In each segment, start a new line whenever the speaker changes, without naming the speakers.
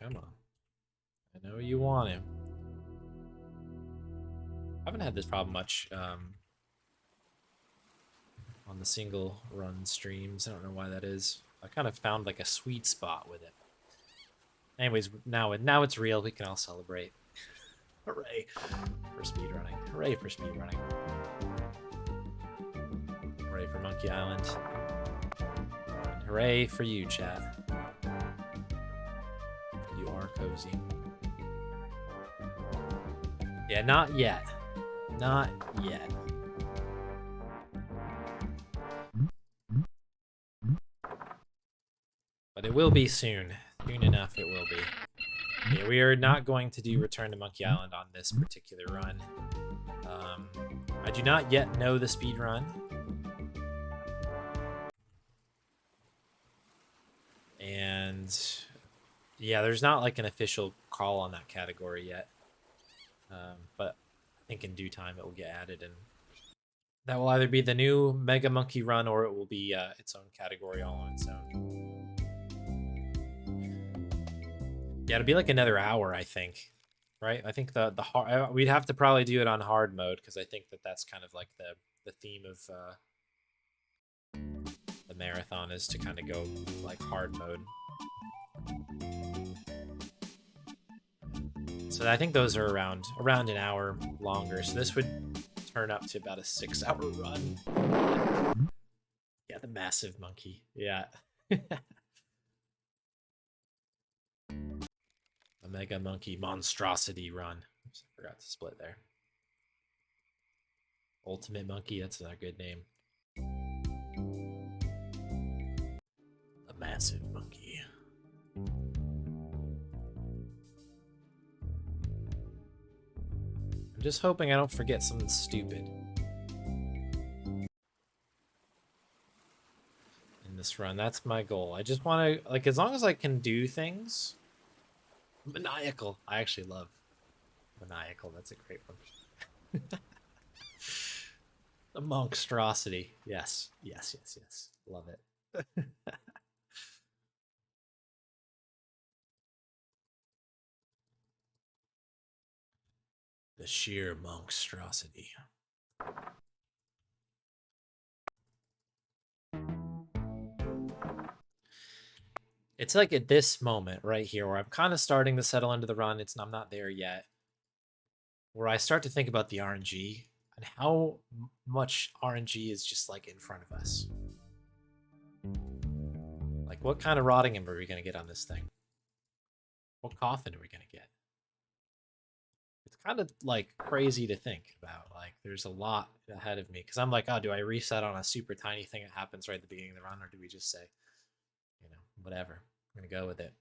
Come on. I know you want him. I haven't had this problem much on the single run streams. I don't know why that is. I kind of found like a sweet spot with it. Anyways, now it's real. We can all celebrate. Hooray for speedrunning. Hooray for speedrunning. Hooray for Monkey Island. And hooray for you, chat. You are cozy. Yeah, not yet. Not yet. But it will be soon. Soon enough, it will be. Yeah, we are not going to do Return to Monkey Island on this particular run. I do not yet know the speed run. And yeah, there's not like an official call on that category yet. But I think in due time it will get added, and that will either be the new Mega Monkey Run or it will be its own category all on its own. Yeah, it'll be like another hour, I think. Right? I think the hard, we'd have to probably do it on hard mode because I think that's kind of like the theme of the marathon is to kind of go like hard mode. So I think those are around an hour longer. So this would turn up to about a 6-hour run. Yeah, the massive monkey. Yeah. A Mega Monkey Monstrosity Run. Oops, I forgot to split there. Ultimate Monkey, that's a good name. A massive monkey. I'm just hoping I don't forget something stupid in this run. That's my goal. I just want to, like, as long as I can do things. Maniacal. I actually love Maniacal. That's a great one. The monstrosity. Yes. Yes, yes, yes. Love it. The sheer monstrosity. It's like at this moment right here where I'm kind of starting to settle into the run. I'm not there yet. Where I start to think about the RNG and how much RNG is just like in front of us. Like, what kind of Rottingham are we going to get on this thing? What coffin are we going to get? It's kind of like crazy to think about. Like, there's a lot ahead of me because I'm like, oh, do I reset on a super tiny thing that happens right at the beginning of the run, or do we just say, you know, whatever, I'm going to go with it?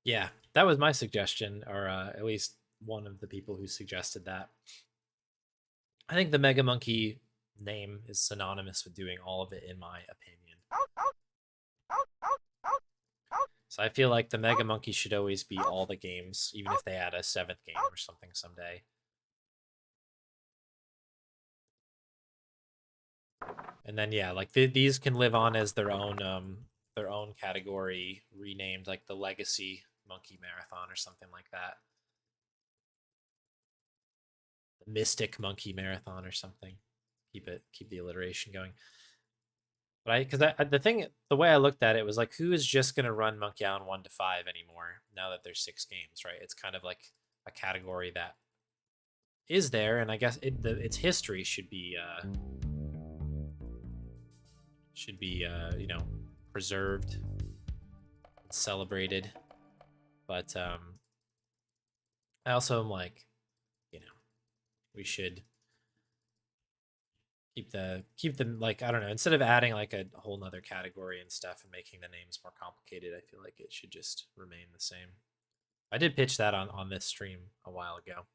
Yeah, that was my suggestion, or at least one of the people who suggested that. I think the Mega Monkey name is synonymous with doing all of it, in my opinion. So I feel like the Mega Monkey should always be all the games, even if they add a 7th game or something someday. And then yeah, like these can live on as their own category, renamed like the Legacy Monkey Marathon or something like that. The Mystic Monkey Marathon or something. Keep the alliteration going. But the way I looked at it was like, who is just gonna run Monkey Island 1 to 5 anymore now that there's 6 games, right? It's kind of like a category that is there, and I guess its history should be you know, preserved, celebrated. But I also am like, you know, we should keep them like, I don't know, instead of adding like a whole nother category and stuff and making the names more complicated, I feel like it should just remain the same. I did pitch that on this stream a while ago.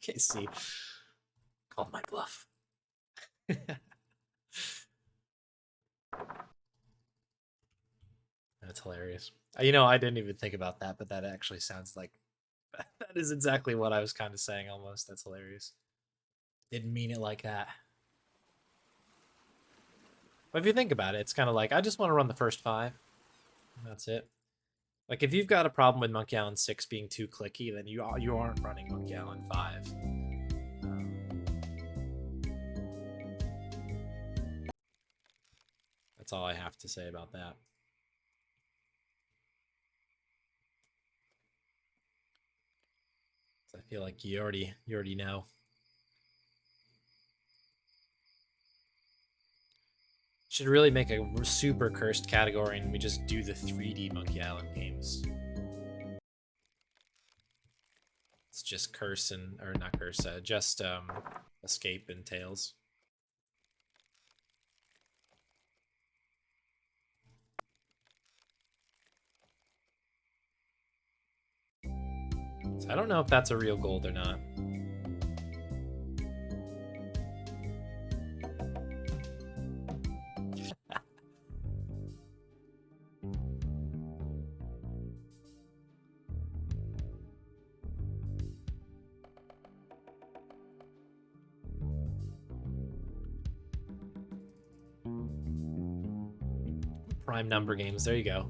KC called my bluff. That's hilarious. You know, I didn't even think about that, but that actually sounds like that is exactly what I was kind of saying almost. That's hilarious. Didn't mean it like that. But if you think about it, it's kind of like I just want to run the first 5. That's it. Like if you've got a problem with Monkey Island 6 being too clicky, then you aren't running Monkey Island 5. That's all I have to say about that. I feel like you already know. Should really make a super cursed category and we just do the 3D Monkey Island games. It's just curse and or not curse, just escape and Tails. So I don't know if that's a real gold or not. Prime number games. There you go.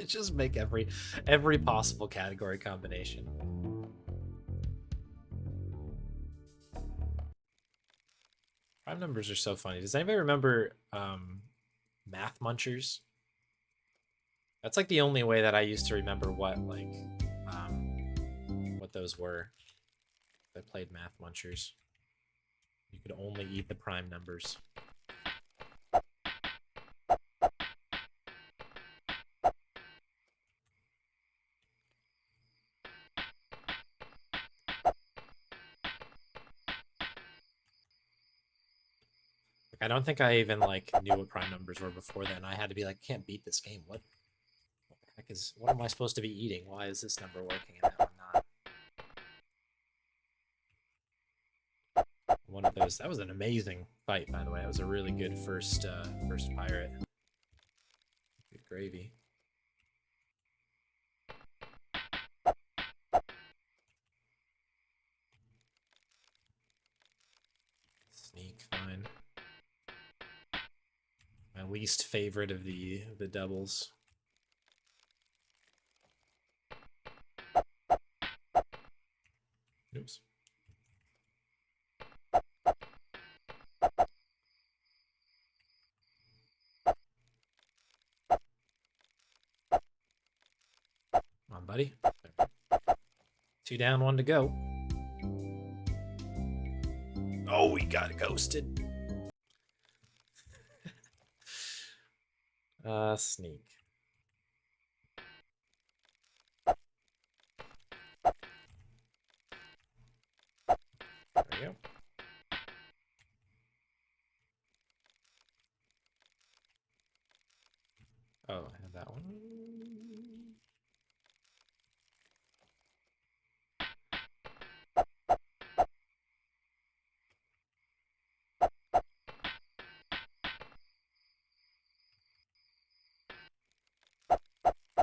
Just make every possible category combination. Prime numbers are so funny. Does anybody remember Math Munchers? That's like the only way that I used to remember what those were. I played Math Munchers. You could only eat the prime numbers. I don't think I even knew what prime numbers were before then. I had to be like, can't beat this game. What the heck what am I supposed to be eating? Why is this number working and that one not? One of those. That was an amazing fight, by the way. That was a really good first pirate. Good gravy. Sneak, fine. My least favorite of the doubles. Oops. Come on, buddy. 2 down, 1 to go. Oh, we got ghosted. Sneak. There we go. Oh, I have that one.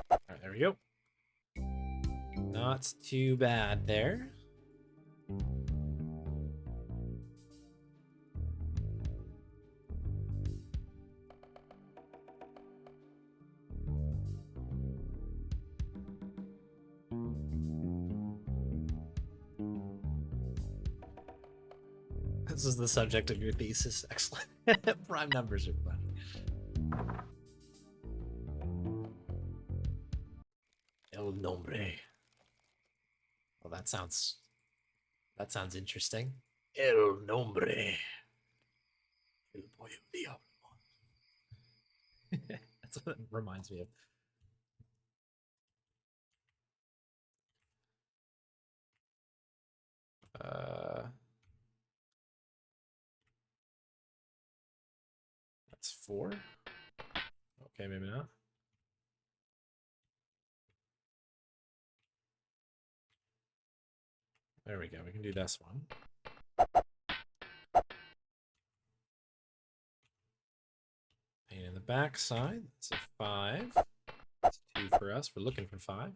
Alright, there we go. Not too bad there. This is the subject of your thesis. Excellent. Prime numbers are funny. El nombre. Well, that sounds interesting. El nombre. El pollo diablo. That's what it reminds me of. That's 4. Okay, maybe not. There we go. We can do this one. backside. That's a 5. That's 2 for us. We're looking for 5.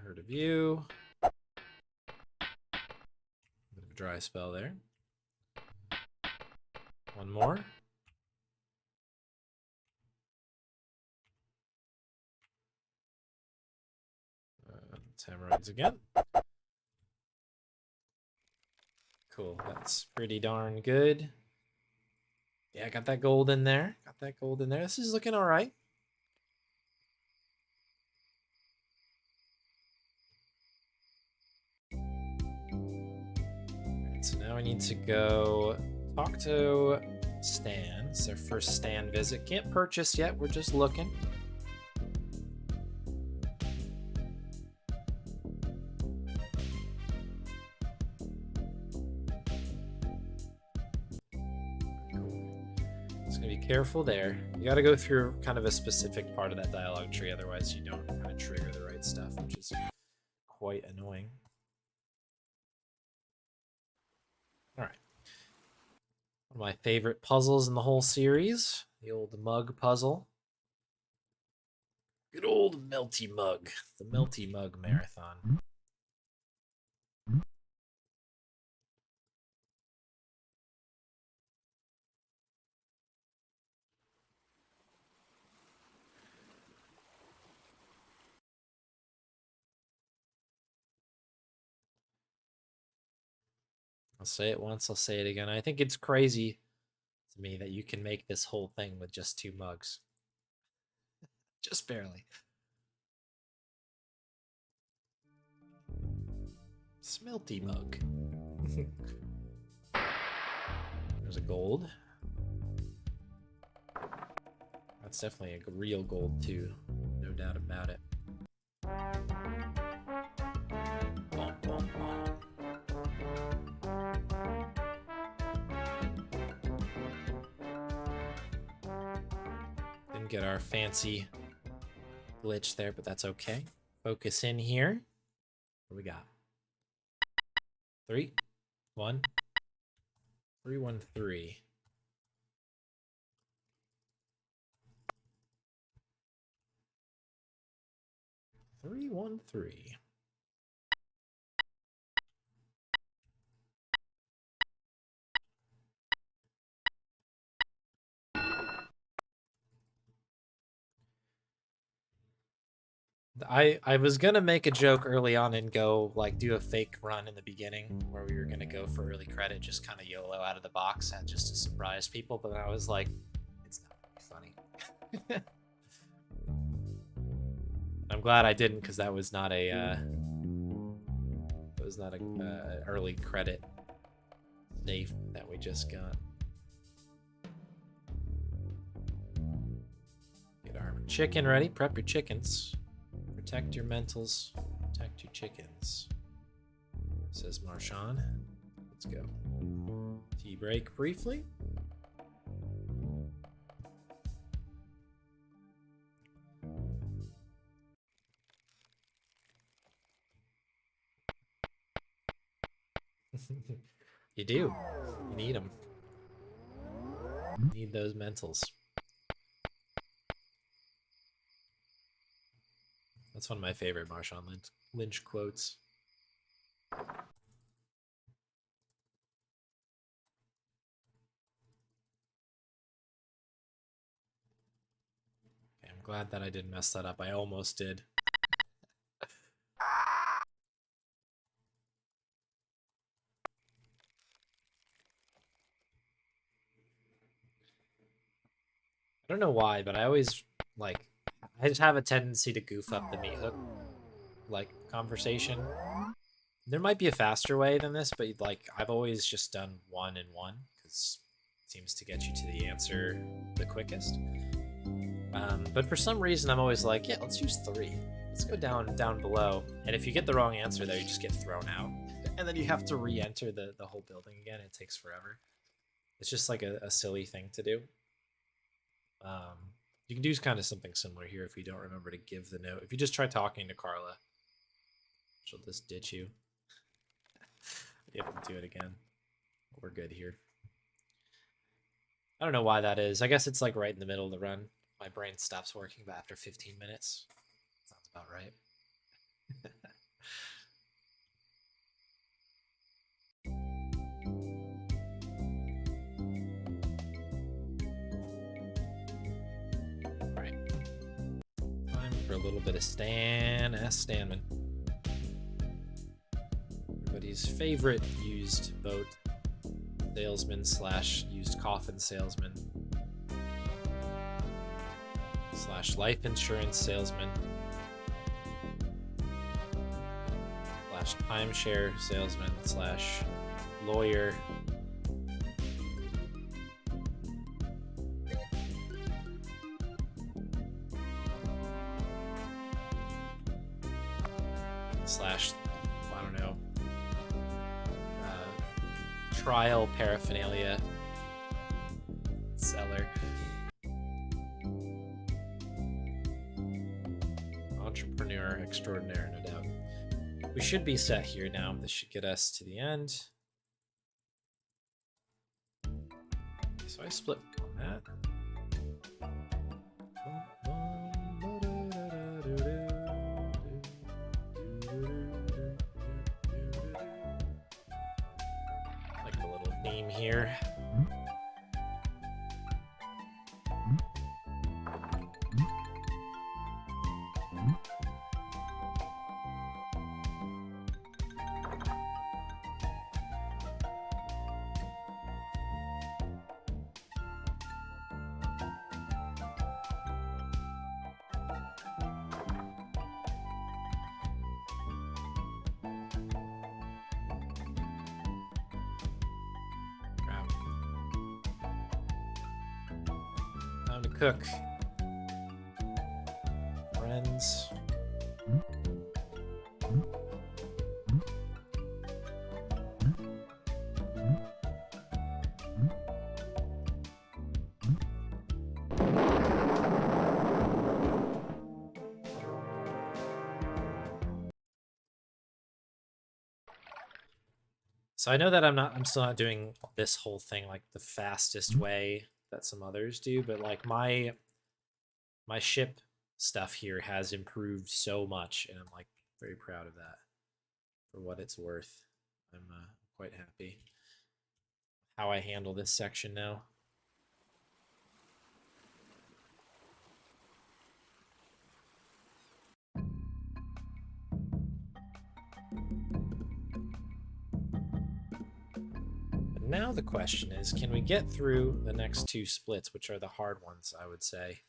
Herd of you. Bit of a dry spell there. One more. Hemorrhoids again. Cool. That's pretty darn good. Yeah, got that gold in there. Got that gold in there. This is looking all right. Alright, so now I need to go talk to Stan. It's our first Stan visit. Can't purchase yet. We're just looking. Careful there. You got to go through kind of a specific part of that dialogue tree, otherwise you don't kind of trigger the right stuff, which is quite annoying. All right. One of my favorite puzzles in the whole series, the old mug puzzle. Good old Melty Mug, the Melty Mug Marathon. I'll say it once, I'll say it again. I think it's crazy to me that you can make this whole thing with just 2 mugs. Just barely. Smelty Mug. There's a gold. That's definitely a real gold too, no doubt about it. Bum, bum, bum. Didn't get our fancy glitch there, but that's okay. Focus in here. What do we got? 3, 1, 3, 1, 3. 3, 1, 3. I was gonna make a joke early on and go like do a fake run in the beginning where we were gonna go for early credit, just kind of YOLO out of the box and just to surprise people, but I was like, it's not funny. I'm glad I didn't, because that was not a early credit safe that we just got. Get our chicken ready. Prep your chickens. Protect your mentals. Protect your chickens. Says Marchand. Let's go. Tea break briefly. You do. You need them. You need those mentals. That's one of my favorite Marshawn Lynch quotes. Okay, I'm glad that I didn't mess that up. I almost did. I don't know why, but I always I just have a tendency to goof up the meat hook conversation. There might be a faster way than this, but I've always just done 1 and 1 because it seems to get you to the answer the quickest. But for some reason, I'm always like, yeah, let's use 3. Let's go down below. And if you get the wrong answer there, you just get thrown out, and then you have to re-enter the whole building again. It takes forever. It's just like a silly thing to do. You can do kind of something similar here if you don't remember to give the note. If you just try talking to Carla, she'll just ditch you. You have to do it again. We're good here. I don't know why that is. I guess it's like right in the middle of the run. My brain stops working about after 15 minutes. Sounds about right. All right. Time for a little bit of Stan S. Stanman. Everybody's favorite used boat salesman slash used coffin salesman slash life insurance salesman slash timeshare salesman slash lawyer slash, I don't know, trial paraphernalia seller. Entrepreneur extraordinaire, no doubt. We should be set here now. This should get us to the end. So I split on that. Like a little theme here. Time to cook. Friends. So I know that I'm still not doing this whole thing like the fastest way that some others do, but like my ship stuff here has improved so much, and I'm like very proud of that for what it's worth. I'm quite happy how I handle this section now. But now the question is, can we get through the next two splits, which are the hard ones, I would say.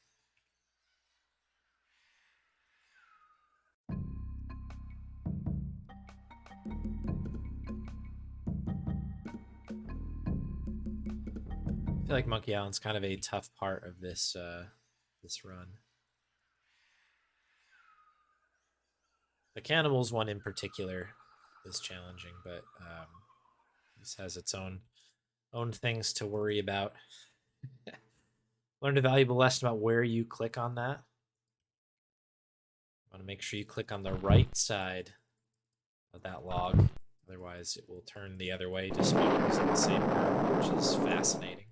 I feel like Monkey Island's kind of a tough part of this this run. The cannibals one in particular is challenging, but this has its own things to worry about. Learned a valuable lesson about where you click on that. You want to make sure you click on the right side of that log. Otherwise, it will turn the other way despite using the same curve, which is fascinating.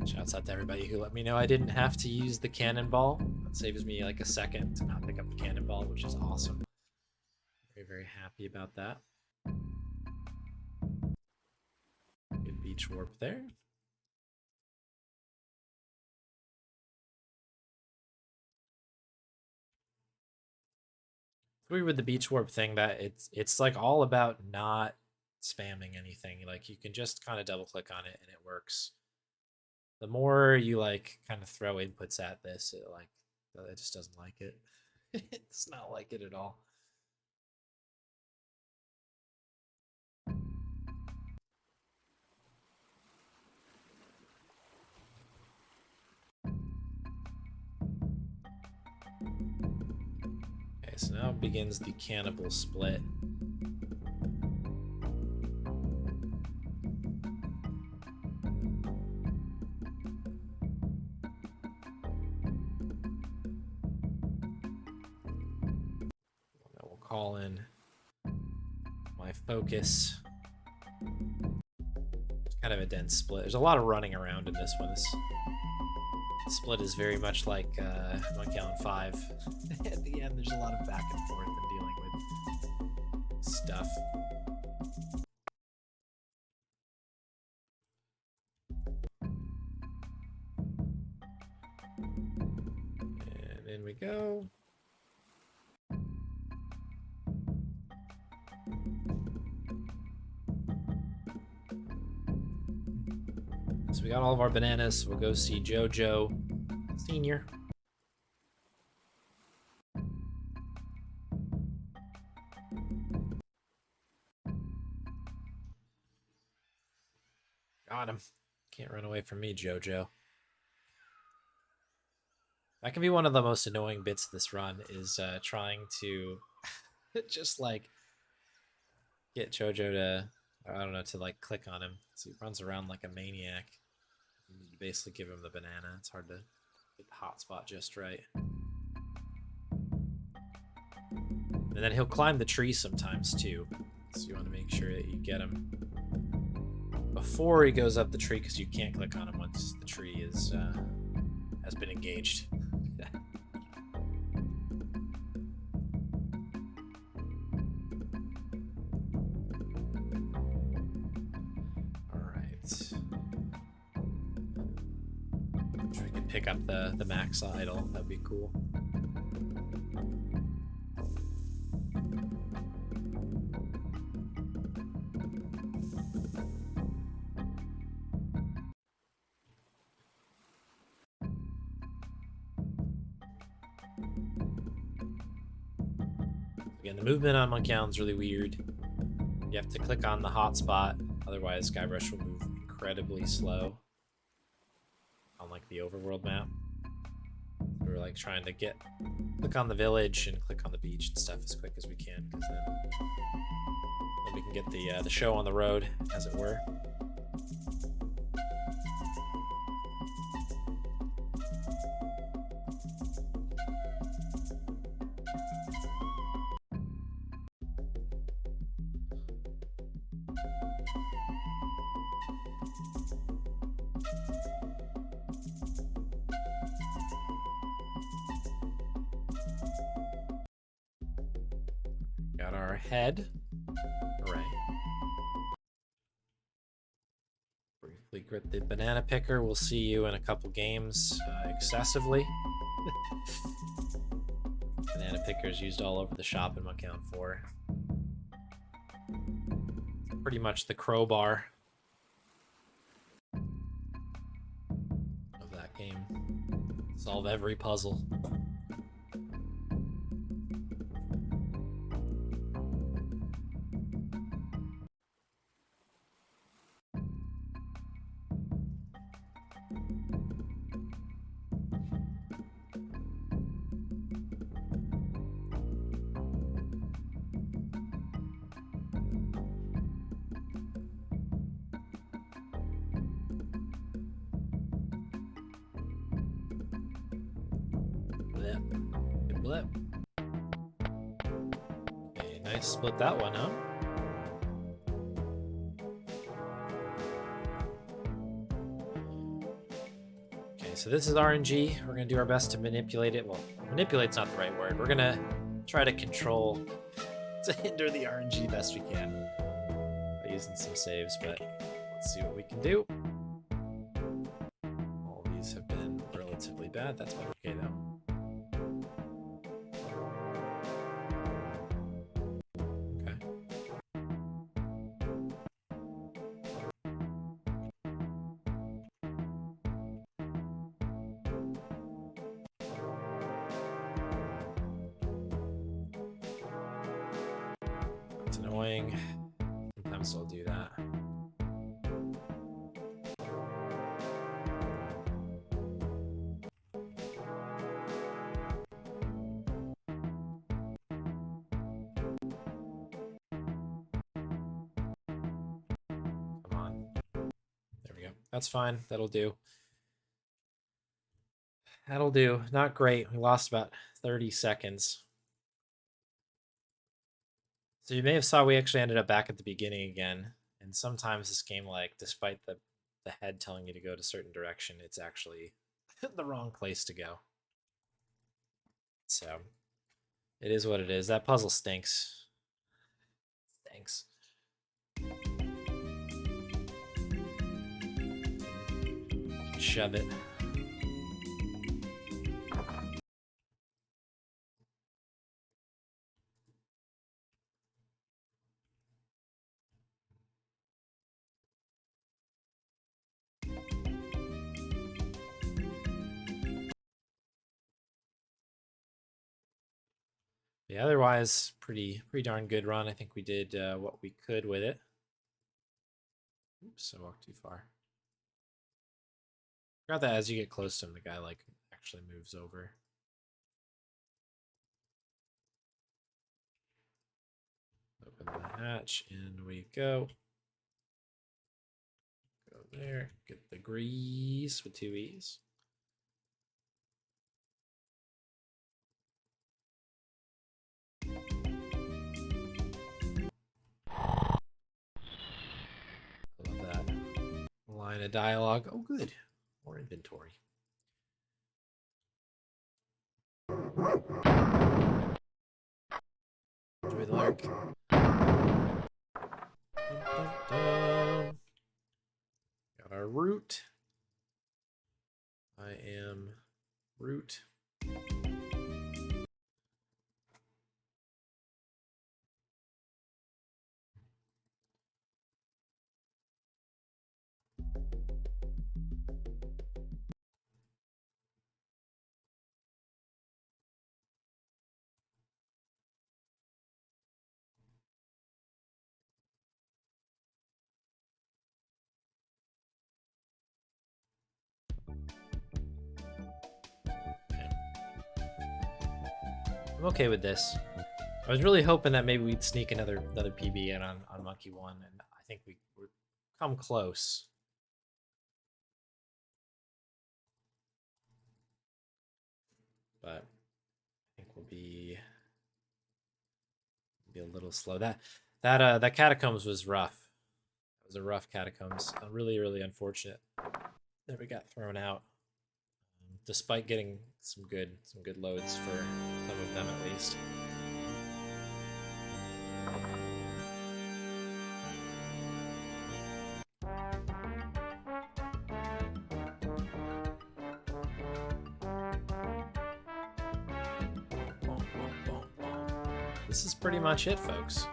Shouts out to everybody who let me know I didn't have to use the cannonball. That saves me like a second to not pick up the cannonball, which is awesome. Very, very happy about that. Good beach warp there. Weird with the beach warp thing that it's like all about not spamming anything. Like you can just kind of double click on it and it works. The more you like kind of throw inputs at this, it just doesn't like it. It's not like it at all. Okay, so now begins the cannibal split. I will call in my focus. It's kind of a dense split. There's a lot of running around in this one. This split is very much like Monkey Island 5. At the end, there's a lot of back and forth and dealing with stuff. And in we go. So we got all of our bananas. We'll go see JoJo Senior. Got him. Can't run away from me, JoJo. That can be one of the most annoying bits of this run, is trying to just like get JoJo to, I don't know, to like click on him. So he runs around like a maniac. You basically give him the banana. It's hard to get the hotspot just right. And then he'll climb the tree sometimes too. So you want to make sure that you get him before he goes up the tree, because you can't click on him once the tree is has been engaged. Pick up the max idol. That'd be cool. Again, the movement on Monkey Island's really weird. You have to click on the hotspot, otherwise Guybrush will move incredibly slow. On like the overworld map, we're like trying to click on the village and click on the beach and stuff as quick as we can, because then we can get the show on the road, as it were. Got our head. Hooray. Briefly grip the banana picker. We'll see you in a couple games excessively. Banana picker is used all over the shop in Monkey Island 4. Pretty much the crowbar of that game. Solve every puzzle. Good blip. Okay, nice split that one, huh? Okay, so this is RNG. We're gonna do our best to manipulate it. Well, manipulate's not the right word. We're gonna try to control, to hinder the RNG best we can by using some saves, but let's see what we can do. All these have been relatively bad. That's been okay though. It's annoying. Sometimes they'll do that. Come on. There we go. That's fine. That'll do. That'll do. Not great. We lost about 30 seconds. So you may have saw we actually ended up back at the beginning again. And sometimes this game, like, despite the head telling you to go to a certain direction, it's actually the wrong place to go. So it is what it is. That puzzle stinks. Stinks. Shove it. Yeah, otherwise, pretty darn good run. I think we did what we could with it. Oops, I walked too far. Forgot that as you get close to him, the guy like actually moves over. Open the hatch, and we go. Go there. Get the grease with 2 E's. I love that line of dialogue. Oh, good. More inventory. Enjoy the lark. Dun, dun, dun. Got our root. I am root. I'm okay with this. I was really hoping that maybe we'd sneak another PB in on Monkey 1, and I think we were come close. But I think we'll be a little slow. That catacombs was rough. It was a rough catacombs. Really unfortunate that we got thrown out. Despite getting some good loads for some of them at least. This is pretty much it, folks.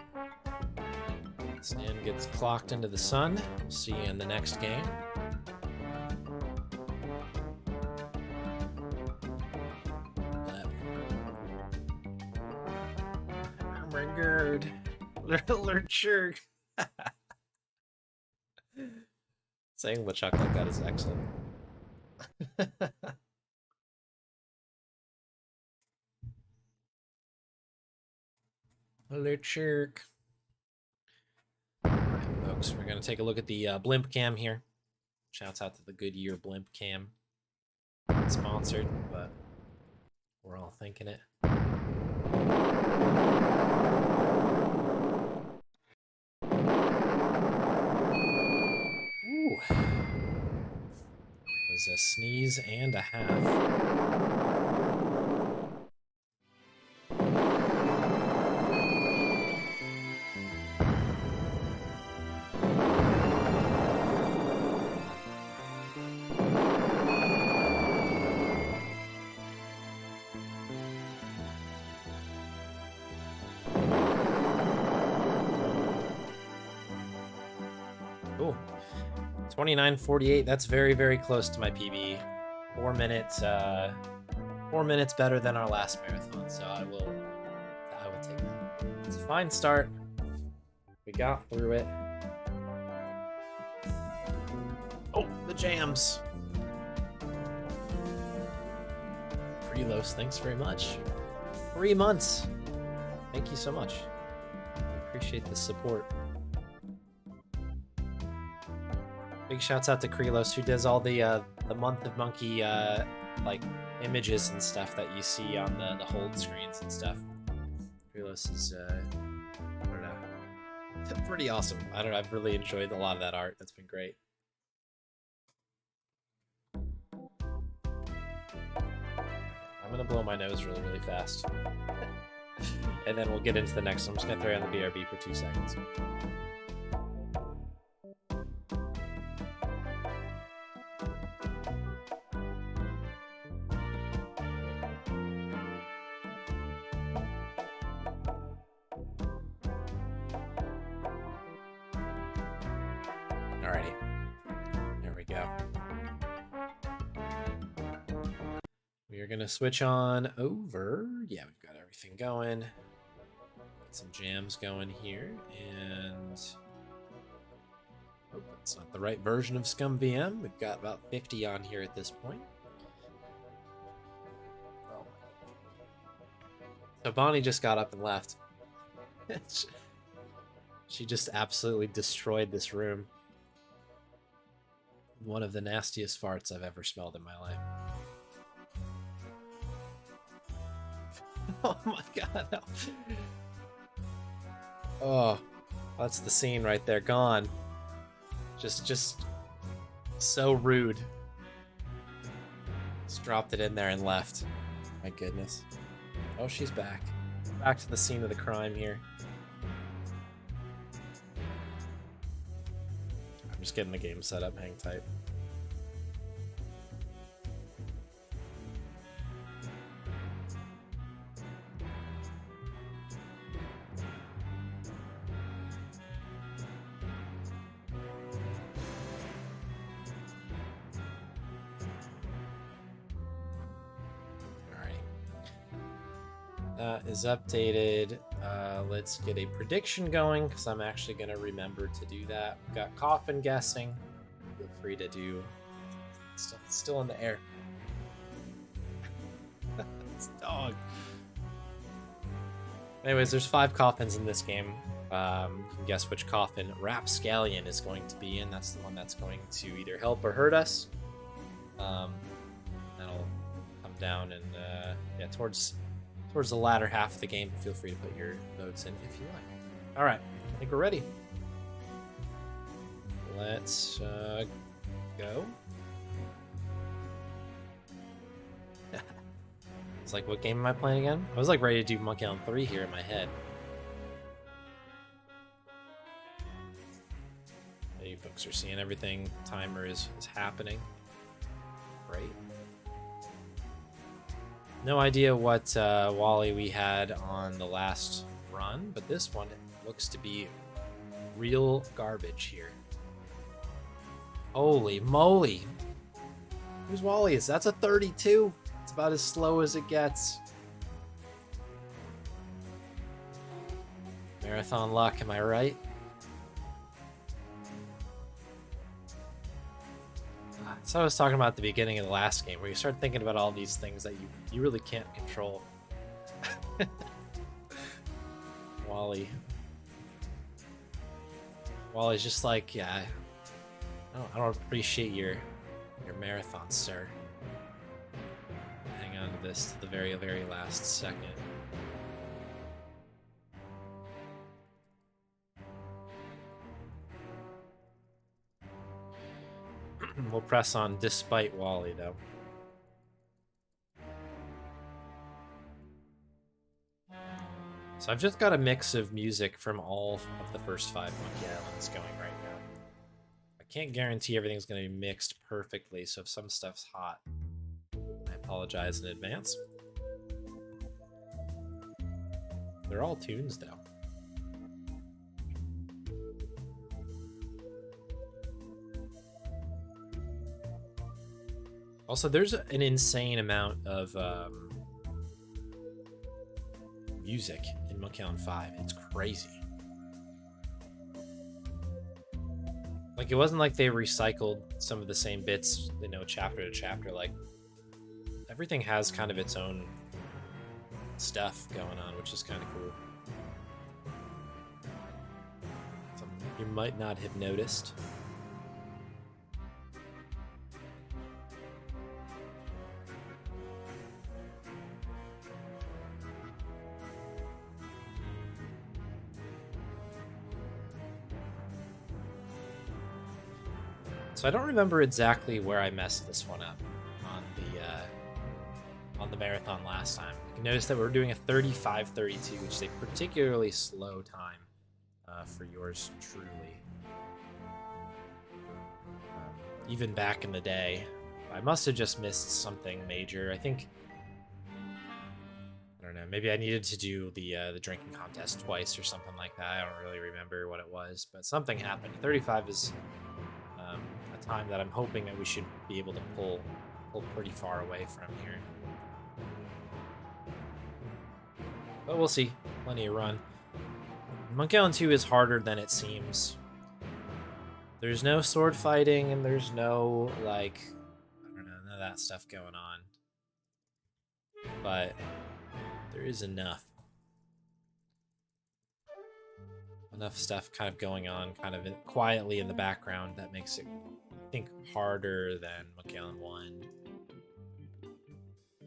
Stan gets clocked into the sun. We'll see you in the next game. Lurcher. Saying LeChuck like that is excellent. Lurcher. Alright, folks, we're going to take a look at the blimp cam here. Shouts out to the Goodyear blimp cam. Not sponsored, but we're all thinking it. Ooh. Was a sneeze and a half. Cool. 29:48. That's very close to my PB. 4 minutes. 4 minutes better than our last marathon. So I will take that. It's a fine start. We got through it. Oh, the jams. Relos, thanks very much. 3 months. Thank you so much. I appreciate the support. Big shouts out to Krelos, who does all the Month of Monkey like images and stuff that you see on the hold screens and stuff. Krelos is I don't know, pretty awesome. I don't know, I've really enjoyed a lot of that art. That's been great. I'm gonna blow my nose really, really fast. And then we'll get into the next one. I'm just gonna throw on the BRB for 2 seconds. Alrighty. There we go. We are gonna switch on over. Yeah, we've got everything going. Got some jams going here, and oh, that's not the right version of Scum VM. We've got about 50 on here at this point. Oh. So Bonnie just got up and left. She just absolutely destroyed this room. One of the nastiest farts I've ever smelled in my life. Oh my god. No. Oh, that's the scene right there. Gone. Just so rude. Just dropped it in there and left. My goodness. Oh, she's back. Back to the scene of the crime here. I'm just getting the game set up. Hang tight. Is updated. Let's get a prediction going, because I'm actually going to remember to do that. We've got Coffin guessing. Feel free to do. It's still in the air. It's a dog. Anyways, there's 5 coffins in this game. You can guess which coffin Rapscallion is going to be in. That's the one that's going to either help or hurt us. That'll come down and yeah, towards the latter half of the game. Feel free to put your votes in if you like. All right, I think we're ready. Let's go. It's like, what game am I playing again? I was like ready to do Monkey Island 3 here in my head. You folks are seeing everything. Timer is happening. Great. No idea what Wally we had on the last run, but this one looks to be real garbage here. Holy moly. Who's Wally's? That's a 32. It's about as slow as it gets. Marathon luck, am I right? That's what I was talking about at the beginning of the last game, where you start thinking about all these things that you really can't control. Wally's just like, yeah, I don't appreciate your marathon, sir. Hang on to this to the very, very last second. We'll press on despite Wally, though. So I've just got a mix of music from all of the first 5 Monkey Islands going right now. I can't guarantee everything's going to be mixed perfectly, so if some stuff's hot, I apologize in advance. They're all tunes, though. Also, there's an insane amount of music in Monkey Island 5. It's crazy. Like, it wasn't like they recycled some of the same bits, you know, chapter to chapter. Like, everything has kind of its own stuff going on, which is kind of cool. Something you might not have noticed. So I don't remember exactly where I messed this one up on the marathon last time. You can notice that we're doing a 35:32, which is a particularly slow time for yours truly. Even back in the day, I must have just missed something major. I think, I don't know, maybe I needed to do the drinking contest twice or something like that. I don't really remember what it was, but something happened. 35 is a time that I'm hoping that we should be able to pull pretty far away from here. But we'll see. Plenty of run. Monkey Island 2 is harder than it seems. There's no sword fighting, and there's no, like, I don't know, none of that stuff going on. But there is enough. Enough stuff kind of going on kind of quietly in the background that makes it, I think, harder than Monkey Island 1.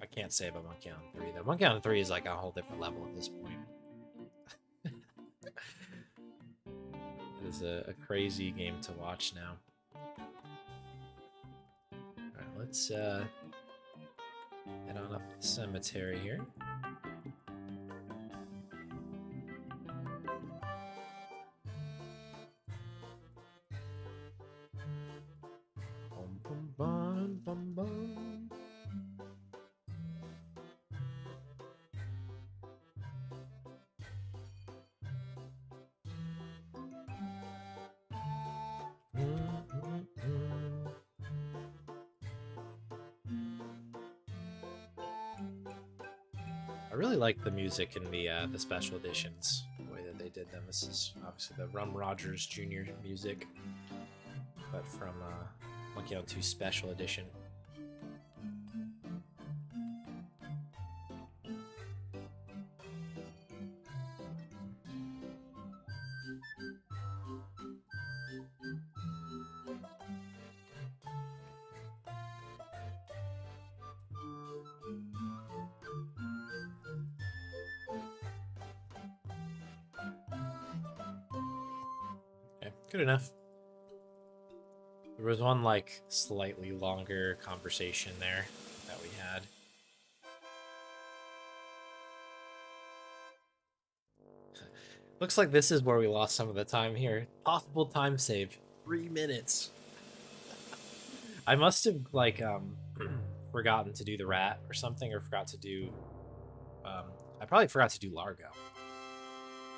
I can't say about Monkey Island 3, though. Monkey Island 3 is like a whole different level at this point. It is a crazy game to watch now. Alright, let's head on up the cemetery here. Bum, bum, bum, bum, bum. I really like the music in the special editions, the way that they did them. This is obviously the Rum Rogers Jr. music, but from Monkey Island 2 Special Edition. Good enough. There was one, like, slightly longer conversation there that we had. Looks like this is where we lost some of the time here. Possible time save. 3 minutes. I must have, like, forgotten to do the rat or something, or forgot to do... I probably forgot to do Largo.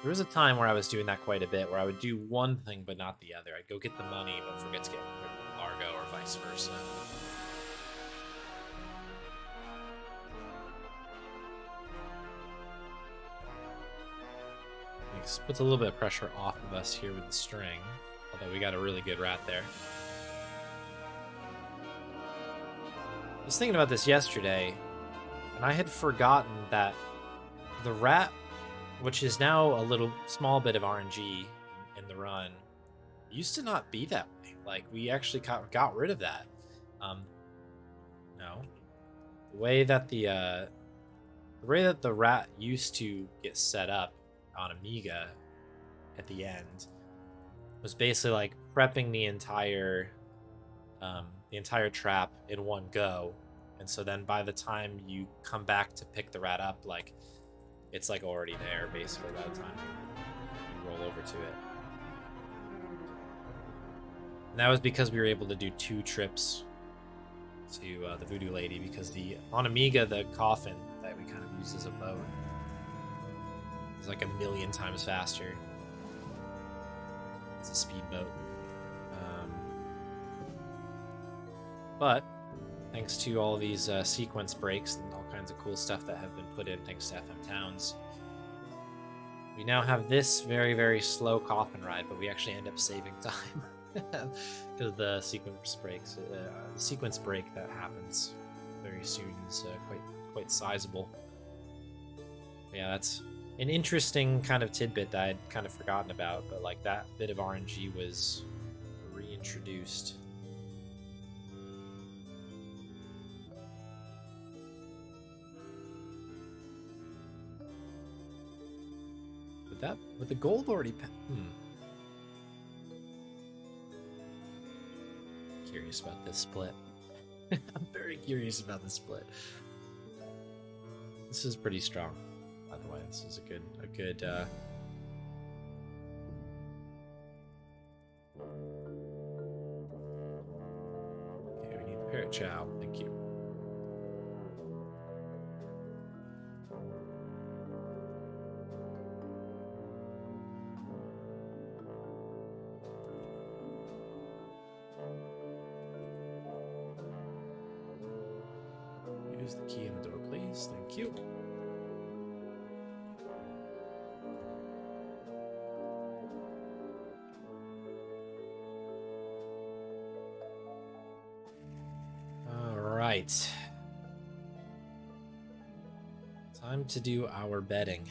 There was a time where I was doing that quite a bit, where I would do one thing but not the other. I'd go get the money but forget to get Largo, or vice versa. This puts a little bit of pressure off of us here with the string, although we got a really good rat there. I was thinking about this yesterday, and I had forgotten that the rat, which is now a little small bit of RNG in the run, used to not be that way. Like, we actually got rid of that. No, the way that the rat used to get set up on Amiga at the end was basically like prepping the entire trap in one go, and so then by the time you come back to pick the rat up, like, it's like already there basically by the time you roll over to it. And that was because we were able to do 2 trips to the Voodoo Lady, because on Amiga, the coffin that we kind of use as a boat is like 1,000,000 times faster. It's a speedboat. But thanks to all these sequence breaks and all kinds of cool stuff that have been put in thanks to FM Towns, we now have this very, very slow coffin ride, but we actually end up saving time. because the sequence breaks. The sequence break that happens very soon is quite sizable. Yeah, that's an interesting kind of tidbit that I'd kind of forgotten about, but like that bit of RNG was reintroduced. With the gold already curious about this split. I'm very curious about this split. This is pretty strong, by the way. This is a good okay, we need the parrot chow. Thank you. Use the key in the door, please. Thank you. All right. Time to do our betting.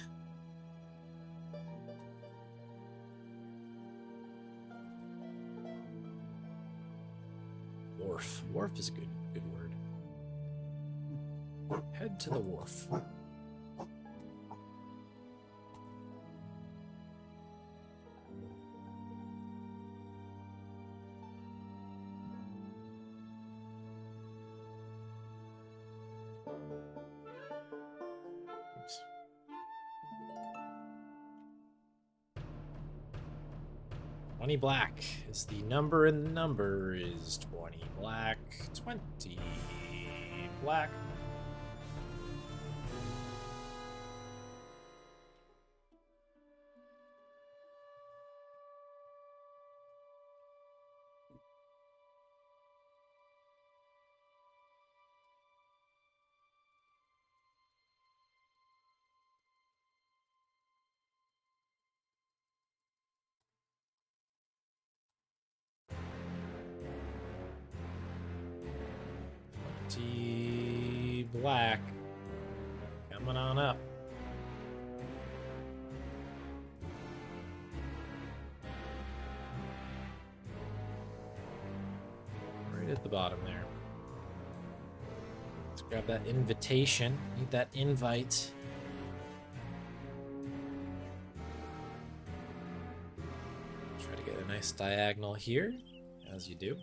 Wharf. Wharf is a good word. Head to the wharf. Oops. 20 black is the number, and the number is 20 black. 20 black. Black. Coming on up. Right at the bottom there. Let's grab that invitation. Need that invite. Try to get a nice diagonal here, as you do.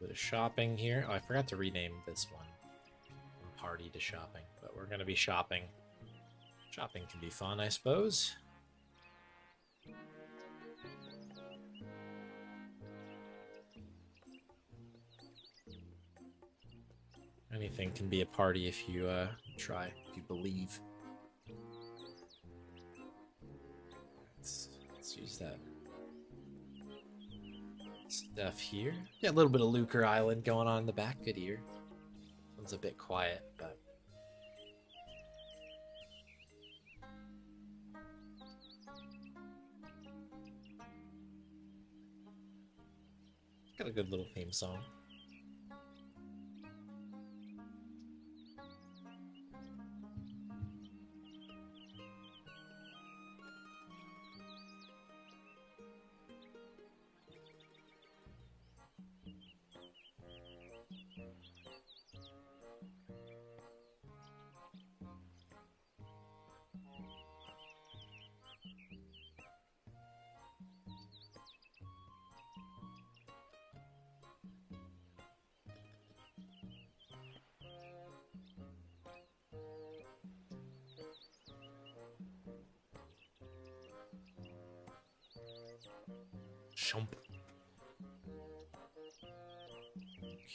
Bit of shopping here. Oh, I forgot to rename this one from party to shopping, but we're gonna be shopping. Shopping can be fun, I suppose. Anything can be a party if you try, if you believe. Let's use that stuff here. Yeah, a little bit of Lucre Island going on in the back. Good ear. One's a bit quiet, but got a good little theme song.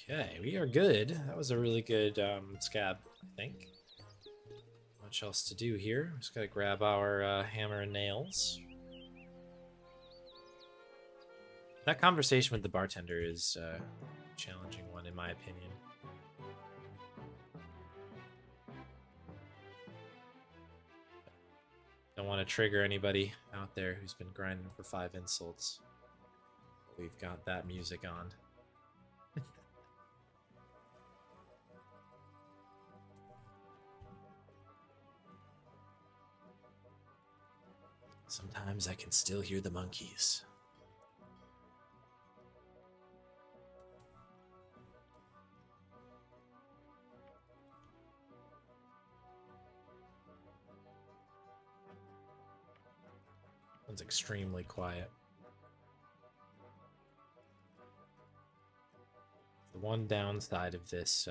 Okay, we are good. That was a really good scab, I think. Much else to do here. Just gotta grab our hammer and nails. That conversation with the bartender is a challenging one, in my opinion. Don't want to trigger anybody out there who's been grinding for 5 insults. We've got that music on. Sometimes I can still hear the monkeys. One's extremely quiet. The one downside of this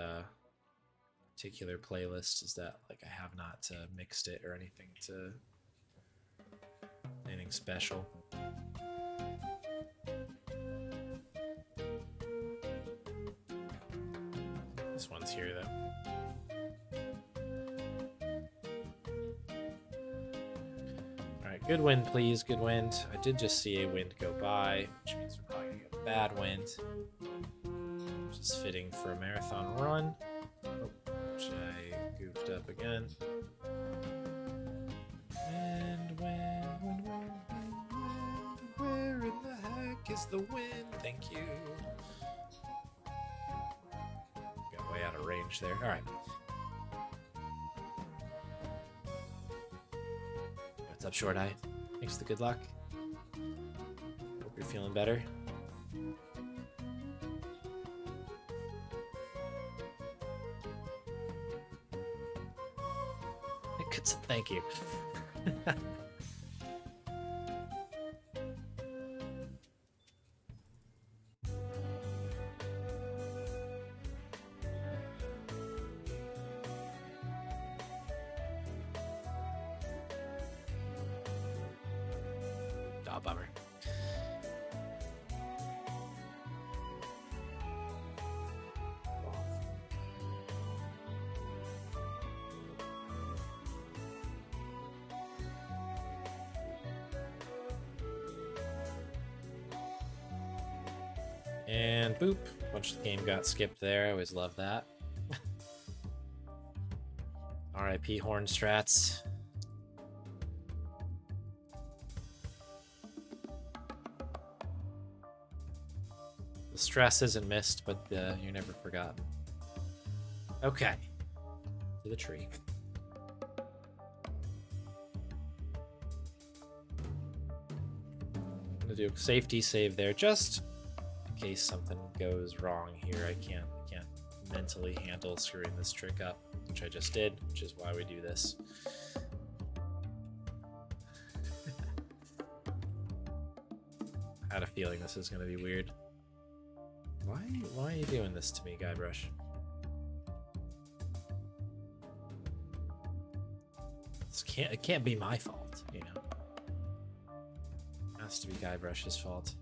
particular playlist is that like I have not mixed it or anything to anything special. This one's here though. Alright, good wind please, good wind. I did just see a wind go by, which means we're probably gonna get a bad wind. Which is fitting for a marathon run. Oh, which I goofed up again. And where in the heck is the wind? Thank you. Got way out of range there. Alright. What's up, Short Eye? Thanks for the good luck. Hope you're feeling better. Thank you. Oh, bummer. And boop, a bunch of the game got skipped there. I always love that. RIP Horn Strats. The stress isn't missed, but you're never forgotten. Okay, to the tree. I'm gonna do a safety save there, just in case something goes wrong here. I can't mentally handle screwing this trick up, which I just did, which is why we do this. I had a feeling this is going to be weird. Why are you doing this to me, Guybrush? It can't be my fault, you know. It has to be Guybrush's fault.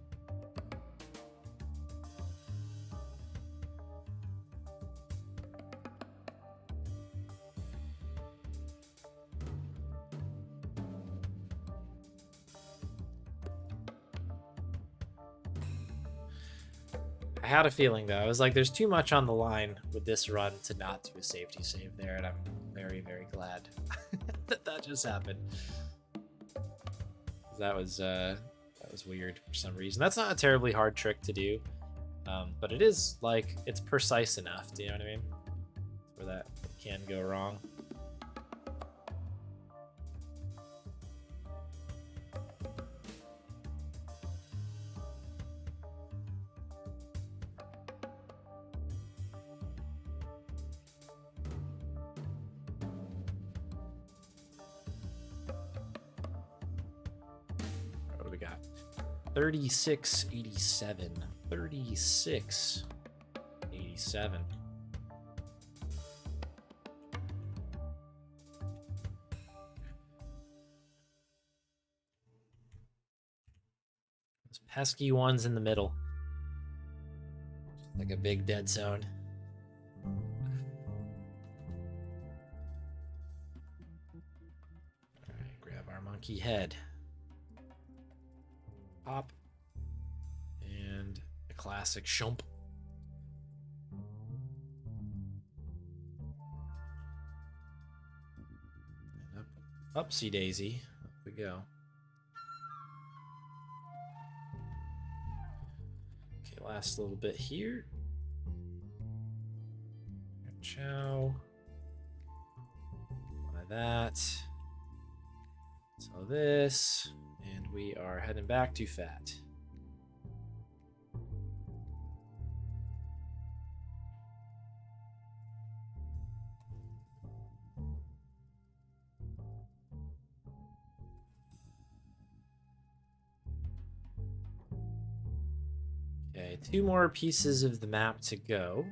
I had a feeling though. I was like, there's too much on the line with this run to not do a safety save there, and I'm very, very glad that just happened. That was weird for some reason. That's not a terribly hard trick to do, but it is like it's precise enough. Do you know what I mean? Where that can go wrong. What do we got? 3687. 3687. Those pesky ones in the middle. Like a big dead zone. Alright, grab our monkey head. Pop. classic Shump. Upsy daisy. Up we go. Okay, last little bit here. Chow. Buy that. Sell this. And we are heading back to fat. Okay, 2 more pieces of the map to go.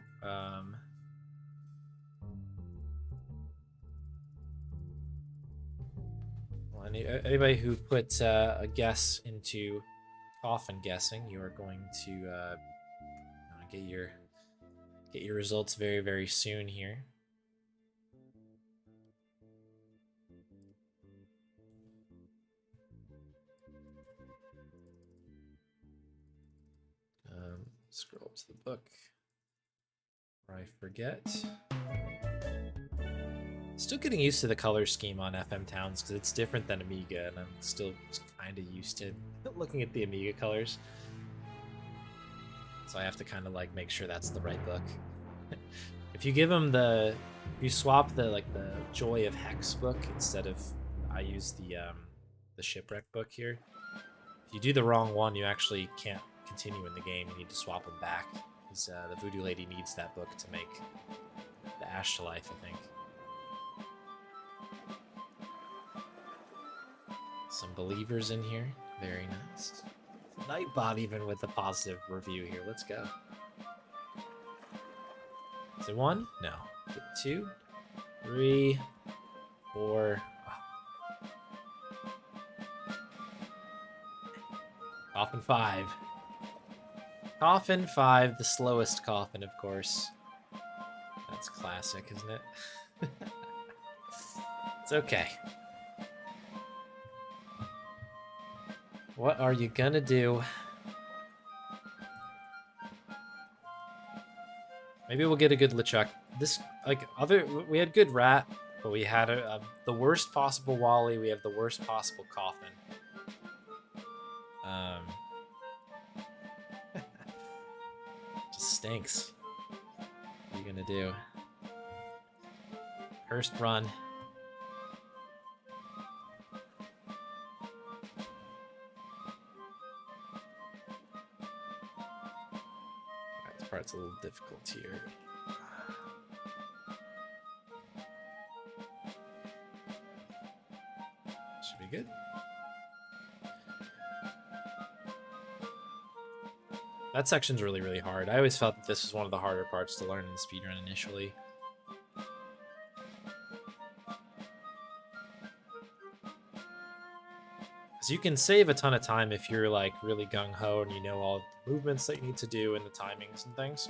Well, anybody who put a guess into coffin guessing, you are going to get your results very, very soon here. Scroll up to the book where I forget. Still getting used to the color scheme on FM Towns because it's different than Amiga, and I'm still kind of used to looking at the Amiga colors. So I have to kind of like make sure that's the right book. If you give them if you swap the Joy of Hex book instead of, I use the Shipwreck book here. If you do the wrong one, you actually can't continue in the game. You need to swap them back because the Voodoo Lady needs that book to make the Ash to Life, I think. Some believers in here. Very nice. Nightbot even with a positive review here. Let's go. Is it 1? No. Is it 2? 3? 4? Oh. Coffin 5. Coffin 5, the slowest coffin, of course. That's classic, isn't it? It's okay. What are you gonna do? Maybe we'll get a good LeChuck. This, we had good Rat, but we had the worst possible Wally. We have the worst possible Coffin. Just stinks. What are you gonna do? First run. This part's a little difficult here. Should be good. That section's really, really hard. I always felt that this was one of the harder parts to learn in speedrun initially. Because you can save a ton of time if you're like really gung-ho and you know all the movements that you need to do and the timings and things.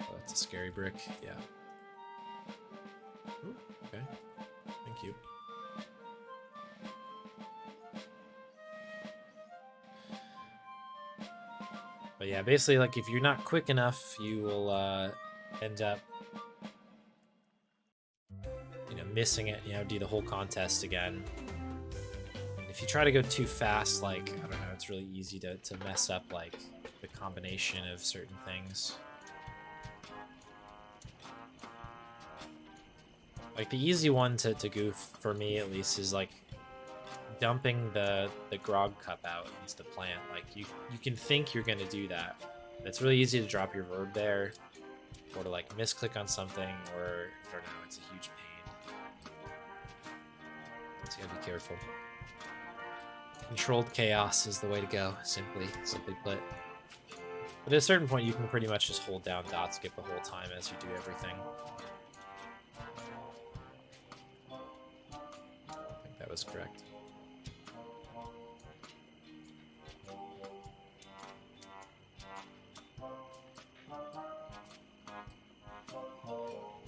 Oh, that's a scary brick. Yeah. Ooh, okay. Thank you. But yeah, basically, like, if you're not quick enough, you will end up, missing it, do the whole contest again. And if you try to go too fast, like, I don't know, it's really easy to mess up, like, the combination of certain things. Like, the easy one to goof, for me at least, is, like, dumping the grog cup out into the plant. Like, you can think you're gonna do that. It's really easy to drop your verb there, or to like misclick on something, or I don't know, it's a huge pain. So you gotta be careful. Controlled chaos is the way to go, simply put. But at a certain point, you can pretty much just hold down dot skip the whole time as you do everything. I think that was correct.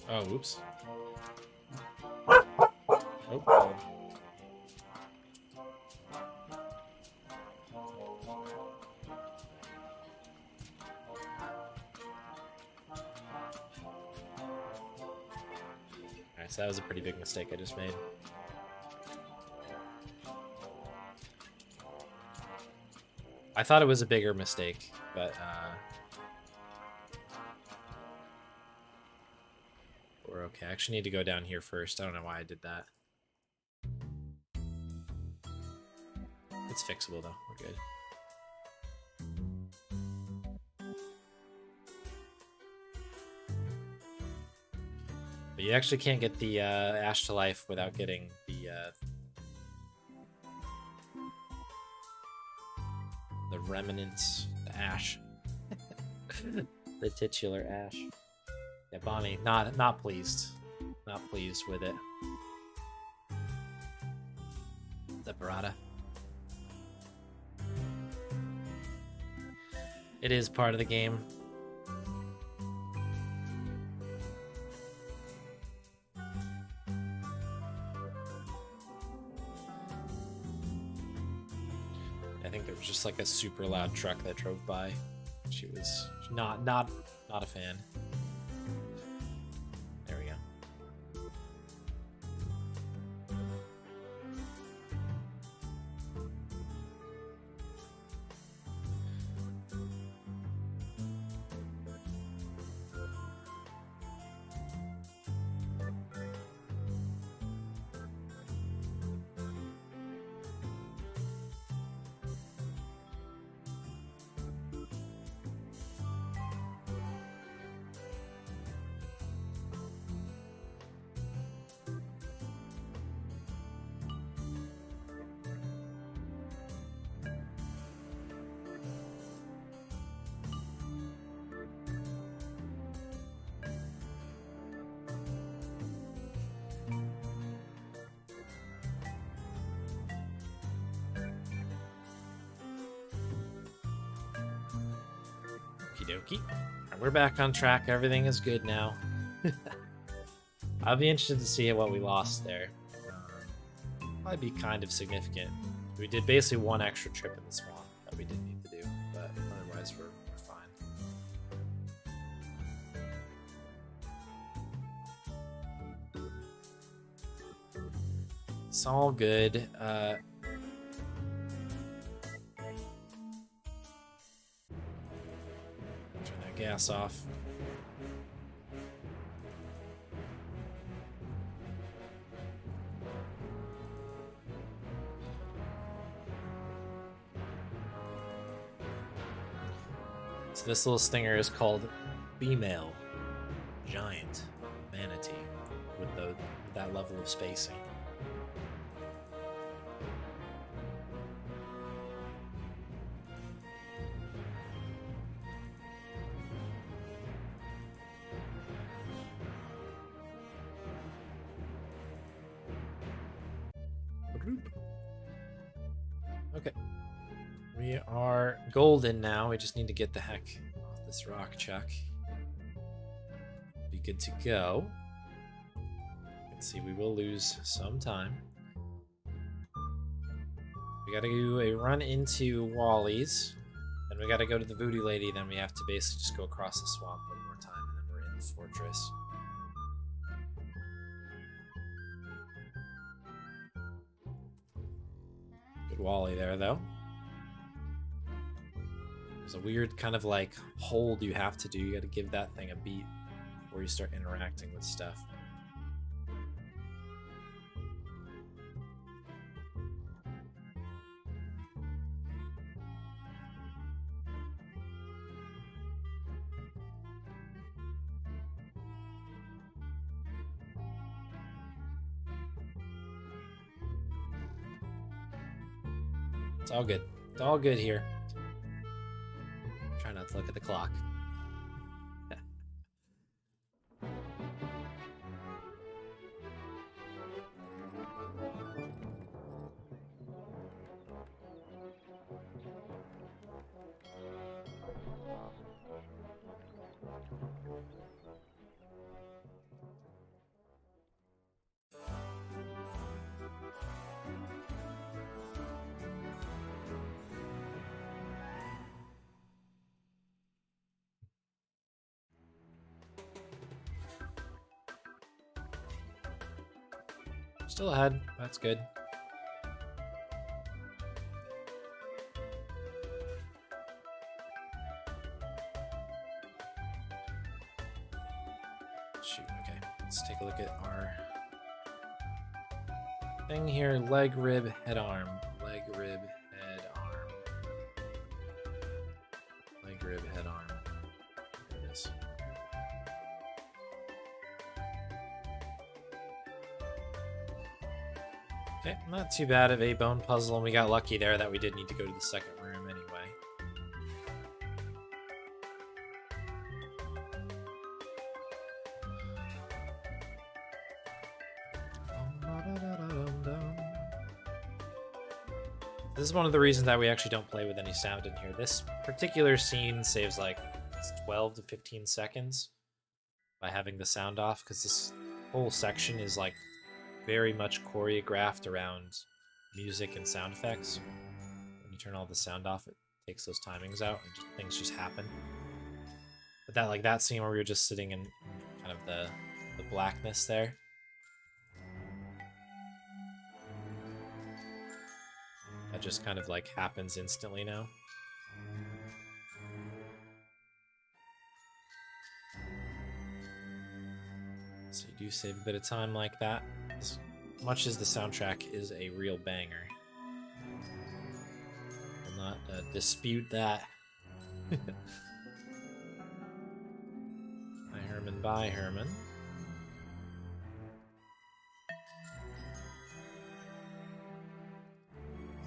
Oh, whoops. Oh. Alright, so that was a pretty big mistake I just made. I thought it was a bigger mistake, but we're okay. I actually need to go down here first. I don't know why I did that. It's fixable though. We're good. But you actually can't get the Ash to Life without getting the remnants, the Ash. The titular Ash. Yeah, Bonnie, not pleased. Not pleased with it. The Barada. It is part of the game. I think there was just like a super loud truck that drove by. She was not a fan. There we go. Okie dokie. Right, we're back on track. Everything is good now. I'll be interested to see what we lost there. Might be kind of significant. We did basically one extra trip in the swamp that we didn't need to do, but otherwise we're fine. It's all good. Gas off. So this little stinger is called female giant manatee with that level of spacing. Okay. We are golden now. We just need to get the heck off this rock chuck. Be good to go. Let's see, we will lose some time. We gotta do a run into Wally's. Then we gotta go to the Voodoo Lady. Then we have to basically just go across the swamp one more time. And then we're in the fortress. Good Wally there, though. There's a weird kind of like hold you have to do. You got to give that thing a beat before you start interacting with stuff. It's all good. It's all good here. Try not to look at the clock. Still ahead. That's good. Shoot, okay. Let's take a look at our thing here. Leg, rib, head, arm. Leg, rib, head, arm. Leg, rib, head, arm. There it is. Okay, not too bad of a bone puzzle, and we got lucky there that we did need to go to the second room anyway. This is one of the reasons that we actually don't play with any sound in here. This particular scene saves like 12 to 15 seconds by having the sound off, because this whole section is like very much choreographed around music and sound effects. When you turn all the sound off, it takes those timings out and things just happen. But that scene where we were just sitting in kind of the blackness there. That just kind of like happens instantly now. So you do save a bit of time like that. As much as the soundtrack is a real banger, I'll not dispute that. Bye, Herman. Bye, Herman.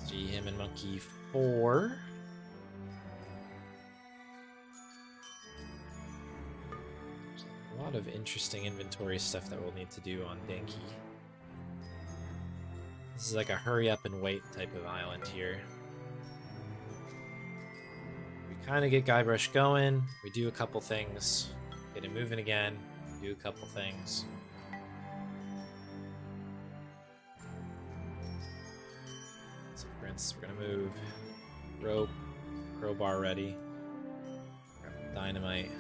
See him in Monkey 4. A lot of interesting inventory stuff that we'll need to do on Denki. This is like a hurry up and wait type of island here. We kind of get Guybrush going, we do a couple things, get him moving again, do a couple things. So for instance, we're gonna move rope, crowbar ready, grab dynamite.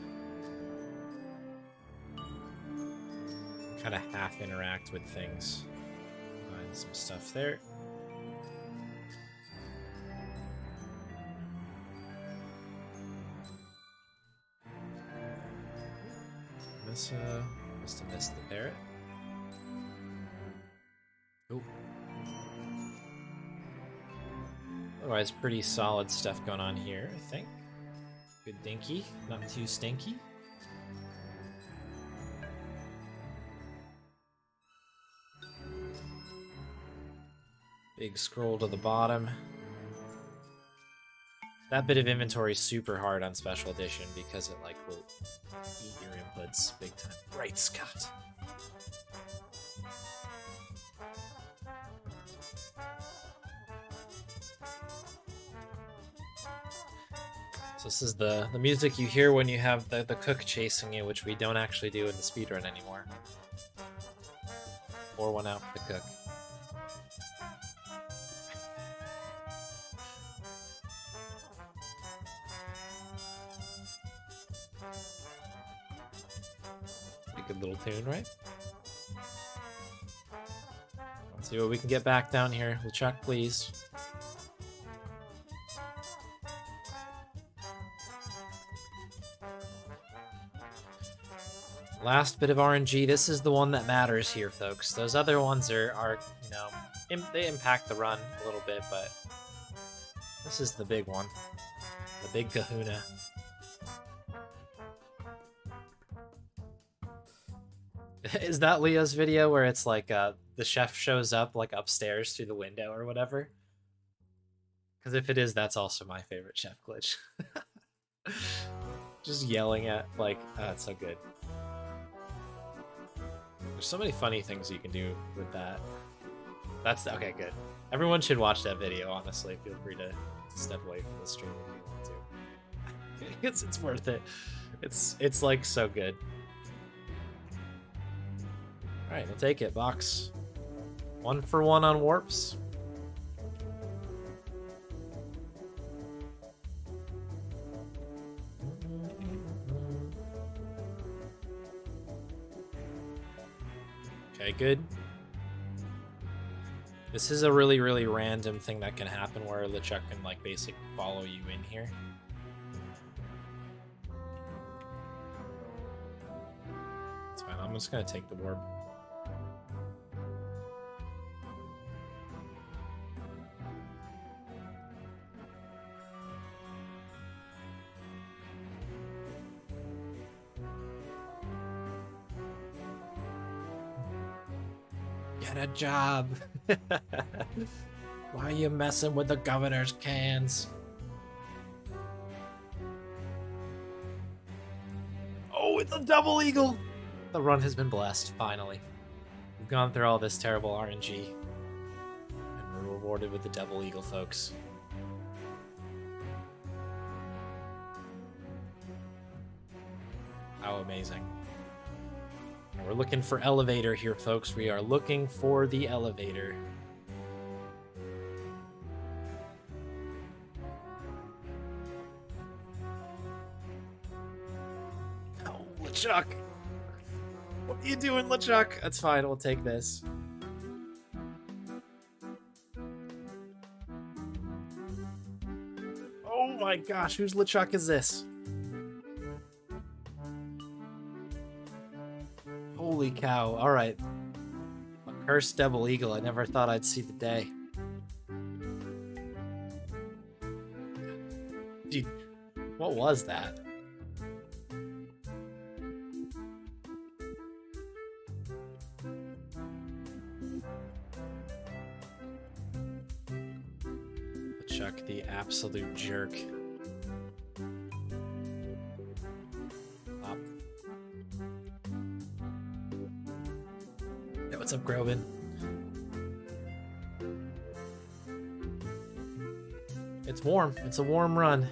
Kind of half interact with things. Find some stuff there. Must have missed the parrot. Oh. Otherwise, pretty solid stuff going on here, I think. Good dinky, not too stinky. Big scroll to the bottom. That bit of inventory is super hard on Special Edition because it like will eat your inputs big time. Right, Scott. So this is the music you hear when you have the cook chasing you, which we don't actually do in the speedrun anymore. Pour one out for the cook. Good little tune, right? Let's see what we can get back down here. LeChuck, please. Last bit of RNG. This is the one that matters here, folks. Those other ones are you know, they impact the run a little bit, but this is the big one. The big kahuna. Is that Leo's video where it's like the chef shows up like upstairs through the window or whatever? Because if it is, that's also my favorite chef glitch. Just yelling at like, oh, it's so good. There's so many funny things you can do with that. That's okay, good. Everyone should watch that video, honestly. Feel free to step away from the stream if you want to. It's worth it. It's like so good. Alright, we'll take it, box. 1 for 1 on warps. Okay, good. This is a really, really random thing that can happen where LeChuck can, like, basically follow you in here. It's fine. I'm just going to take the warp. Get a job. Why are you messing with the governor's cans? Oh, it's a double eagle! The run has been blessed, finally. We've gone through all this terrible RNG. And we're rewarded with the double eagle, folks. How amazing. We're looking for elevator here, folks. We are looking for the elevator. Oh, LeChuck. What are you doing, LeChuck? That's fine. We'll take this. Oh my gosh. Whose LeChuck is this? Holy cow. All right. A cursed double eagle. I never thought I'd see the day. Dude, what was that? LeChuck, the absolute jerk. Up. What's up, Groban? It's warm. It's a warm run.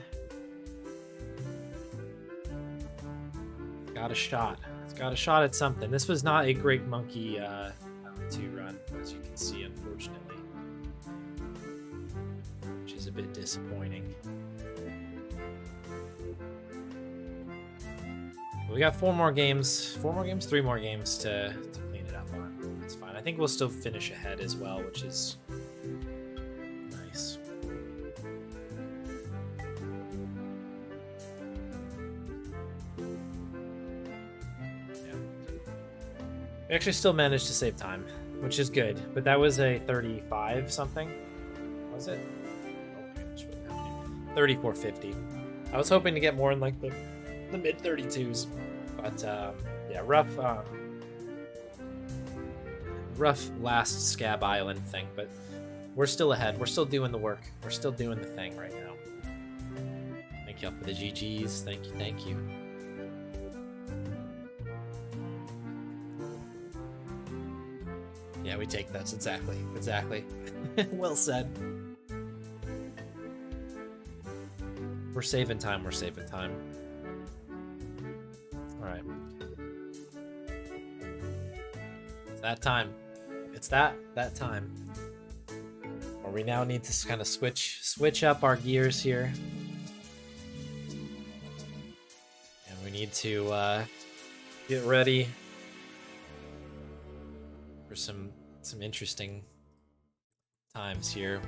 Got a shot. It's got a shot at something. This was not a great Monkey 2 run, as you can see, unfortunately. Which is a bit disappointing. We got 3 more games to clean it up on. That's fine. I think we'll still finish ahead as well, which is nice. Yeah. We actually still managed to save time, which is good. But that was a 35 something. Was it? Oh, 34.50. I was hoping to get more in like the mid 32s, but yeah, rough last Scab Island thing, but we're still ahead. We're still doing the work. We're still doing the thing right now. Thank you all for the GGs. Thank you. Yeah, we take those. Exactly. Well said. We're saving time. All right. It's that time. It's that time. Where we now need to kind of switch up our gears here. And we need to get ready for some interesting times here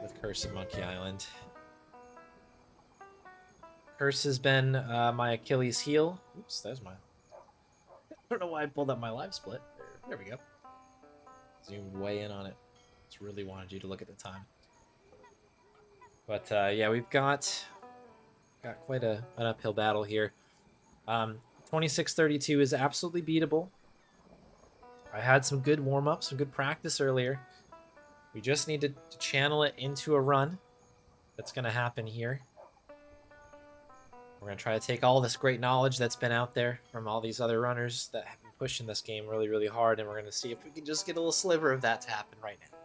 with Curse of Monkey Island. Curse has been my Achilles heel. Oops, there's my... I don't know why I pulled up my live split. There we go. Zoomed way in on it. Just really wanted you to look at the time. But yeah, we've got quite an uphill battle here. 26:32 is absolutely beatable. I had some good warm-up, some good practice earlier. We just need to channel it into a run. That's going to happen here. We're going to try to take all this great knowledge that's been out there from all these other runners that have been pushing this game really, really hard, and we're going to see if we can just get a little sliver of that to happen right now.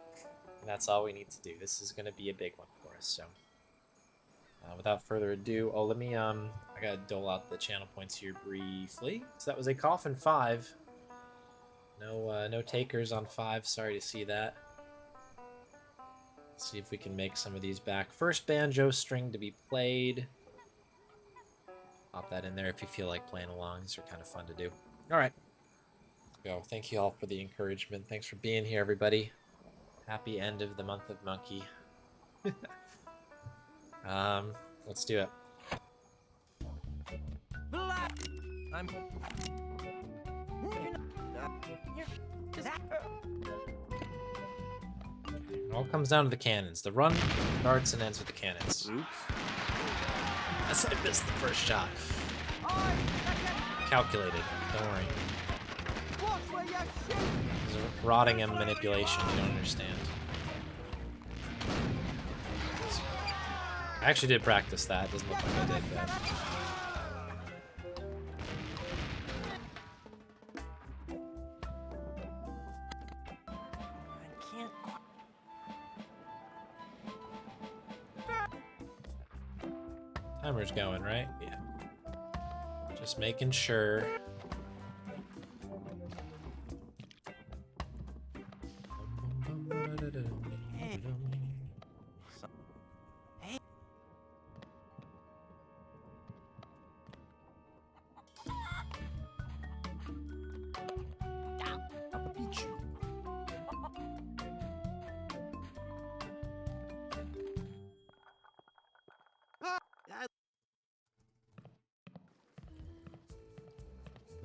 And that's all we need to do. This is going to be a big one for us, so... without further ado, let me, I gotta dole out the channel points here briefly. So that was a Coffin 5. No takers on 5, sorry to see that. Let's see if we can make some of these back. First banjo string to be played. Pop that in there if you feel like playing along. These are kind of fun to do. All right, let's go. Thank you all for the encouragement. Thanks for being here, everybody. Happy end of the month of monkey. Let's do it.
I'm.
It all comes down to the cannons. The run starts and ends with the cannons.
Oops.
Yes, I missed the first shot. Calculated. Don't worry. This is rotting and manipulation. You don't understand. I actually did practice that. Doesn't look like I did, but... Timer's going, right? Yeah. Just making sure.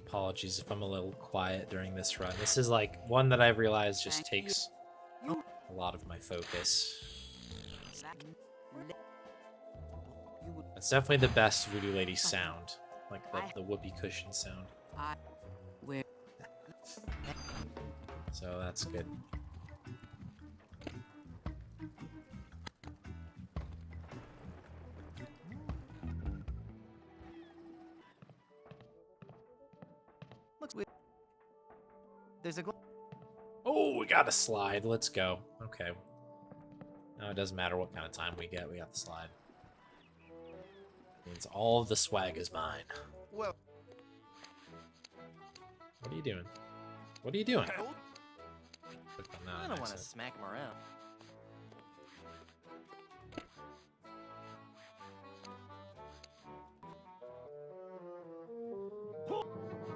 Apologies if I'm a little quiet during this run. This is like one that I've realized just takes a lot of my focus. It's definitely the best Voodoo Lady sound, like the whoopee cushion sound. So that's good.
There's a.
Oh, we got a slide. Let's go. Okay. Now it doesn't matter what kind of time we get. We got the slide. Means all of the swag is mine.
Well.
What are you doing? What are you doing?
I don't want to smack him around.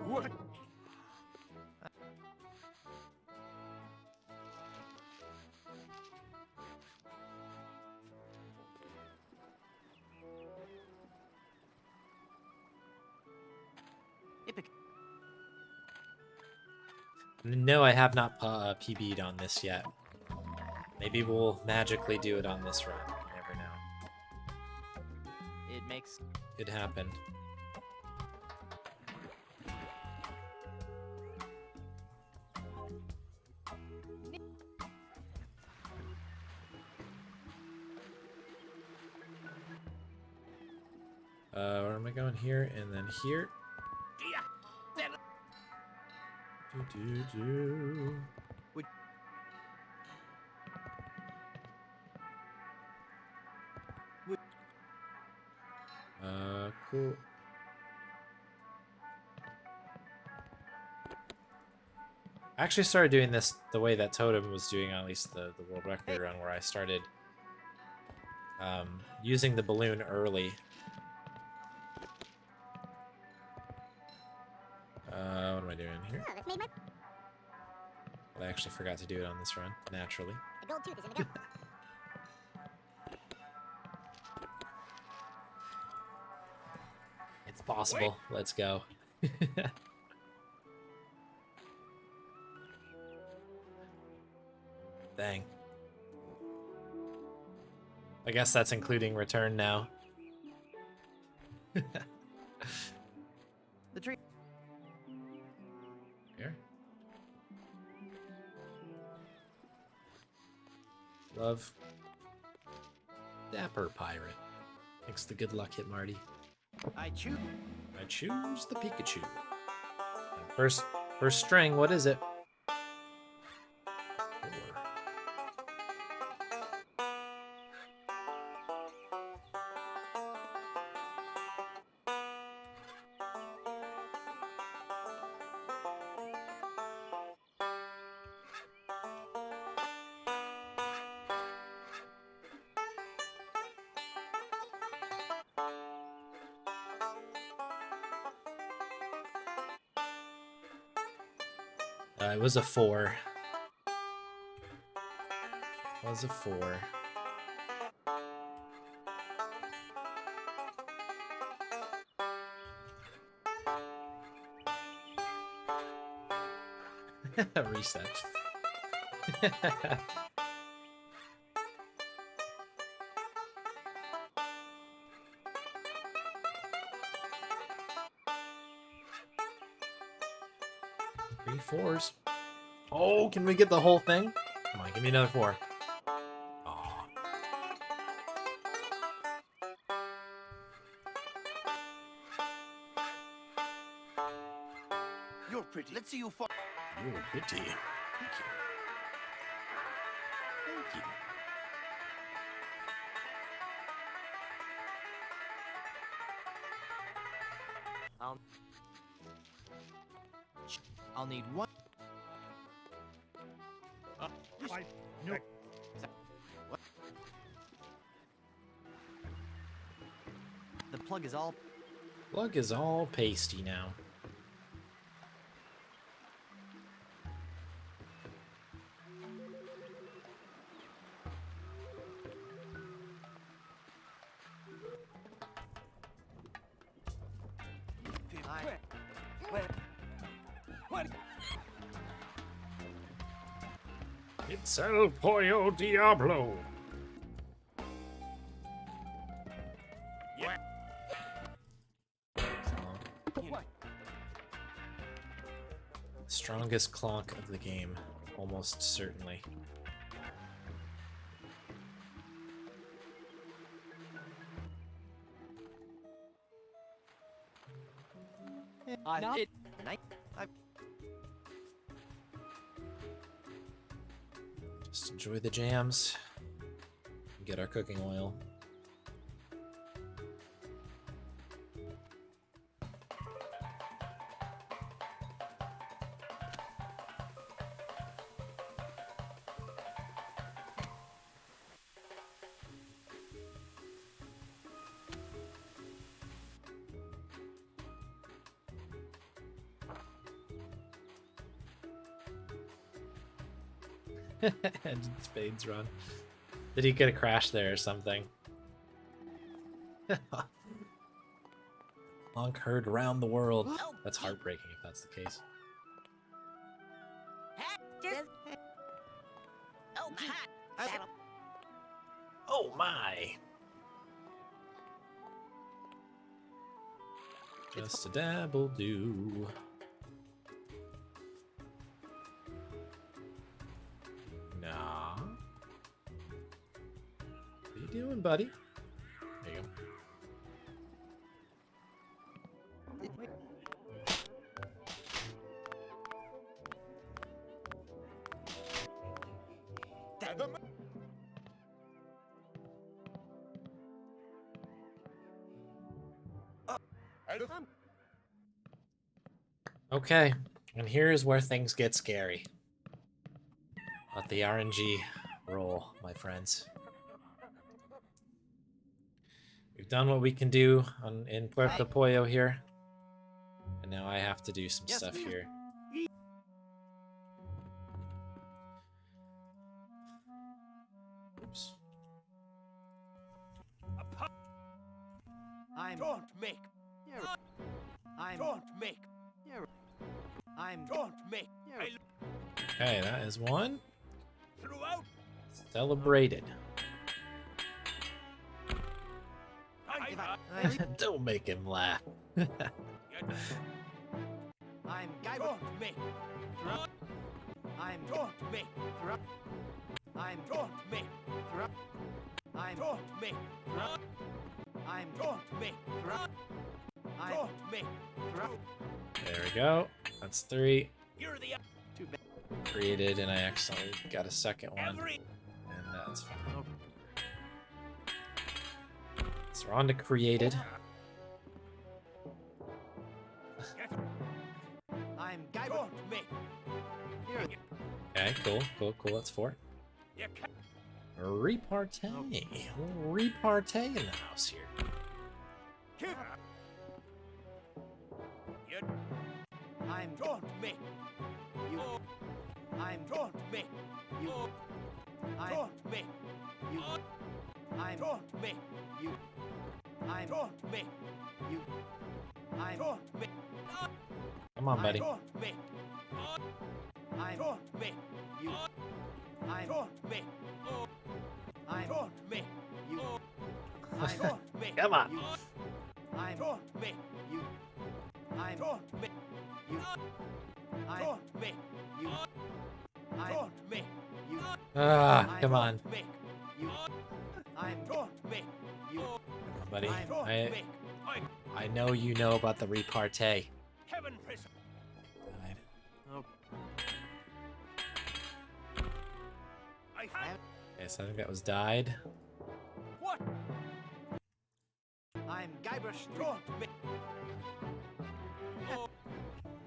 What?
No, I have not PB'd on this yet. Maybe we'll magically do it on this run. You never know.
It makes.
Could happen. Where am I going? Here and then here.
Would.
Cool. I actually started doing this the way that Totem was doing, at least the world record run, where I started using the balloon early. What am I doing here? I actually forgot to do it on this run, naturally.
The gold tooth is in the gum.
It's possible. Let's go. Dang. I guess that's including return now.
The tree.
Here. Love. Dapper pirate. Thanks the good luck hit, Marty.
I choose.
I choose the Pikachu. First string, what is it? 4. was a 4. Reset. Three 4s. Oh, can we get the whole thing? Come on, give me another 4. Aw.
You're pretty. Let's see you fall.
You're pretty. Thank you. Thank you.
I'll need one.
No.
What? The plug is all.
Plug is all pasty now. It's El Pollo Diablo. Strongest clonk of the game, almost certainly. Just enjoy the jams. Get our cooking oil. And Spades run. Did he get a crash there or something? Clonk heard around the world. That's heartbreaking if that's the case. Oh my! Just a dabble do. Nah. What are you doing, buddy? There you go. Okay, and here's where things get scary. Let the RNG roll, my friends. We've done what we can do in Puerto Pollo here. And now I have to do some stuff here. Oops.
Don't make. Don't make. Don't make.
Okay, that is one. Celebrated. Don't make him laugh.
I'm guy. Don't make. I'm don't make. I'm don't make. I'm don't make. I'm don't make. I'm don't make.
There we go. That's 3.
You're the
Created, and I accidentally got a second one. And that's fine. So we're on to created.
I'm guy. Don't make.
Okay, cool. That's 4. Repartee. Repartee in the house here.
I'm don't make. You. I'm don't make. You. Don't me. You. I'm don't me. You. I'm don't me. You. I'm don't me.
Come on, buddy.
Don't me. I'm don't me. You. I'm don't me. I'm don't me. You. I'm don't me.
Come on.
You. I'm don't me. You. I'm don't me. You. I'm don't me. You. I'm don't me. You.
Ah, come on.
Don't make you. I'm don't make you.
Come on, buddy.
I don't make.
I know you know about the repartee.
Heaven prison.
Right.
I have
Okay, so I think that was died.
what? I'm Guybrush. Don't make.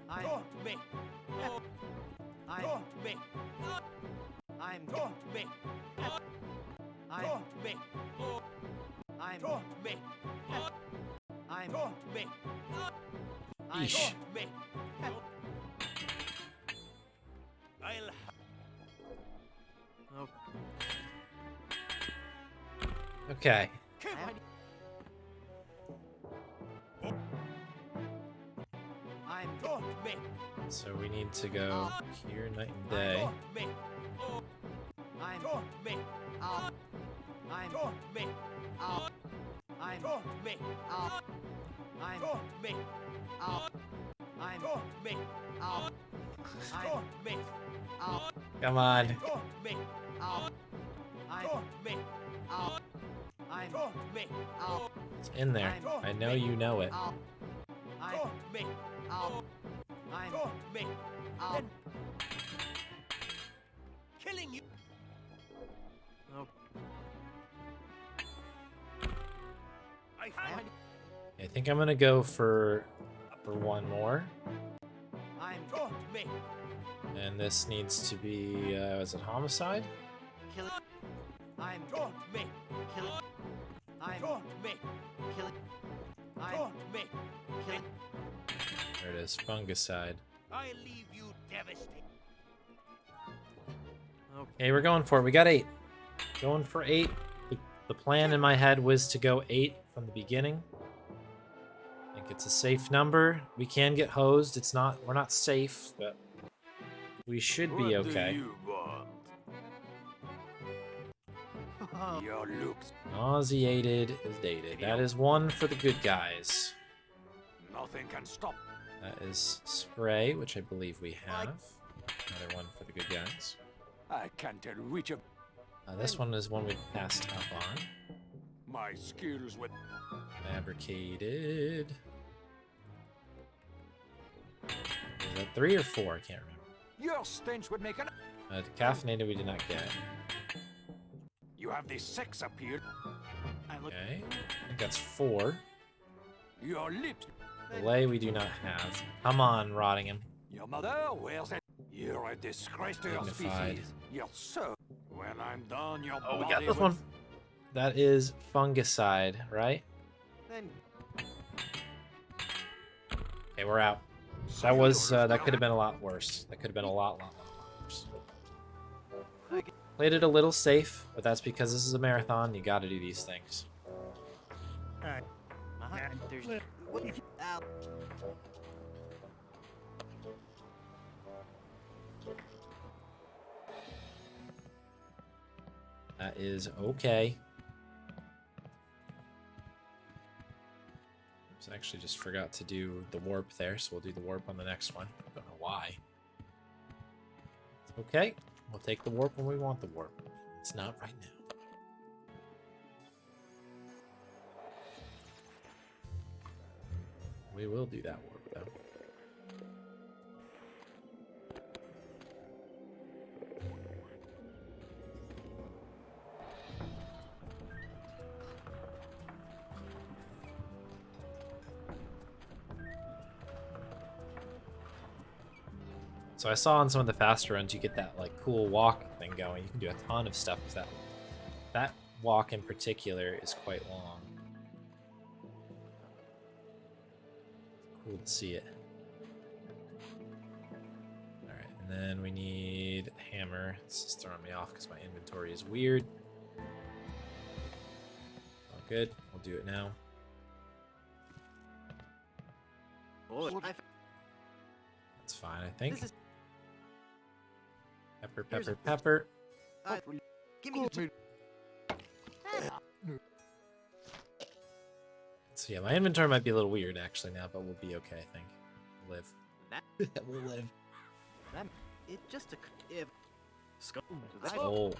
I don't make. I don't make. I'm don't make. I don't make. I'm don't make. I'm don't make. I
Yeesh.
don't make. I'll. Oh.
Okay.
I'm don't make.
So we need to go here night and day.
Don't make. I'm don't make. I'm don't make. I'm don't make. I'm don't make. I'm don't make. I don't make.
Come on.
Don't make. I don't make. I don't make.
It's in there. I know you know it.
I don't make. I don't make. Then killing you. Oh.
I think I'm gonna go for one more.
I'm don't make.
And this needs to be, is it homicide?
Kill it. I'm don't make. Kill it. I'm don't make. Kill it. I don't make. Kill it.
There it is, fungicide.
I leave you devastated.
Okay, we're going for it. We got 8. Going for 8. The plan in my head was to go 8 from the beginning. I think it's a safe number. We can get hosed. We're not safe, but we should be okay.
You want? Your looks.
Nauseated is dated. That is 1 for the good guys.
Nothing can stop.
That is spray, which I believe we have. Another 1 for the good guys.
I can't reach a
This one is one we passed up on.
my skills with.
Fabricated. Is that 3 or 4? I can't remember.
Your stench would make an.
Decaffeinated we did not get.
You have this sex appeal. I look.
Okay. I think that's 4.
Your lips.
Delay we do not have. Come on, Rottingham.
Your mother wears it. You're a disgrace to your
Dignified.
species. You're so. When I'm done, your
Oh, we
body
got this
will-
one. That is fungicide, right?
Then
Okay, we're out. That was that could have been a lot worse. That could have been a lot worse. Played it a little safe, but that's because this is a marathon. You got to do these things.
there's what?
That is okay. Oops, I actually just forgot to do the warp there, so we'll do the warp on the next one. Don't know why. It's okay. We'll take the warp when we want the warp. It's not right now. We will do that warp though. So I saw on some of the faster runs you get that like cool walk thing going. You can do a ton of stuff because that walk in particular is quite long. Cool to see it. Alright, and then we need hammer. This is throwing me off because my inventory is weird. All good. We'll do it now.
Oh,
That's fine, I think.
this is.
Pepper,
Here's
pepper,
a-
pepper.
Give me.
So yeah, my inventory might be a little weird actually now, but we'll be okay, I think. We'll live.
That,
We'll live.
that, it just a. If. Scum.
Oh.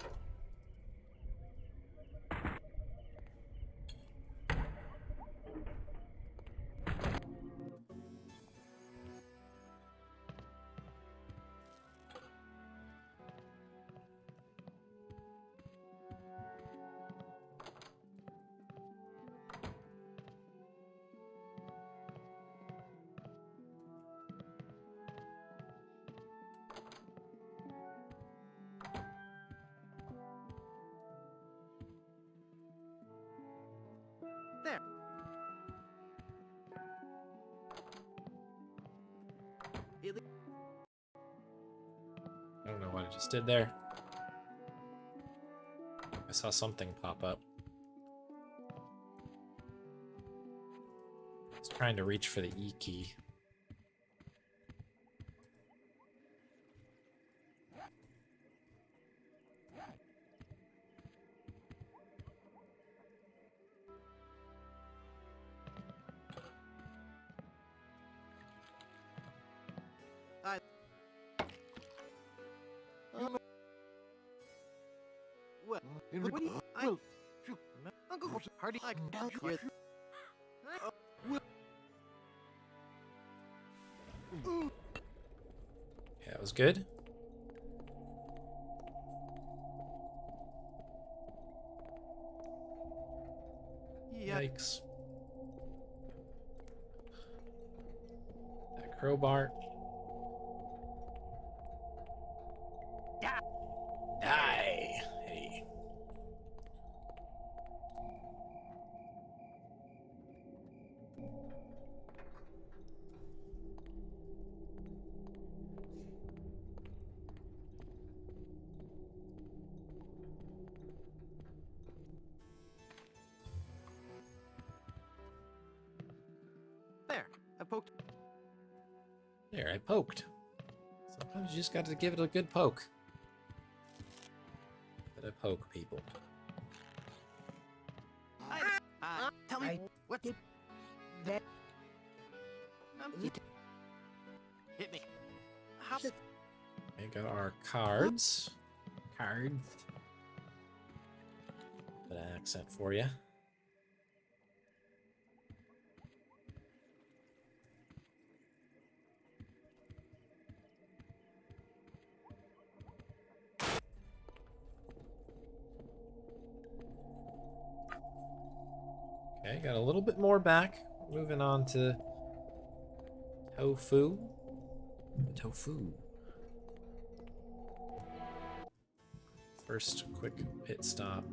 There. It,
I don't know what I just did there. I saw something pop up. I was trying to reach for the E key.
what? What do you? Uncle Hardy. I can hear.
Yeah, that was good.
Yeah.
Yikes. That crowbar. Die! Hey.
There. I poked.
There, I poked. Sometimes you just got to give it a good poke. Gotta poke people.
Tell me what did that? Hit me. How?
We got our cards. Cards. Bit of accent for you. Okay, got a little bit more back. Moving on to tofu. Tofu. First quick pit stop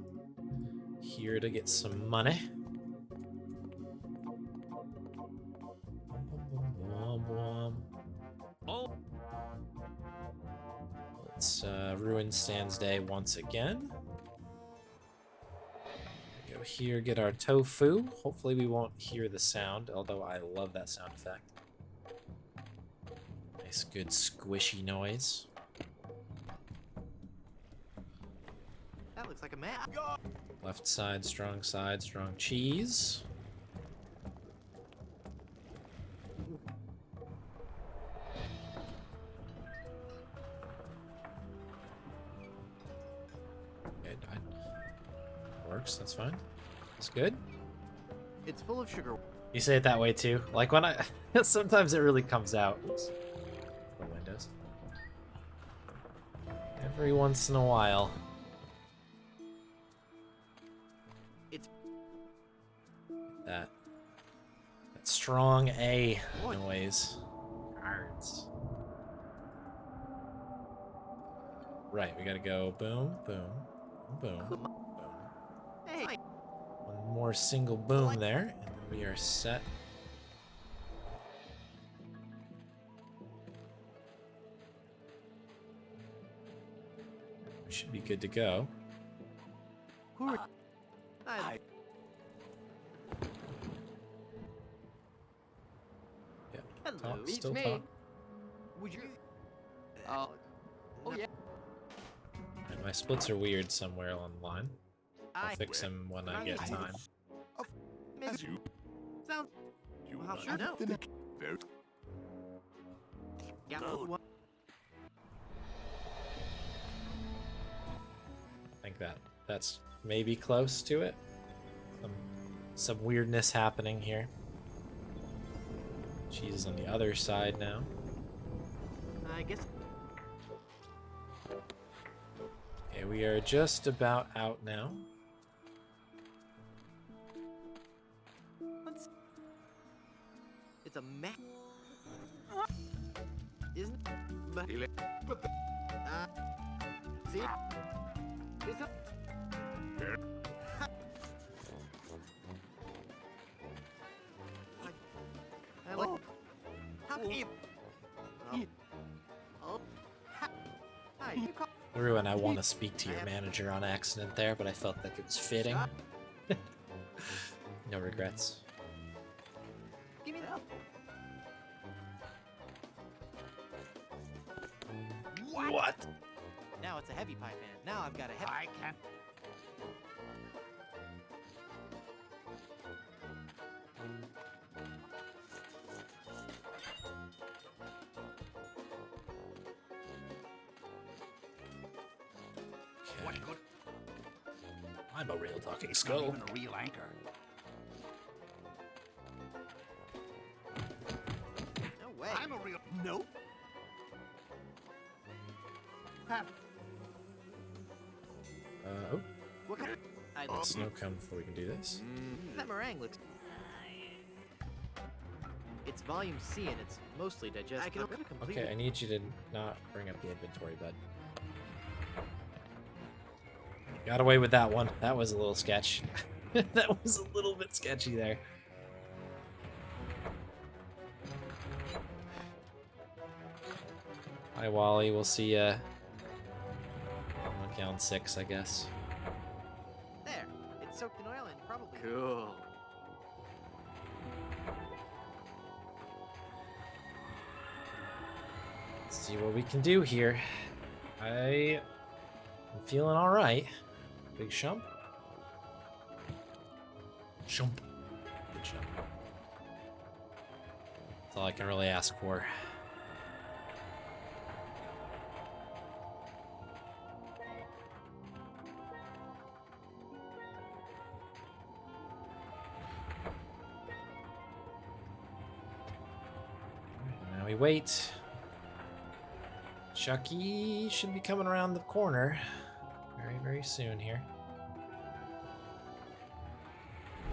here to get some money. Let's ruin Stan's day once again. Go here, get our tofu. Hopefully we won't hear the sound, although I love that sound effect. Nice, good squishy noise.
That looks like a map.
Left side, strong cheese. Okay, died. Works, that's fine. That's good.
It's full of sugar.
You say it that way too. Like when I sometimes it really comes out. Oops. The windows. Every once in a while.
It's
That strong A noise. Cards. Right, we gotta go boom, boom, boom, boom.
hey.
One more single boom there, and then we are set. We should be good to go.
Who are... I...
Yeah.
Hello,
Talk,
it's
still
me.
talk.
Would you... Oh, yeah.
And my splits are weird somewhere along the line. I'll
I...
fix them when I get time.
Miss-
you.
Sounds...
You
Well, how should I know?
Very
Yeah,
Good.
what?
I think that's maybe close to it. Some weirdness happening here. Cheese is on the other side now.
I guess...
Okay, we are just about out now.
What's... It's a mech. Isn't it? See? Is it? Hello? How can you... Oh. Hi, you call...
Ruin, I want to speak to your manager on accident there, but I felt like it was fitting. No regrets.
Give me that.
What?
Now it's a heavy pipe man. Now I've got a heavy...
I can't. What
Okay.
good?
I'm a real talking
Not
skull.
even a real anchor.
No way.
I'm a real.
Nope.
Oh,
What kind of...
let snow come before we can do this.
That meringue looks... It's volume C and it's mostly digestible. I can open a complete...
Okay, I need you to not bring up the inventory, bud. Got away with that one. That was a little sketch. That was a little bit sketchy there. Hi, Wally. We'll see ya. Monkey on 6, I guess.
There. It's soaked in oil and probably...
Cool.
Let's see what we can do here. I'm feeling all right. Big shump. Shump. Good shump. That's all I can really ask for. Now we wait. Chucky should be coming around the corner very, very soon here.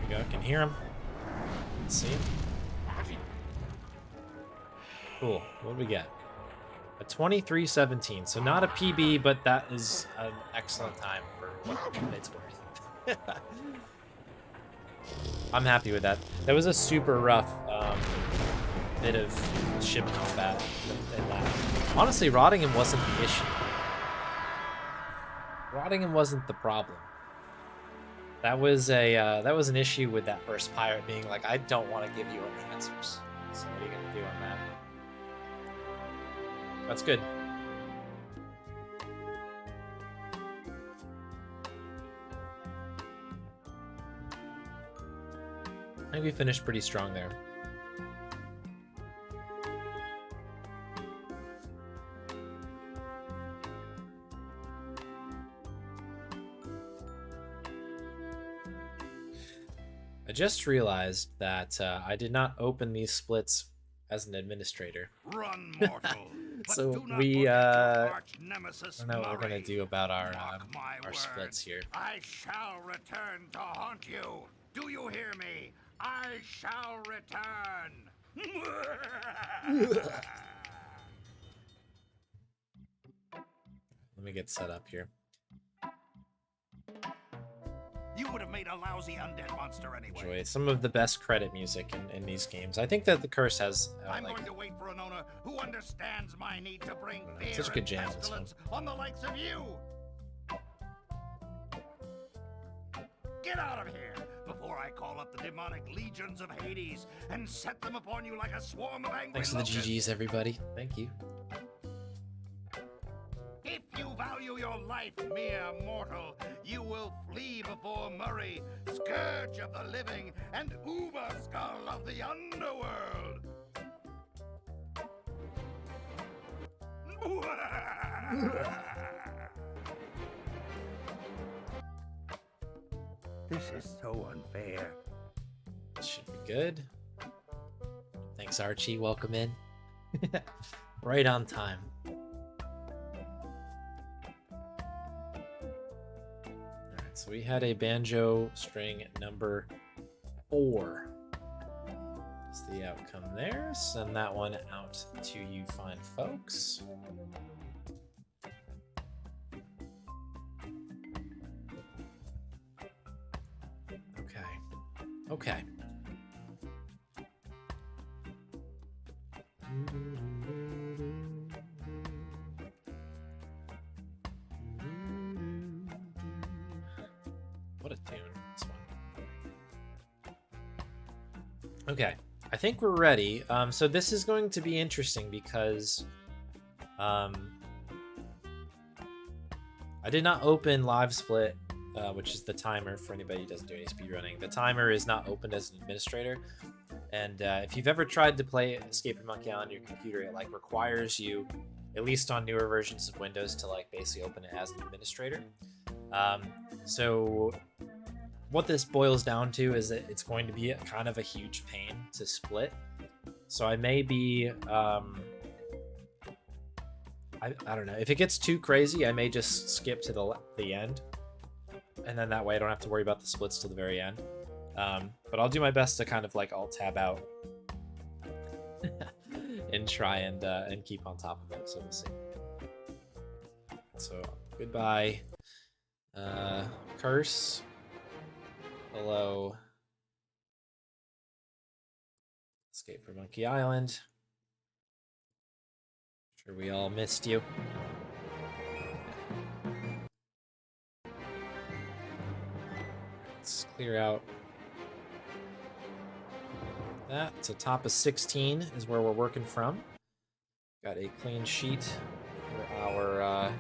Here we go, can hear him. Let's see him. Cool, what do we get? A 23:17, so not a PB, but that is an excellent time for what it's worth. I'm happy with that. That was a super rough bit of ship combat in that. Honestly, Rottingham wasn't the issue. Rottingham wasn't the problem. That was an issue with that first pirate being like, I don't want to give you any answers. So what are you gonna do on that? That's good. I think we finished pretty strong there. I just realized that I did not open these splits as an administrator.
Run, mortal. but
So
do not
we,
forget your
I
arch nemesis,
don't know what we're gonna
Murray.
do about our
Mark my
splits
words,
here.
I shall return to haunt you. Do you hear me? I shall return.
Let me get set up here.
You would have made a lousy undead monster anyway.
Enjoy some of the best credit music in these games. I think that the curse has
I'm
like
going to wait for an owner who understands my need to bring
know,
fear
such a good
and
jam, this one.
pestilence on the likes of you. Get out of here before I call up the demonic legions of Hades and set them upon you like a swarm of angry
Thanks for the
locusts.
GGs, everybody. Thank you.
If you value your life, mere mortal, you will flee before Murray, scourge of the living and uber skull of the underworld.
This is so unfair.
Should be good. Thanks, Archie. Welcome in. Right on time. Alright, so we had a banjo string number 4. That's the outcome there. Send that one out to you fine folks. Okay. What a tune, this one. Okay, I think we're ready. So this is going to be interesting because I did not open Live Split, which is the timer for anybody who doesn't do any speedrunning. The timer is not opened as an administrator. And if you've ever tried to play Escape from Monkey Island on your computer, it like requires you, at least on newer versions of Windows, to like basically open it as an administrator. So what this boils down to is that it's going to be kind of a huge pain to split. So I may be, I don't know, if it gets too crazy, I may just skip to the end. And then that way I don't have to worry about the splits till the very end. But I'll do my best to kind of like alt tab out and try and keep on top of it. So we'll see. So goodbye, Curse. Hello, Escape from Monkey Island. Sure we all missed you. Let's clear out that. So top of 16 is where we're working from. Got a clean sheet for our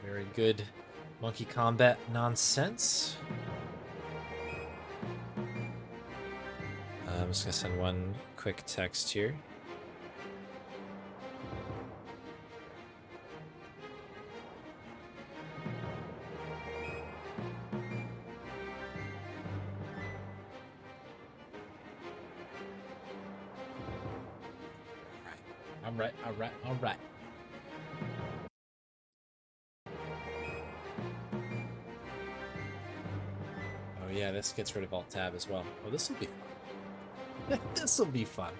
very good monkey combat nonsense. I'm just gonna send one quick text here. All right. Oh yeah, this gets rid of Alt Tab as well. Oh, this will be fun. This will be fun.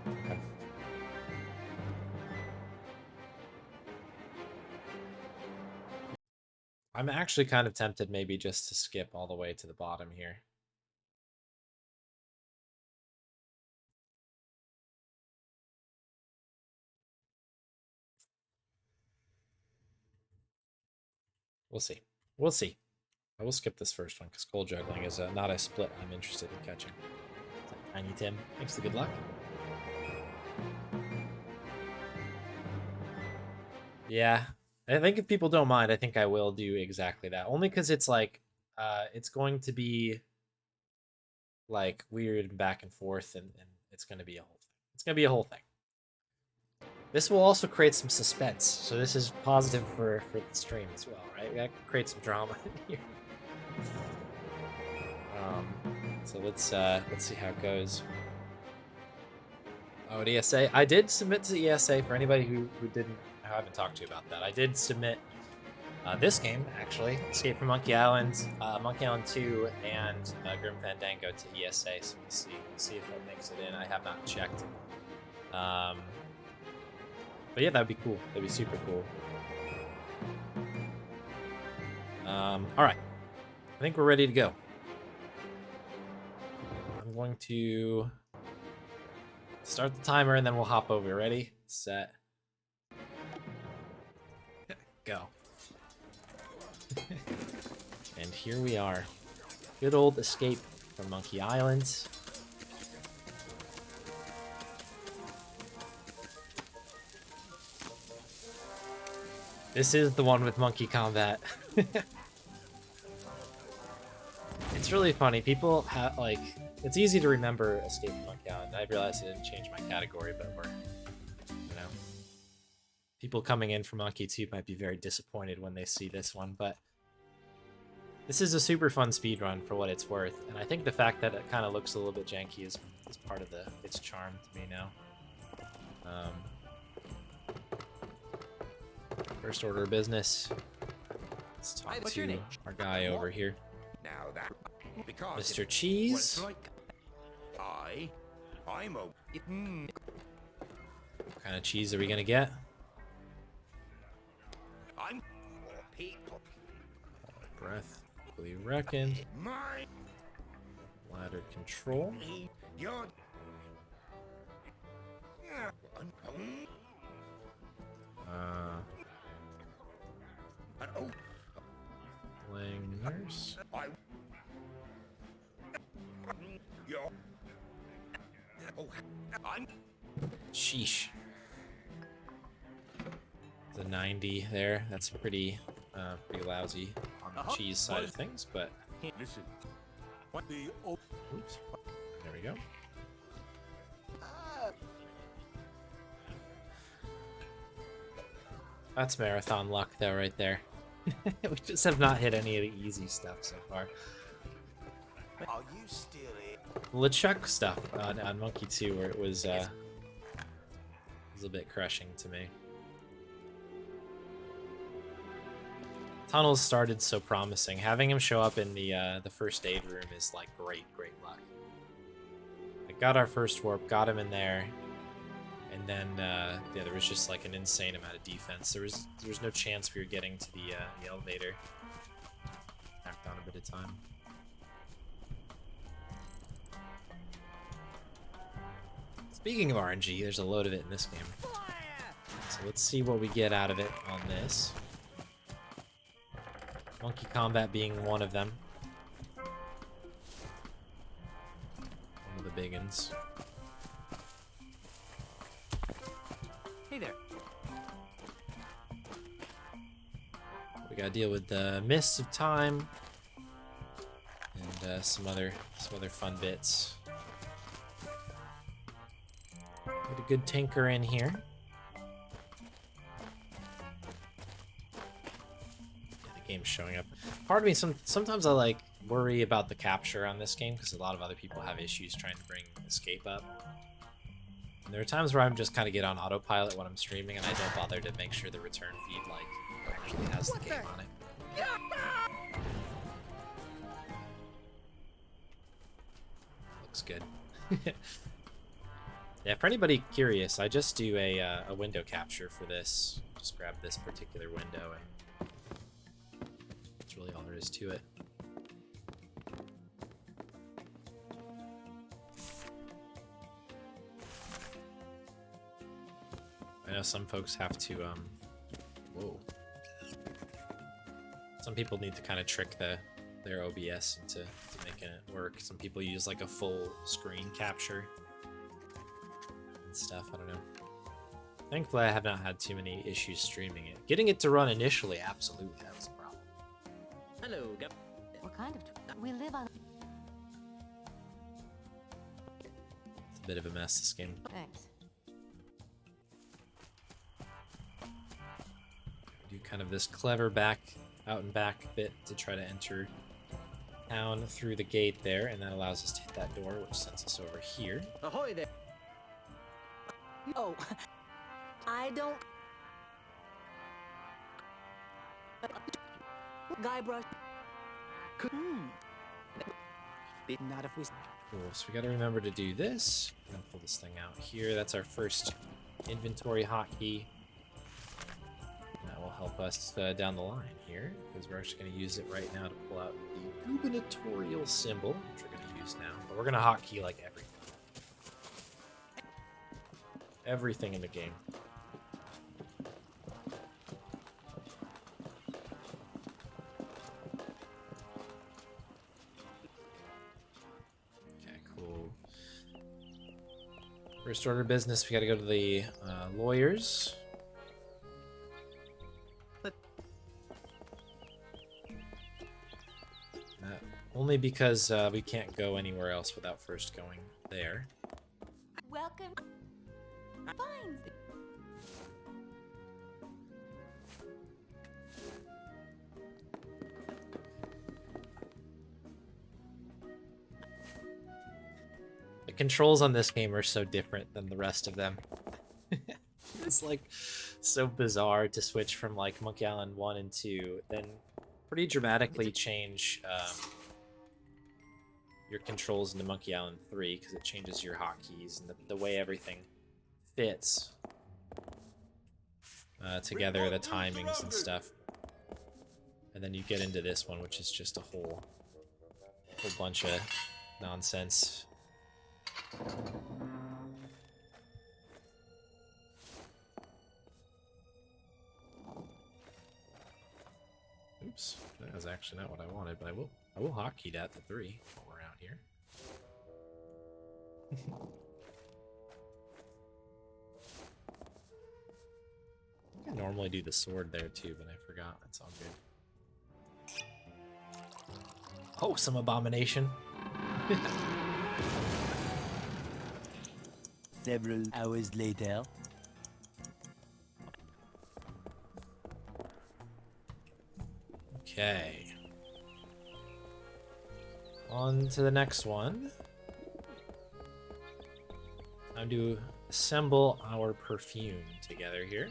Okay. I'm actually kind of tempted maybe just to skip all the way to the bottom here. We'll see. We'll see. I will skip this first one because coal juggling is not a split I'm interested in catching. Tiny Tim, thanks for the good luck. Yeah, I think if people don't mind, I think I will do exactly that. Only because it's like, it's going to be like weird and back and forth, and it's going to be a whole thing. It's going to be a whole thing. This will also create some suspense, so this is positive for the stream as well, right? We gotta create some drama in here. So let's see how it goes. Oh, an ESA. I did submit to the ESA for anybody who I haven't talked to you about that. I did submit this game actually, Escape from Monkey Island, Monkey Island 2, and Grim Fandango to ESA. So we'll see if that makes it in. I have not checked. But yeah, that'd be cool. That'd be super cool. All right, I think we're ready to go. I'm going to Start the timer and then we'll hop over. Ready, set, go. And here we are. Good old escape from Monkey Island. This is the one with monkey combat. It's really funny. People have, like, it's easy to remember Escape from Monkey Island. I realized I didn't change my category, but we're, you know, people coming in from Monkey 2 might be very disappointed when they see this one, but this is a super fun speedrun for what it's worth, and I think the fact that it kind of looks a little bit janky is part of its charm to me now. First order of business. Let's talk
What's your
to
name?
our guy over here,
Now that because
Mr.
it
Cheese.
was like I'm a
What kind of cheese are we gonna get?
I'm people.
Breath, quickly reckoned.
My
Ladder control.
your oh
Playing nurse.
I your oh I'm
Sheesh. The 90 there. That's pretty lousy on the cheese side of things, but
listen. What the oh
oops. There we go. That's marathon luck though right there. We just have not hit any of the easy stuff so far.
are you still here?
LeChuck stuff on Monkey 2 where it was a bit crushing to me. Tunnels started so promising. Having him show up in the first aid room is like great luck. I got our first warp, got him in there, and then yeah, there was just like an insane amount of defense. There was no chance we were getting to the elevator. Knocked on a bit of time. Speaking of RNG, there's a load of it in this game. So let's see what we get out of it on this. Monkey combat being one of them. One of the big ones.
Hey there.
We gotta deal with the mists of time and some other fun bits. Get a good tinker in here. Game's showing up. Part of me, sometimes I like worry about the capture on this game because a lot of other people have issues trying to bring escape up. And there are times where I'm just kind of get on autopilot when I'm streaming and I don't bother to make sure the return feed like actually has the game on it. Looks good. Yeah, for anybody curious, I just do a window capture for this. Just grab this particular window and really all there is to it. I know some folks have to whoa. Some people need to kind of trick their OBS into making it work. Some people use like a full screen capture and stuff. I don't know. Thankfully I have not had too many issues streaming it. Getting it to run initially, absolutely, that was a problem.
Hello,
What kind of... We live on...
It's a bit of a mess, this game.
Thanks.
Do kind of this clever out and back bit to try to enter town through the gate there, and that allows us to hit that door, which sends us over here.
ahoy there.
Oh, I don't... Guybrush...
Not if we...
Cool, so we gotta remember to do this, and pull this thing out here. That's our first inventory hotkey. That will help us down the line here, because we're actually gonna use it right now to pull out the gubernatorial symbol, which we're gonna use now. But we're gonna hotkey like everything. Everything in the game. Okay, cool. First order of business, we gotta go to the lawyers. Only because we can't go anywhere else without first going there.
Welcome. Fine.
The controls on this game are so different than the rest of them. It's like so bizarre to switch from like Monkey Island 1 and 2, then pretty dramatically change your controls into Monkey Island 3 because it changes your hotkeys and the way everything fits together, the timings and stuff. And then you get into this one, which is just a whole bunch of nonsense. Oops, that was actually not what I wanted, but I will hotkey that to 3 while we're out here. I normally do the sword there too, but I forgot. That's all good. Oh, some abomination.
Several hours later.
Okay. On to the next one. Time to assemble our perfume together here.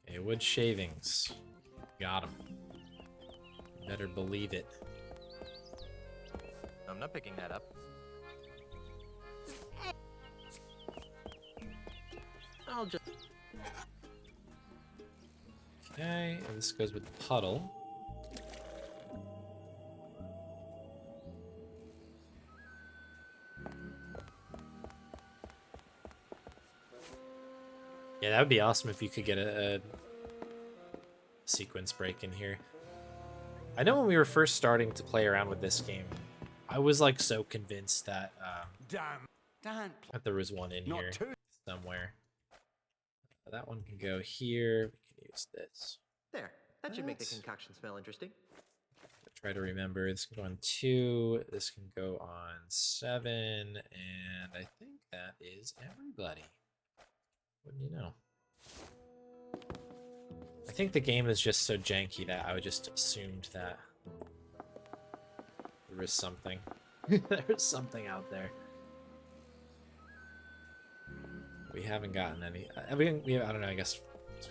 Okay, wood shavings. Got them. Better believe it.
I'm not picking that up. I'll just...
Okay, and this goes with the puddle. Yeah, that would be awesome if you could get a sequence break in here. I know when we were first starting to play around with this game, I was like so convinced that
Damn.
that there was one in
Not
here
two.
somewhere. That one can go here. We can use this.
There. That should make the
What?
concoction smell interesting.
Try to remember. This can go on 2. This can go on 7, and I think that is everybody. Wouldn't you know? I think the game is just so janky that I would just assumed that there is something. There's something out there. We haven't gotten any. I don't know. I guess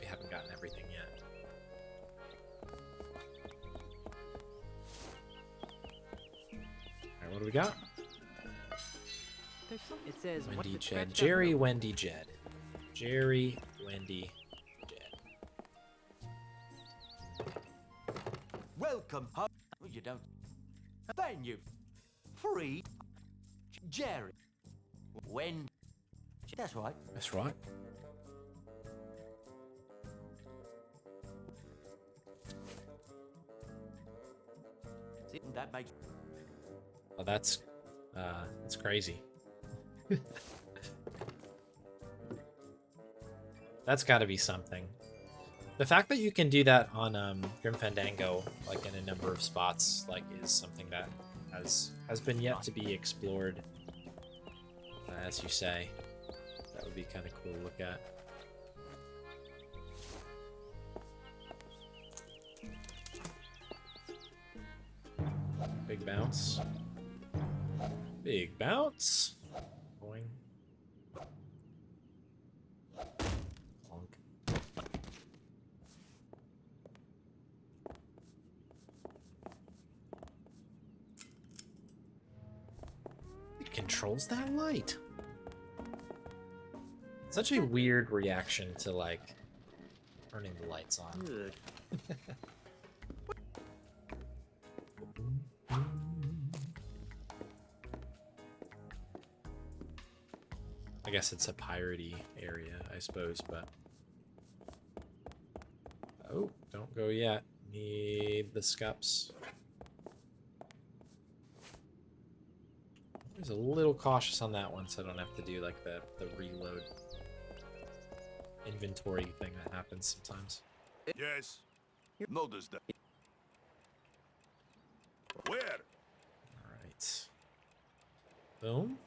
we haven't gotten everything yet. All right, what do we got?
It says what's
Wendy
the
Jed.
scratch
Jerry,
note?
Wendy, Jed. Jerry, Wendy, Jed.
Welcome home. Oh, you don't. Then you. Free. Jerry. When. That's right.
That's right.
See, that makes.
Oh, that's crazy. That's got to be something. The fact that you can do that on Grim Fandango, like in a number of spots, like is something that has been yet to be explored. As you say, that would be kind of cool to look at. Big bounce. Big bounce. Boing. Clunk. controls that light? Such a weird reaction to, like, turning the lights on.
Ugh.
I guess it's a piratey area, I suppose, but... Oh, don't go yet. Need the scups. I was a little cautious on that one, so I don't have to do, like, the reload inventory thing that happens sometimes.
Yes. Notice that. Where?
Alright. Boom.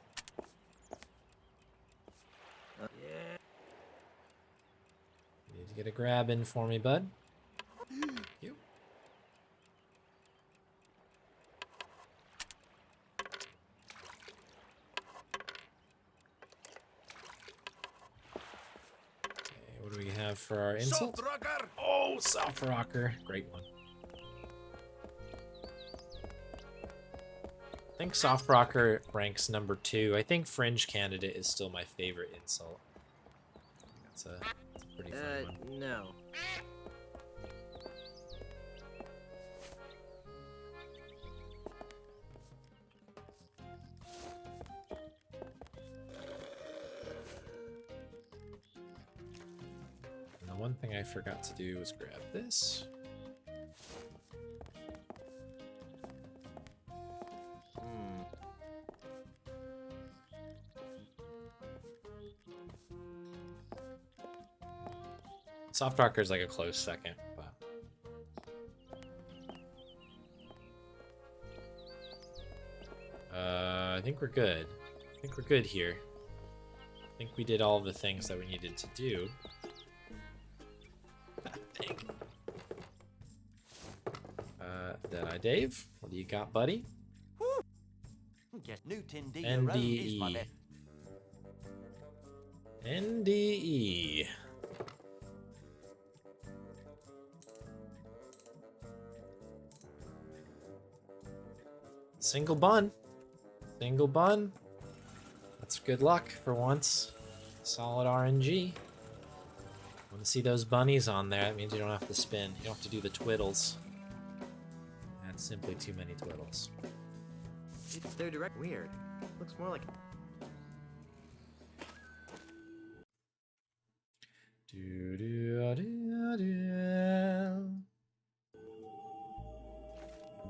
Yeah.
You need to get a grab in for me, bud. Thank you. Okay, what do we have for our insult?
Soft rocker!
Oh, soft rocker. Great one. I think soft rocker ranks number 2. I think fringe candidate is still my favorite insult. That's a pretty funny one.
No.
And the one thing I forgot to do was grab this.
Hmm.
Soft rocker is like a close second, but I think we're good. I think we're good here. I think we did all the things that we needed to do. I think. Did I, Dave? What do you got, buddy?
Guess Newton D. Road is my
NDE.
best.
NDE. Single bun. Single bun. That's good luck for once. Solid RNG. Want to see those bunnies on there? That means you don't have to spin. You don't have to do the twiddles. That's simply too many twiddles.
It's their direct weird. Looks more like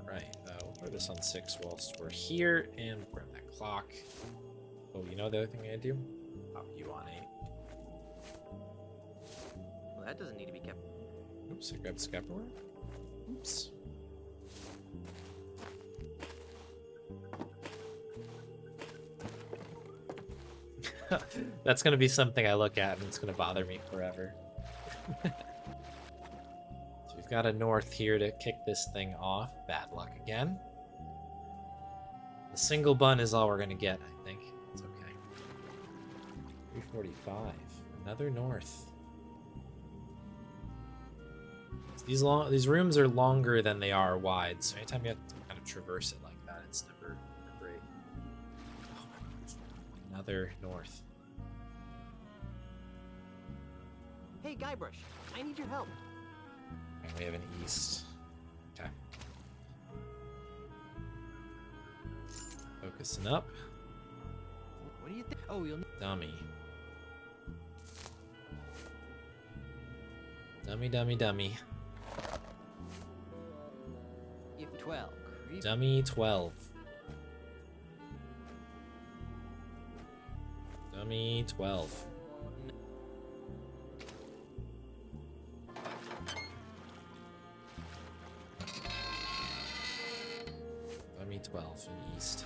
Right, we'll put this on 6 whilst we're here, and we'll grab that clock. Oh, you know the other thing I do? Pop you on 8.
well, that doesn't need to be kept.
Oops, I grabbed Scupperware. Oops. That's gonna be something I look at and it's gonna bother me forever. So we've got a north here to kick this thing off. Bad luck again. The single bun is all we're gonna get, I think. It's okay. 345. Another north. So these rooms are longer than they are wide, so anytime you have to kind of traverse it like that, it's never great. Oh my gosh. Another north.
Hey, Guybrush, I need your help.
And we have an east. Okay. Focusing up.
What do you think? Oh, you'll need.
Dummy. Dummy, dummy, dummy.
12. Creep.
Dummy 12. Dummy 12. Dummy 12 in east.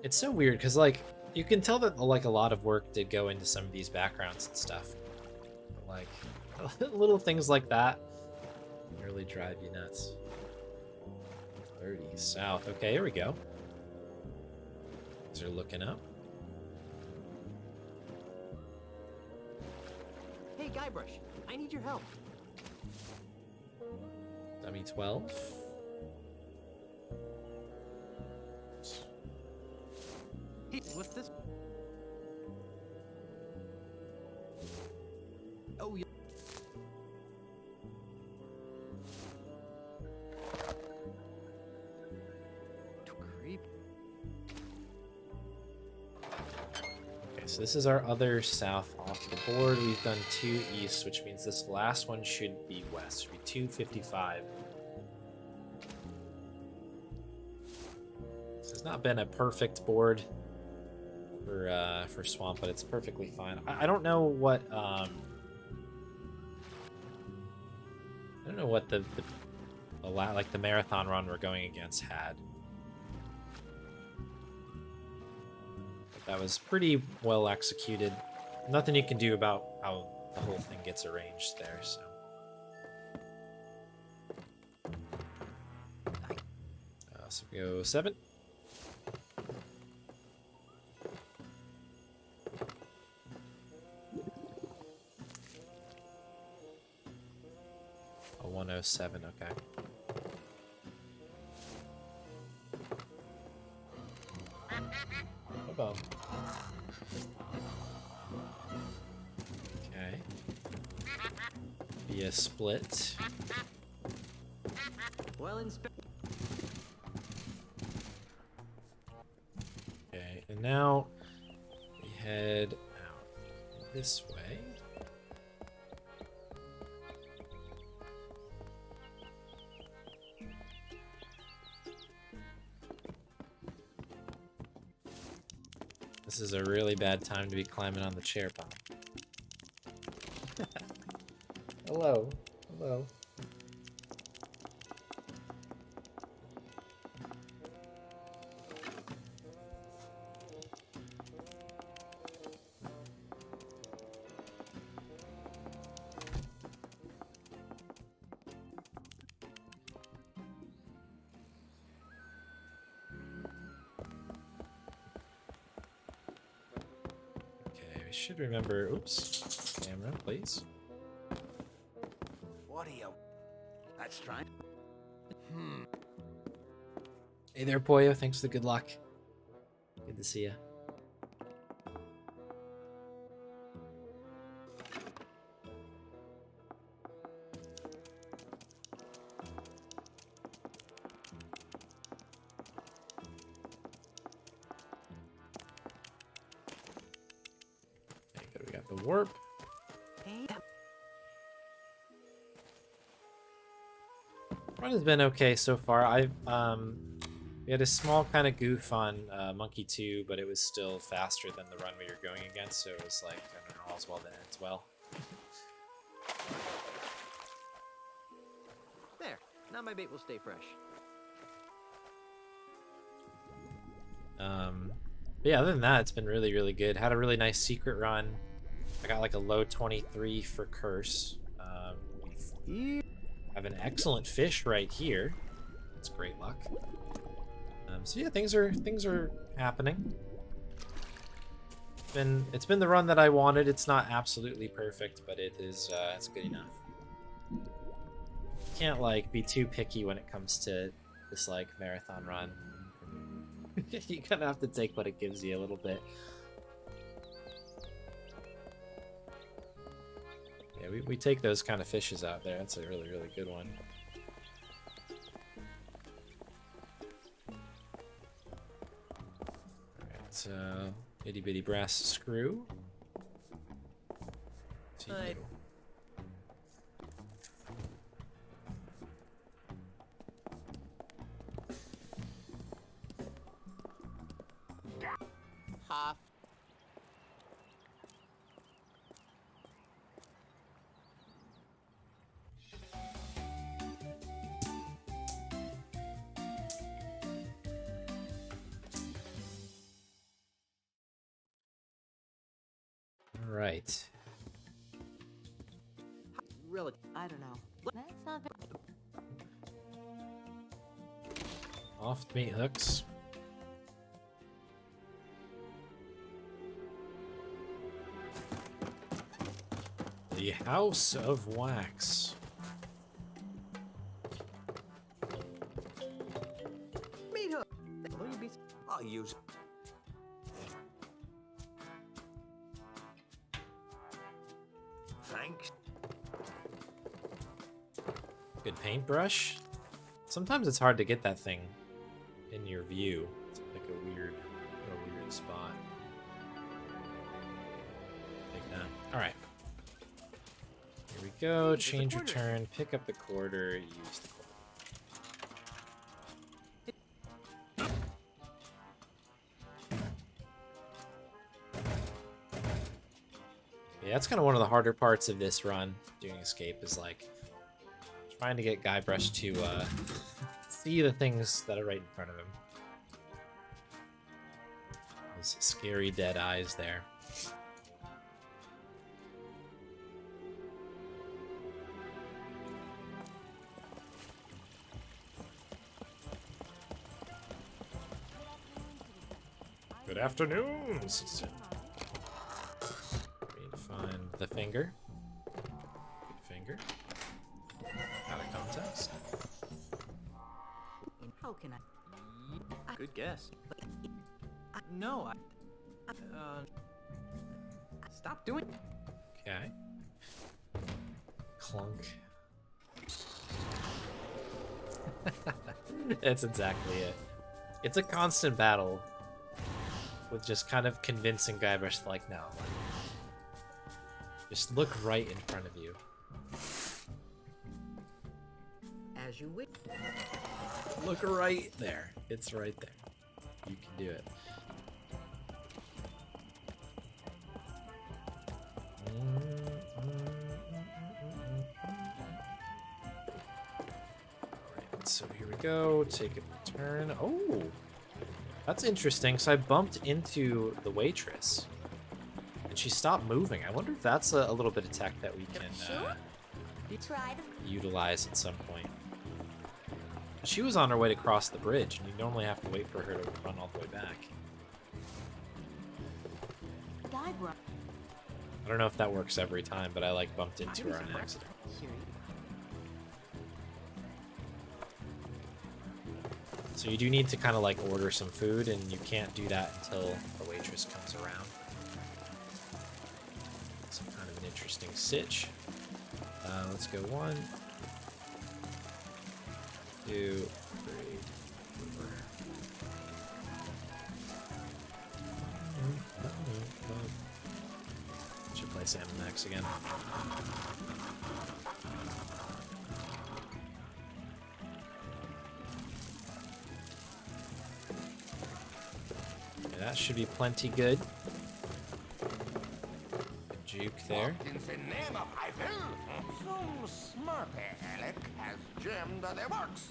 It's so weird because, like, you can tell that, like, a lot of work did go into some of these backgrounds and stuff. But, like, little things like that really drive you nuts. 30 south. Okay, here we go. Things are looking up.
Hey, Guybrush, I need your help.
Dummy 12.
Hey, what's this? Oh, yeah. Creep.
Okay, so this is our other south off the board. We've done 2 east, which means this last one should be west. Should be 255. This has not been a perfect board for swamp, but it's perfectly fine. I don't know what I don't know what the like the marathon run we're going against had. But that was pretty well executed. Nothing you can do about how the whole thing gets arranged there. So. So we go 7. A 107, okay. Boom. Okay. Be a split.
Well, inspect.
Okay, and now we head out this way. This is a really bad time to be climbing on the chair pump. Hello. Hello. We should remember. Oops. Camera, please.
What are you? That's right.
Hey there, Poyo. Thanks for the good luck. Good to see you. Okay, good. We got the warp. Run has been okay so far. We had a small kind of goof on Monkey 2, but it was still faster than the run we were going against, so it was like, I don't know, all's well that ends well.
There. Now my bait will stay fresh.
But yeah, other than that, it's been really, really good. Had a really nice secret run. I got like a low 23 for curse. We have an excellent fish right here. That's great luck. So yeah, things are happening. It's been the run that I wanted. It's not absolutely perfect, but it is it's good enough. Can't like be too picky when it comes to this like marathon run. You kind of have to take what it gives you a little bit. Yeah, we take those kind of fishes out there. That's a really, really good one. Alright, itty bitty brass screw. To
Hi.
you.
Half.
All right.
Relative.
I don't know. That's not very...
Off meat hooks. The House of Wax.
Meat hook. Will you be? I'll use. Thanks.
Good paintbrush. Sometimes it's hard to get that thing in your view. It's like a weird spot. Like that. All right. Here we go.
Hey,
Change your
there's a
turn. Pick up the quarter. Use the quarter. Yeah, that's kind of one of the harder parts of this run, doing escape, is like trying to get Guybrush to see the things that are right in front of him. Those scary dead eyes there. Good afternoon, citizen. Need to find the finger. Good finger. Out of context.
How can I?
Good guess. No, stop doing.
Okay. Clunk. That's exactly it. It's a constant battle with just kind of convincing Guybrush, like, no. Just look right in front of you.
As you wish.
Look right there. It's right there. You can do it. Alright, so here we go. Take a turn. Oh! That's interesting. So I bumped into the waitress. And she stopped moving. I wonder if that's a little bit of tech that we can
You tried.
utilize at some point. She was on her way to cross the bridge, and you normally have to wait for her to run all the way back.
Guybrush.
I don't know if that works every time, but I like bumped into her on accident. So you do need to kind of like order some food, and you can't do that until the waitress comes around. Some kind of an interesting sitch. Let's go 1, 2, 3, 4. Should play Sam and Max again. That should be plenty good. Good juke there.
In the name of Eiffel, some smarty aleck has jammed their works.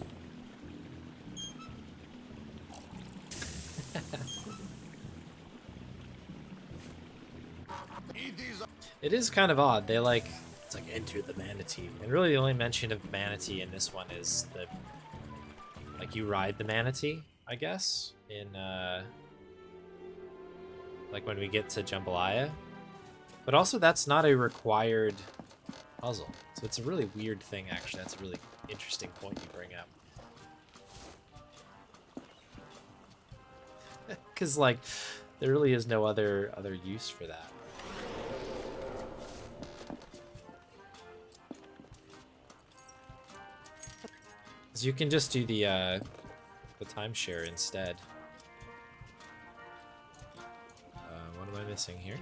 It is kind of odd. They like, it's like enter the manatee. And really the only mention of manatee in this one is the, like you ride the manatee, I guess, in like when we get to Jambalaya. But also that's not a required puzzle. So it's a really weird thing, actually. That's a really interesting point you bring up. Because like there really is no other use for that. Because you can just do the timeshare instead. What am I missing here?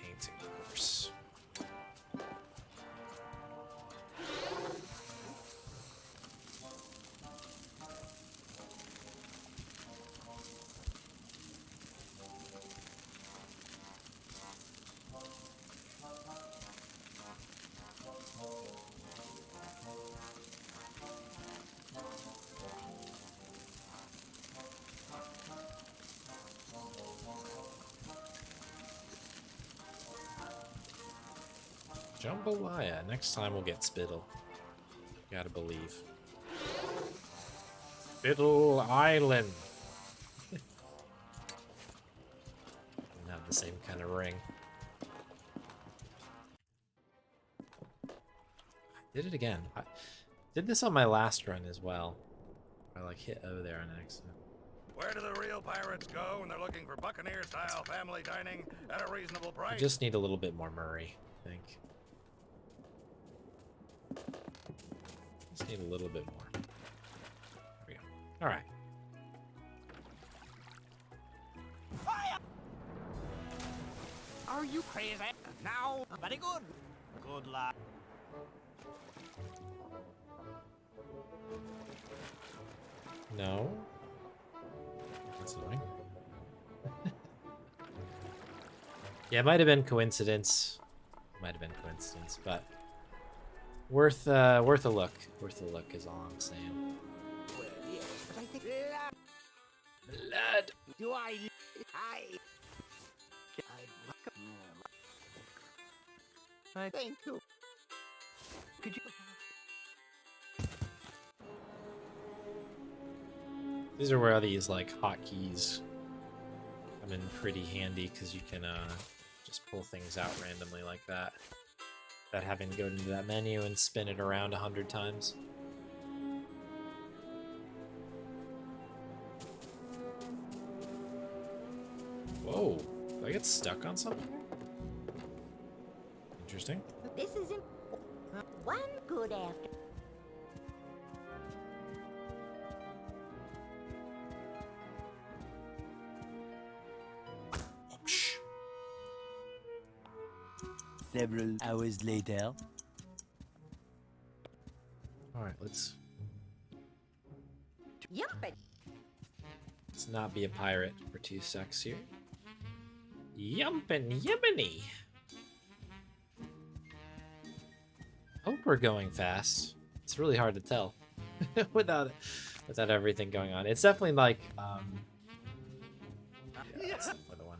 Painting, of course. Jambalaya. Next time we'll get Spittle. Gotta believe. Spittle Island. Doesn't have the same kind of ring. did it again. I did this on my last run as well. I like hit O there on accident.
Where do the real pirates go when they're looking for Buccaneer-style family dining at a reasonable
I
price?
just need a little bit more Murray, I think. Just need a little bit more. There we go. All right.
Are you crazy? Now, very good. Good luck.
No. That's annoying. Yeah, it might have been coincidence. Might have been coincidence, but worth a look. Worth a look is all I'm saying.
Well, yes, but I think...
Blood.
Do I... I think you. Could you...
These are where these like hotkeys come in pretty handy because you can just pull things out randomly like that, without having to go into that menu and spin it around 100 times. Whoa! Did I get stuck on something? Interesting.
This is one good after.
Whoopsh.
Several hours later.
All right, let's
Yumpin'.
not be a pirate for 2 secs here. Yumpin' yimminy. Hope we're going fast. It's really hard to tell without everything going on. It's definitely like yeah, that's definitely the one.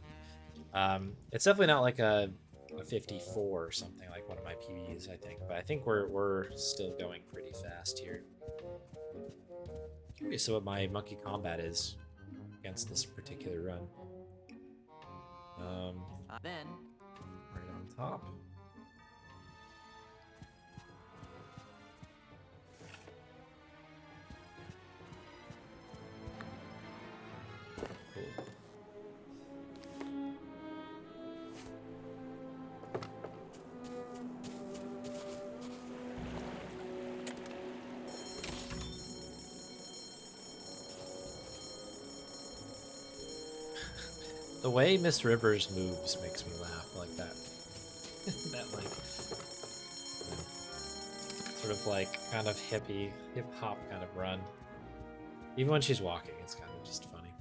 It's definitely not like a 54 or something like one of my PBs, I think. But I think we're still going pretty fast here. Curious what my monkey combat is against this particular run.
Then,
Right on top. Cool. The way Miss Rivers moves makes me laugh like that. That like sort of like kind of hip hop kind of run. Even when she's walking, it's kind of just funny.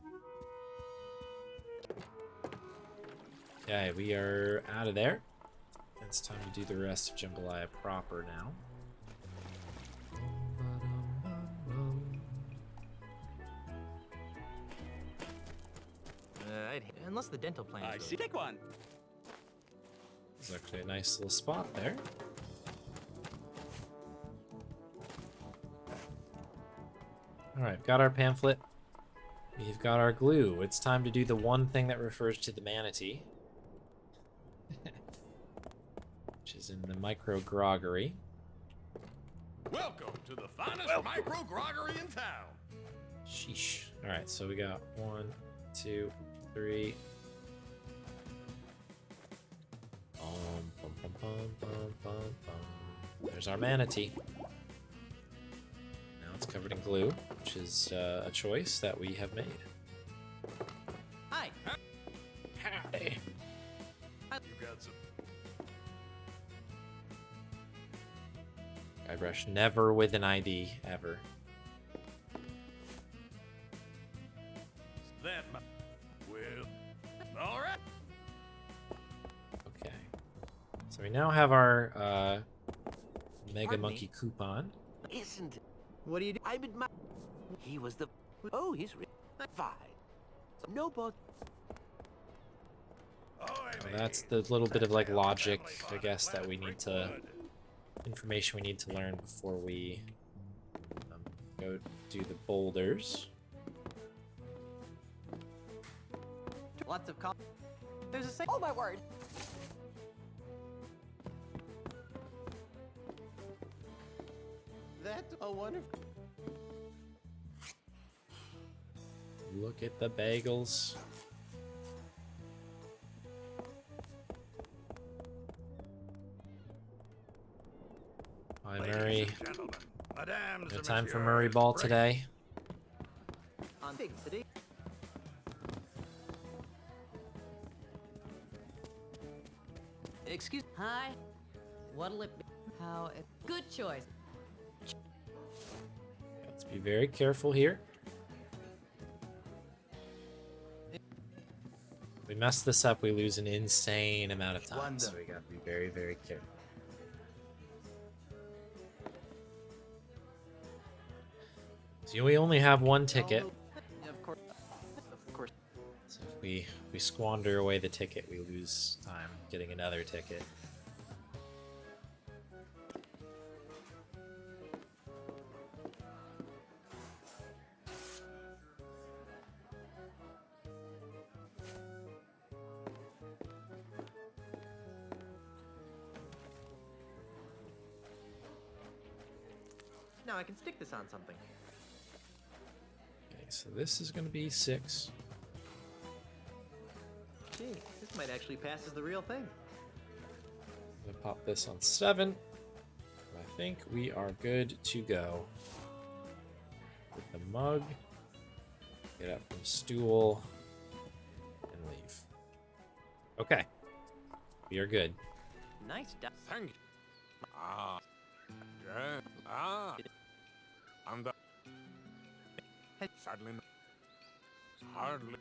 Okay, we are out of there. It's time to do the rest of Jambalaya proper now.
unless the dental plan.
I see. Take one.
There's actually a nice little spot there. Alright, got our pamphlet. We've got our glue. It's time to do the one thing that refers to the manatee. Which is in the micro groggery.
Welcome to the finest micro groggery in town.
Sheesh. Alright, so we got 1, 2, 3. Bum, bum, bum, bum, bum, bum. There's our manatee. Now it's covered in glue, which is a choice that we have made.
Hi.
Howdy.
You got some.
Guybrush never with an ID, ever.
That well, all right.
Okay. So we now have our Mega
Pardon
Monkey
me?
coupon.
Isn't it?
What do you do?
I'm in my. He was the. Oh, he's fine. No, but
Well, that's the little bit of like logic, I guess, that we need to, information we need to learn before we go do the boulders.
Lots of There's a
Oh my word.
that a wonderful...
Look at the bagels. Hi,
Ladies
Murray.
and gentlemen, mesdames
No
and
time for
messieurs,
Murray Ball
break.
today.
On Big City.
Excuse. Hi. What'll it be? How? Good choice.
Let's be very careful here. If we mess this up, we lose an insane amount of time. So we gotta be very, very careful. So we only have one ticket.
Of course. Of course.
So if we squander away the ticket, we lose time getting another ticket.
Now I can stick this on something.
Okay, so this is going to be 6.
Gee, this might actually pass as the real thing.
I'm going to pop this on 7. I think we are good to go. With the mug, get up from stool, and leave. Okay, we are good.
Nice stuff.
Thank you. Ah. Yeah. Ah. And sadly, hardly.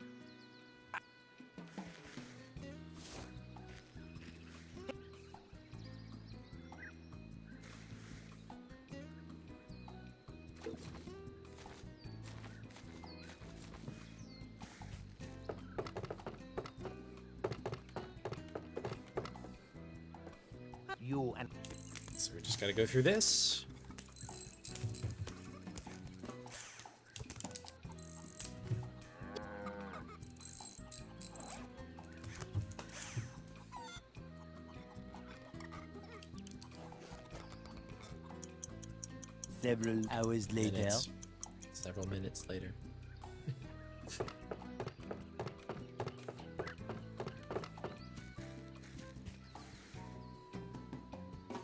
You and
So we just got to go through this.
Several hours later.
Minutes. Several minutes later.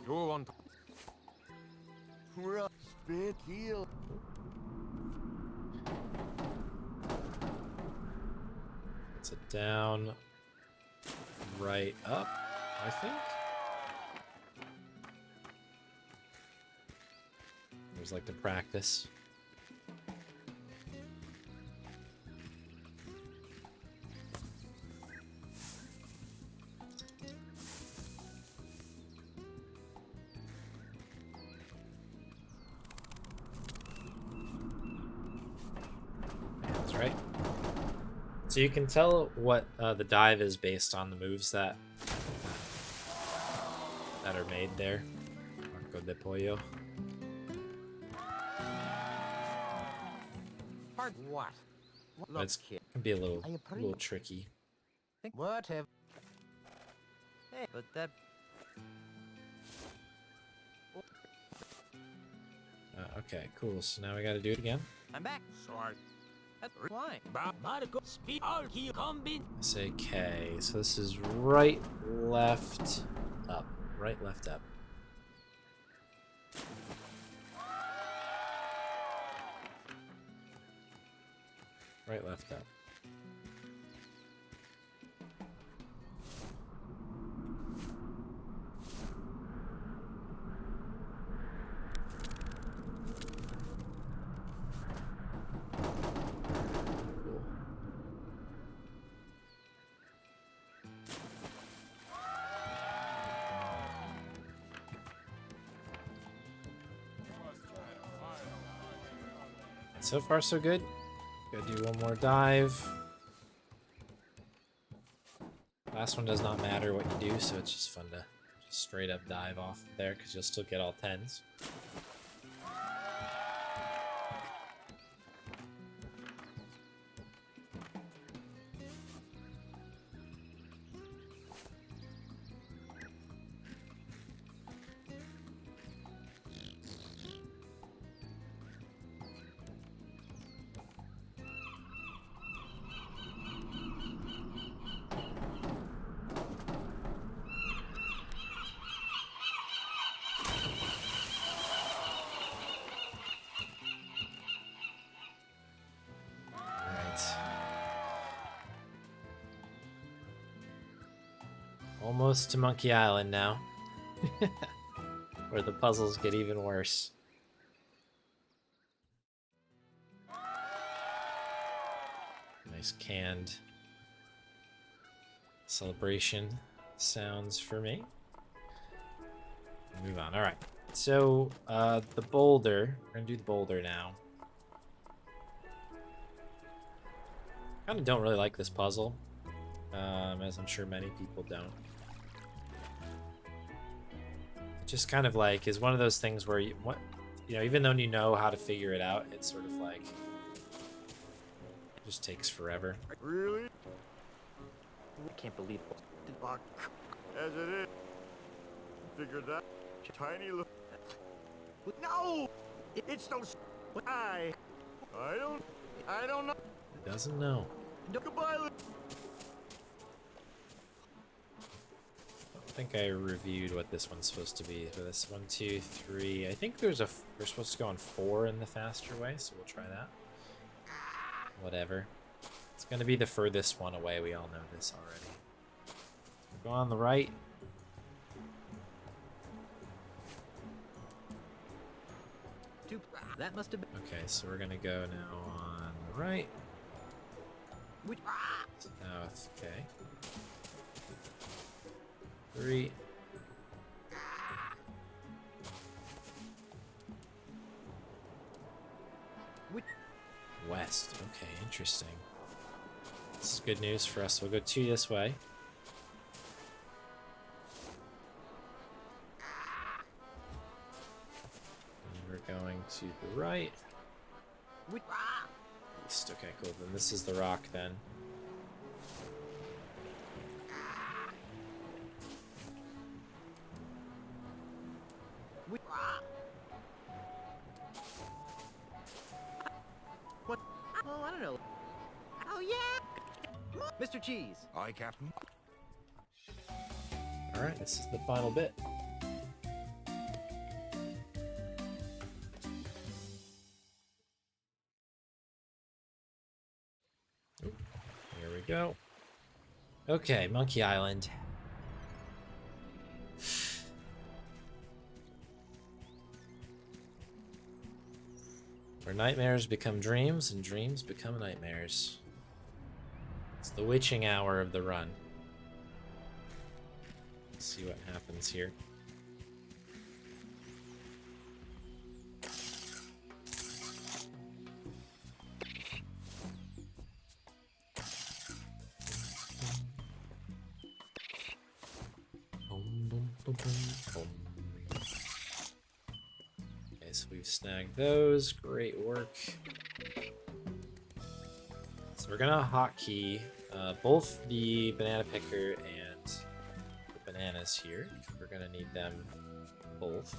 You want
Spit heel.
It's a down, right, up, I think. There's like the practice. That's right. So you can tell what the dive is based on the moves that are made there. Marco de Pollo.
hard what?
But it's
kid.
can be a little
I approve.
tricky.
What have? Hey, but that.
Okay, cool. So now we got to do it again.
I'm back.
sorry.
That's why.
Marco, speed all he combine.
Say K. So this is right, left, up. Right, left, up. Right, left, up. Cool. So far, so good. Gotta do one more dive. Last one does not matter what you do, so it's just fun to just straight up dive off there because you'll still get all 10s. Almost to Monkey Island now. Where the puzzles get even worse. Nice canned celebration sounds for me. Move on. Alright. So, the boulder. We're gonna do the boulder now. Kinda don't really like this puzzle. As I'm sure many people don't. It just kind of like is one of those things where you know, even though you know how to figure it out, it's sort of like it just takes forever.
Really?
I can't believe it.
Fuck. As it is. Figured that tiny little. No! It's no. I don't know.
It doesn't know.
Goodbye.
I think I reviewed what this one's supposed to be. For this 1, 2, 3. I think we're supposed to go on 4 in the faster way, so we'll try that. Whatever. It's gonna be the furthest one away. We all know this already. Go on the right.
That must have been.
Okay, so we're gonna go now on the right. South. Okay. 3. West. Okay, interesting. This is good news for us. We'll go 2 this way. And we're going to the right. East. Okay, cool. Then this is the rock then.
What? Oh, I don't know. Oh, yeah! Mr. Cheese.
Aye, Captain.
Alright, this is the final bit. Oop, here we go. Okay, Monkey Island. Where nightmares become dreams and dreams become nightmares. It's the witching hour of the run. Let's see what happens here. Boom, boom, boom, boom, boom. Okay, so we've snagged those. Great work. So we're gonna hotkey both the banana picker and the bananas here. We're gonna need them both.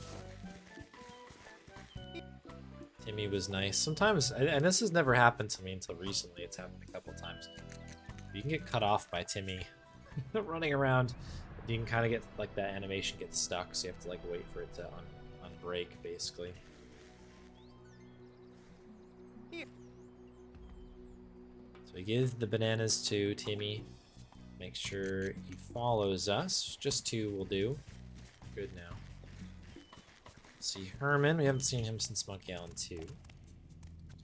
Timmy was nice. Sometimes, and this has never happened to me until recently. It's happened a couple times. You can get cut off by Timmy running around. You can kind of get like that animation gets stuck, so you have to like wait for it to unbreak, basically. So we give the bananas to Timmy. Make sure he follows us. Just 2 will do. Good now. See Herman. We haven't seen him since Monkey Island 2.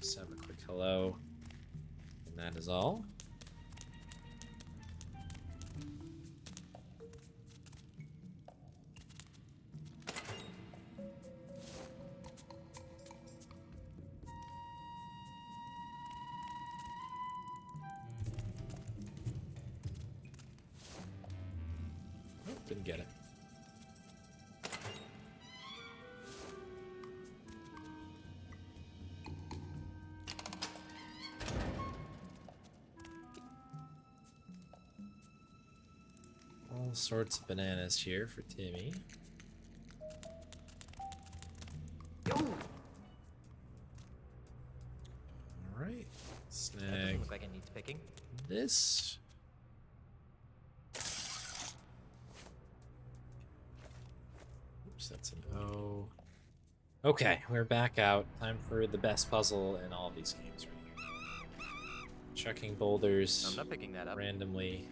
Just have a quick hello. And that is all. Oh, didn't get it. All sorts of bananas here for Timmy. Alright.
That
Snag
doesn't look like it needs picking.
this. Oops, that's an O. Okay, we're back out. Time for the best puzzle in all of these games right here. Chucking boulders
I'm not picking that up.
randomly.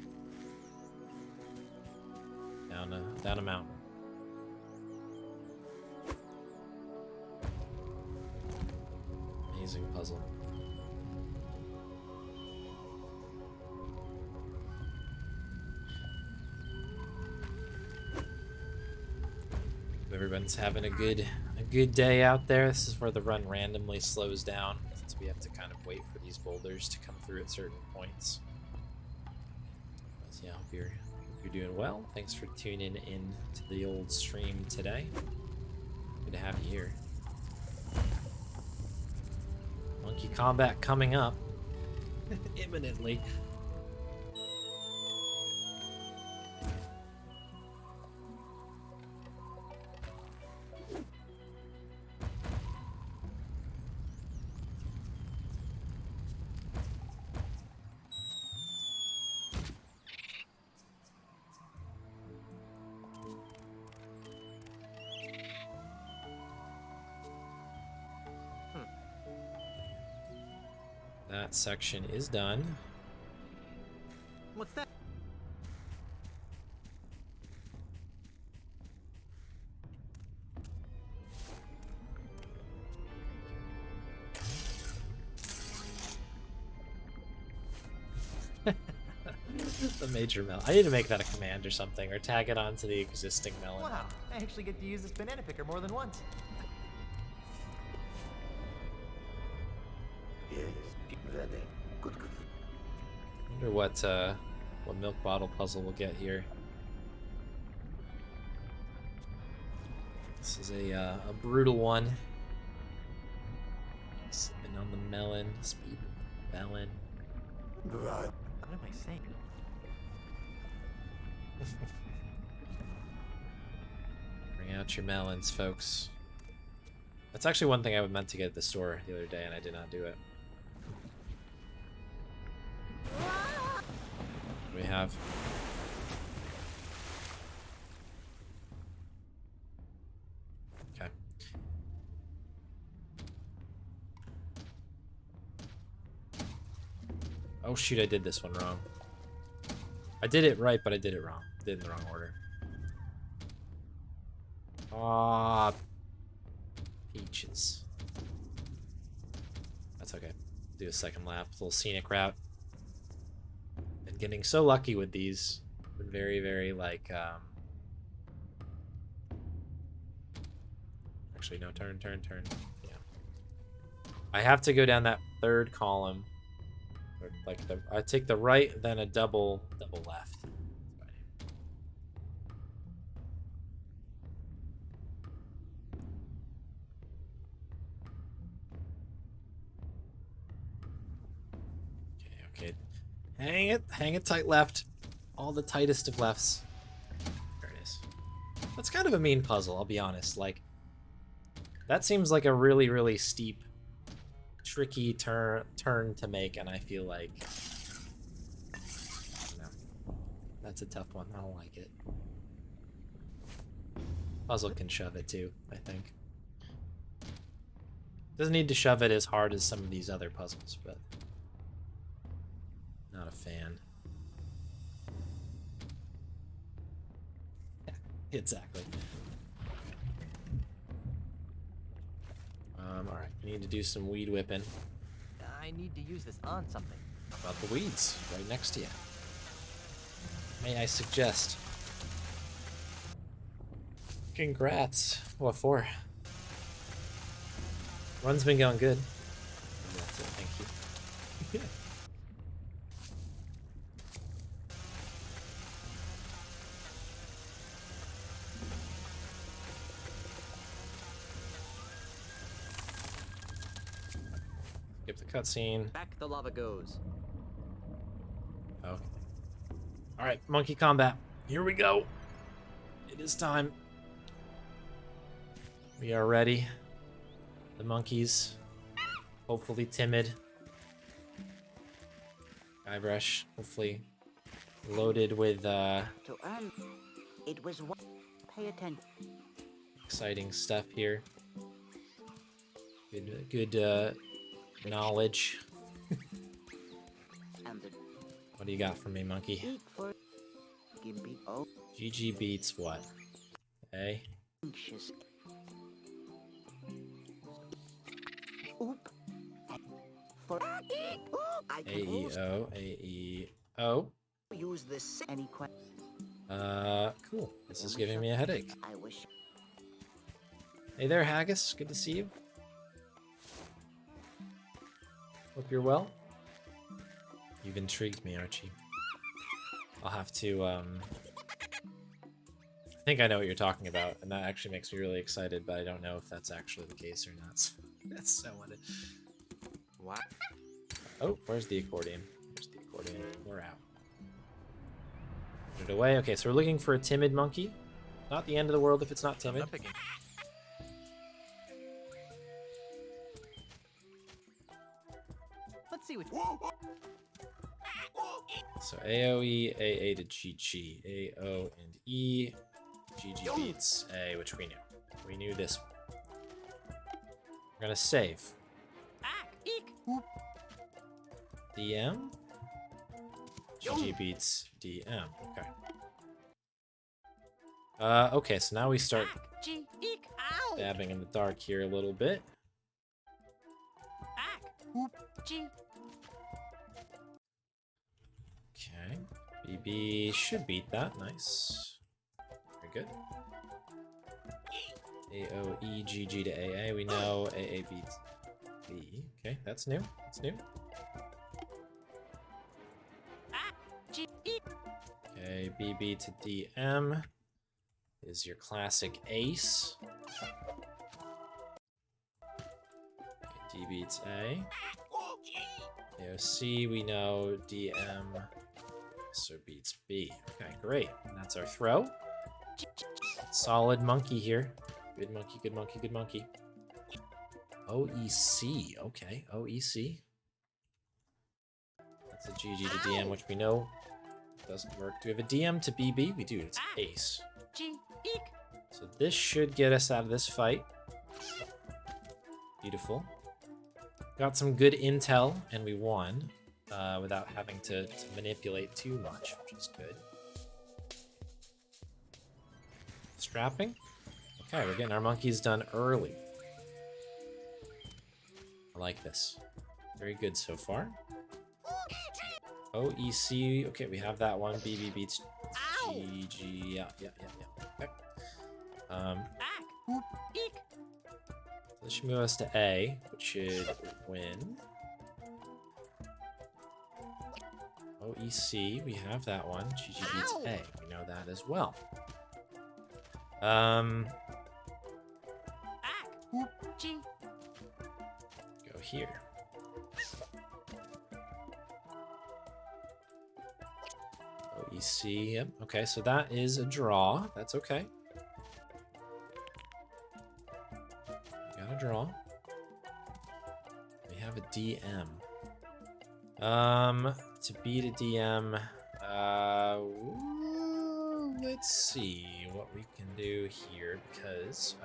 down a mountain. Amazing puzzle. Everyone's having a good day out there. This is where the run randomly slows down, since we have to kind of wait for these boulders to come through at certain points. So yeah, hope you're doing well. Thanks for tuning in to the old stream today. Good to have you here. Monkey combat coming up imminently. That section is done.
What's that?
The major melon. I need to make that a command or something, or tag it onto the existing melon.
Wow, I actually get to use this banana picker more than once.
Yes, ready. Good.
I wonder what milk bottle puzzle we'll get here. This is a brutal one. Sipping on the melon, speed melon.
Right.
What am I saying?
Bring out your melons, folks. That's actually one thing I meant to get at the store the other day, and I did not do it. What do we have? Okay. Oh shoot, I did this one wrong. I did it right, but I did it wrong. Did it in the wrong order. Ah, peaches. That's okay. Do a second lap, little scenic route. Been getting so lucky with these. Been very, very like. Actually, no, turn. Yeah. I have to go down that third column. Or like I take the right, then a double left. Okay. Hang it tight left. All the tightest of lefts. There it is. That's kind of a mean puzzle, I'll be honest. Like, that seems like a really, really steep, tricky turn to make, and I feel like, I don't know, that's a tough one. I don't like it. Puzzle can shove it too, I think. Doesn't need to shove it as hard as some of these other puzzles, but not a fan. Yeah, exactly. Alright, you need to do some weed whipping.
I need to use this on something.
How about the weeds right next to you? May I suggest? Congrats. What for? Run's been going good. That's it, thank you. Skip the cutscene.
Back the lava goes.
Oh. Alright, monkey combat. Here we go. It is time. We are ready. The monkeys. Hopefully timid. Guybrush, hopefully loaded with
To earn, it was one. Pay attention.
exciting stuff here. Good knowledge.
And the
What do you got for me, monkey?
eat for Gimpy. Oh,
GG beats what? A.
Anxious. Oop. For Oop, I
A E
propose
O. A E O.
to use this any question.
Cool. This is giving me a headache.
I wish.
Hey there, Haggis. Good to see you. Hope you're well. You've intrigued me, Archie. I'll have to, I think I know what you're talking about, and that actually makes me really excited, but I don't know if that's actually the case or not. That's so what it...
What?
Oh, where's the accordion? Where's the accordion? We're out. Put it away. Okay, so we're looking for a timid monkey. Not the end of the world if it's not timid.
Up again. Let's see what.
So AOE, AA to GG. AO and E. GG beats A, which we knew. We knew this one. We're gonna save. DM. GG beats DM. Okay. Okay, so now we start dabbing in the dark here a little bit. Okay. BB should beat that. Nice. Very good. AOE, GG to AA. We know AA beats B. Okay, that's new. That's new. Okay, BB to DM is your classic ace. Okay, D beats A. AOC, we know DM also beats B. Okay, great. And that's our throw. Solid monkey here. Good monkey, good monkey, good monkey. OEC. Okay, OEC. That's a GG to DM, which we know doesn't work. Do we have a DM to BB? We do. It's ace. So this should get us out of this fight. Beautiful. Got some good intel, and we won without having to manipulate too much, which is good. Strapping. Okay, we're getting our monkeys done early. I like this. Very good so far. OEC. Okay, we have that one. BB beats GG. Yeah. Okay. So this should move us to A, which should win. OEC, we have that one. GG beats A. We know that as well. Go here. OEC, yep. Okay, so that is a draw. That's okay. We got a draw. We have a DM. To beat a DM, let's see what we can do here because,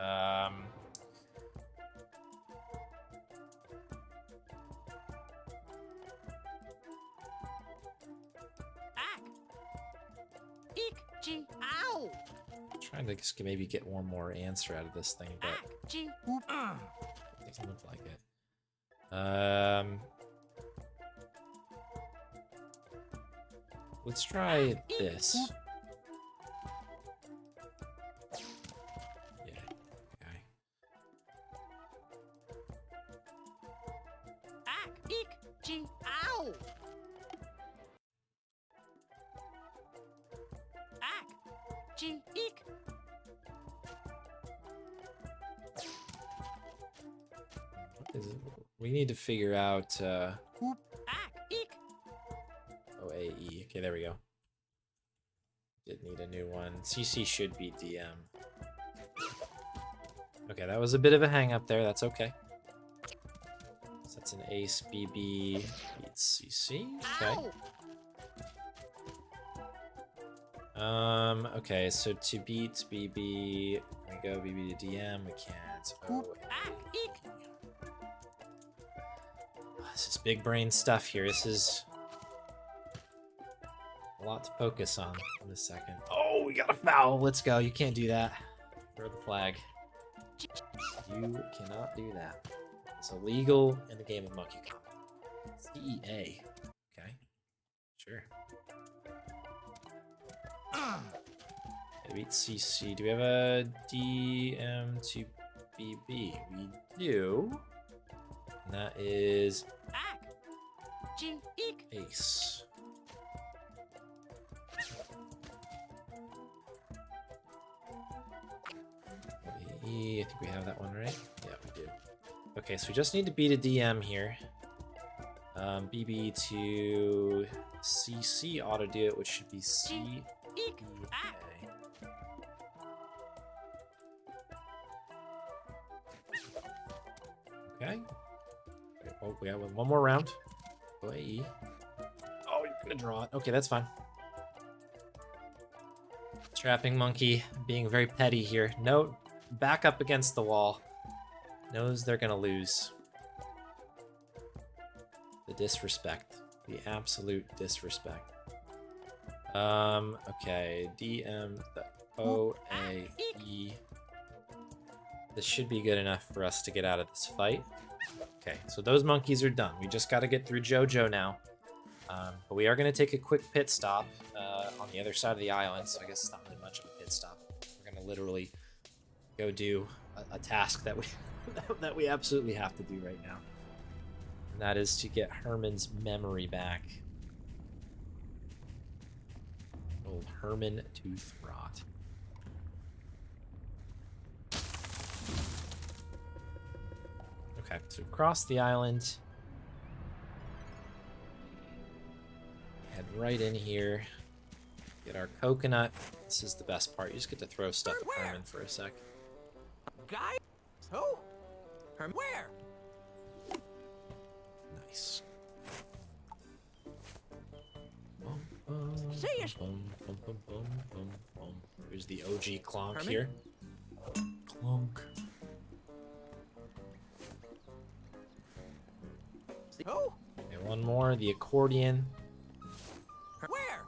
trying to just maybe get one more answer out of this thing, but it doesn't look like it. Let's try this. Yeah, okay. We need to figure out OAE. Okay, there we go. Did need a new one. CC should be DM. Okay, that was a bit of a hang up there. That's okay. So that's an ace. BB beats CC. Okay. Okay, so to beat BB, can we go BB to DM? We can't. This is big brain stuff here. This is A lot to focus on in this second. Oh, we got a foul. Let's go. You can't do that. Throw the flag. You cannot do that. It's illegal in the game of Monkey Kong. CEA. Okay. Sure. Okay, beat CC. Do we have a DM to BB? We do. And that is Ace. I think we have that one, right? Yeah, we do. Okay, so we just need to beat a DM here. BB to CC ought to do it, which should be C. Okay. Oh, we have one more round. Go AE. Oh, you're gonna draw it. Okay, that's fine. Trapping Monkey being very petty here. No, back up against the wall. Knows they're gonna lose. The disrespect. The absolute disrespect. Okay. DM the OAE. This should be good enough for us to get out of this fight. Okay, so those monkeys are done. We just got to get through JoJo now. But we are going to take a quick pit stop on the other side of the island, so I guess it's not really much of a pit stop. We're going to literally go do a task that we that we absolutely have to do right now. And that is to get Herman's memory back. Old Herman Toothrot. Okay, so across the island. Head right in here. Get our coconut. This is the best part. You just get to throw stuff at Herman for a sec.
Guy? Who? Herm where?
Nice.
See ya.
Here's the OG Clonk
Herman?
here. Clonk.
Who?
Okay, one more. The accordion.
Where?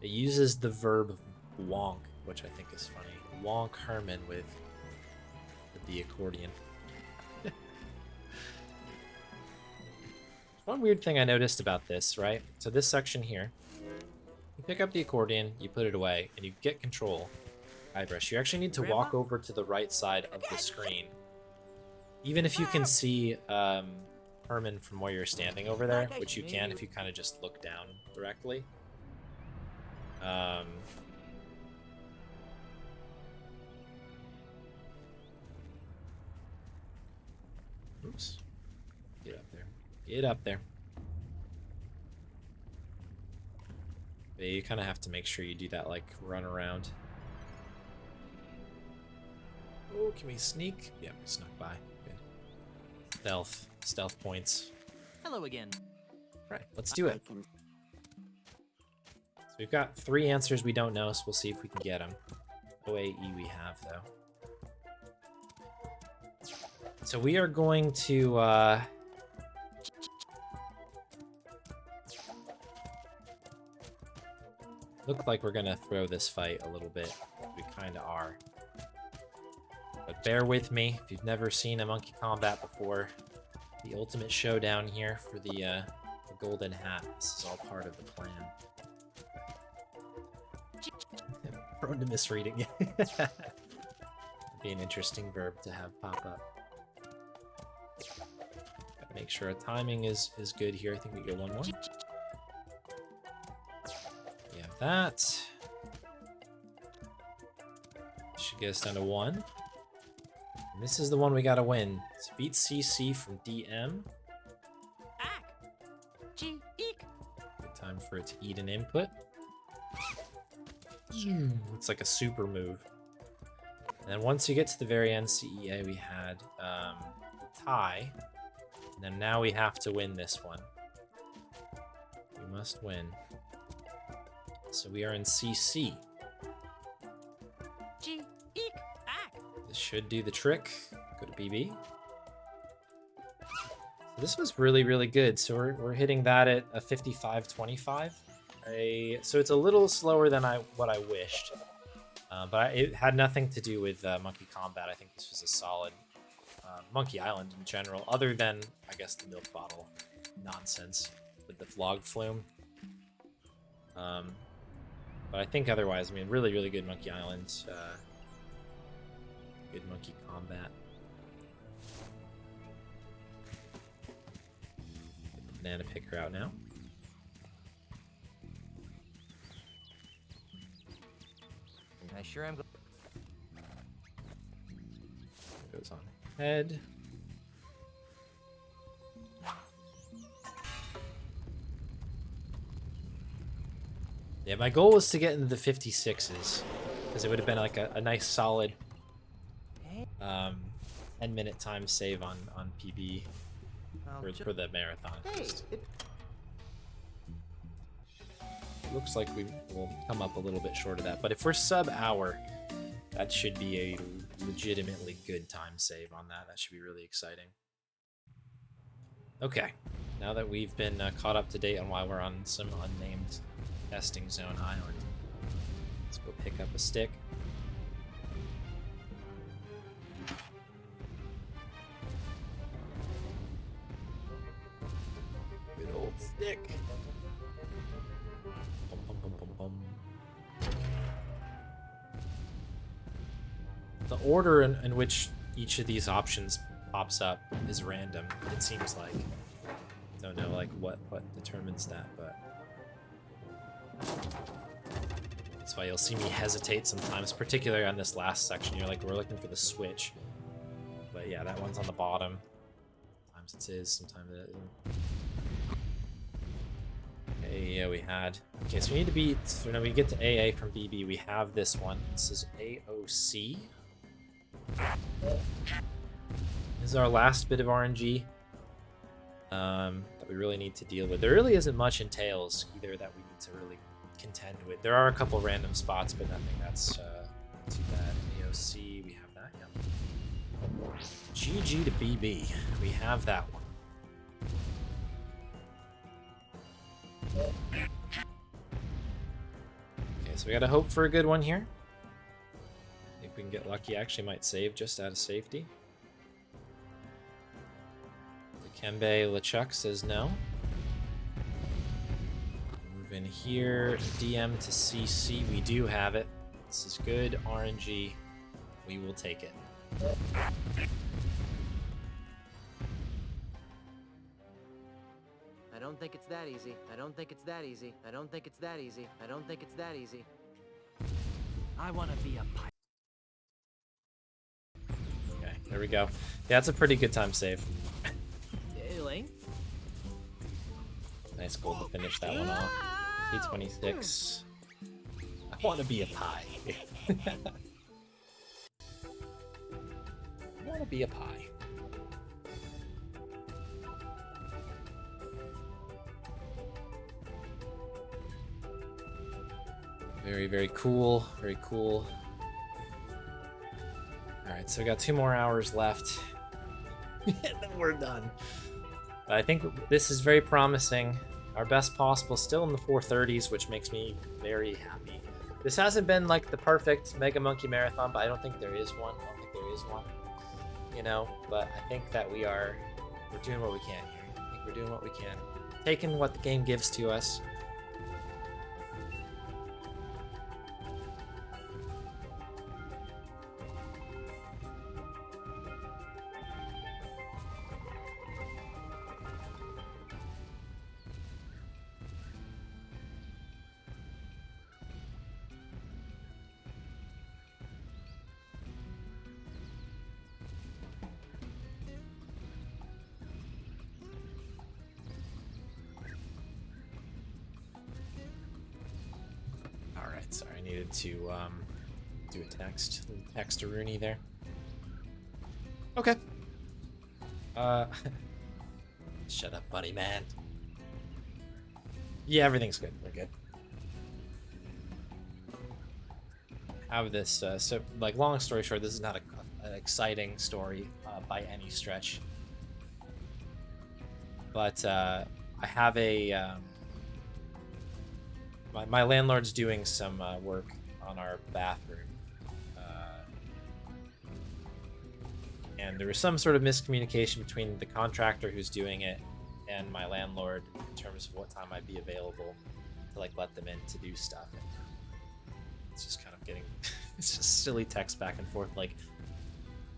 It uses the verb wonk, which I think is funny. Wonk Herman with the accordion. One weird thing I noticed about this, right? So this section here, you pick up the accordion, you put it away, and you get control. Guybrush, you actually need to walk over to the right side of the screen. Even if you can see Herman from where you're standing over there, which you can if you kind of just look down directly. Oops. Get up there. Get up there. But you kind of have to make sure you do that, like, run around. Oh, can we sneak? Yeah, we snuck by. Good. Stealth. Stealth points.
Hello again.
Right, let's do it. So we've got 3 answers we don't know, so we'll see if we can get them. OAE we have, though. So we are going to, look like we're gonna throw this fight a little bit. We kinda are. But bear with me, if you've never seen a Monkey Combat before, the ultimate showdown here for the golden hat. This is all part of the plan. Prone to misreading. It'd be an interesting verb to have pop up. Gotta make sure our timing is good here. I think we get one more. We have that. Should get us down to 1. And this is the one we gotta win. It's beat CC from DM. Good time for it to eat an input. It's like a super move. And then once you get to the very end, CEA, we had tie. And then now we have to win this one. We must win. So we are in CC. This should do the trick. Go to BB. So this was really, really good. So we're hitting that at a 55-25, So it's a little slower than what I wished, but it had nothing to do with Monkey Combat. I think this was a solid Monkey Island in general, other than, I guess, the milk bottle nonsense with the Flog Flume. But I think otherwise, I mean, really, really good Monkey Island. Good Monkey Combat. Get the banana picker out now.
I sure am.
Goes on head. Yeah, my goal was to get into the 56s, because it would have been like a nice solid 10-minute time save on PB for the marathon.
Hey,
Looks like we will come up a little bit short of that, but if we're sub-hour, that should be a legitimately good time save on that. That should be really exciting. Okay, now that we've been caught up to date on why we're on some unnamed testing zone island, let's go pick up a stick. Good old stick. Bum, bum, bum, bum, bum. The order in which each of these options pops up is random, it seems like. Don't know like what determines that, but that's why you'll see me hesitate sometimes, particularly on this last section. You're like, we're looking for the switch, but yeah, that one's on the bottom. Sometimes it is, sometimes it isn't. Okay, yeah, we had. Okay, so we need to beat. So when we get to AA from BB, we have this one. This is AOC. This is our last bit of RNG that we really need to deal with. There really isn't much in Tails either that we need to really contend with. There are a couple random spots, but nothing that's too bad. AOC, we have that. Yep. GG to BB, we have that one. Okay, so we gotta hope for a good one here. If we can get lucky, actually might save just out of safety. Dikembe LeChuck says no. Move in here, DM to CC, we do have it. This is good RNG, we will take it.
I don't think it's that easy. I don't think it's that easy. I don't think it's that easy. I don't think it's that easy. I want to be a pirate.
Okay, there we go. Yeah, that's a pretty good time save.
Elaine?
Nice goal to finish that one off. P26. I want to be a pie. I want to be a pie. Very, very cool. Very cool. Alright, so we got 2 more hours left. And then we're done. But I think this is very promising. Our best possible, still in the 430s, which makes me very happy. This hasn't been like the perfect Mega Monkey Marathon, but I don't think there is one. I don't think there is one. You know, but I think that we're doing what we can here. I think we're doing what we can. Taking what the game gives to us. Sorry, I needed to do a text to Rooney there. Okay. Shut up, buddy, man. Yeah, everything's good. We're good. Have this. So, like, long story short, this is not an exciting story by any stretch. But I have a my landlord's doing some work on our bathroom. And there was some sort of miscommunication between the contractor who's doing it and my landlord in terms of what time I'd be available to like let them in to do stuff. And it's just kind of getting it's just silly text back and forth, like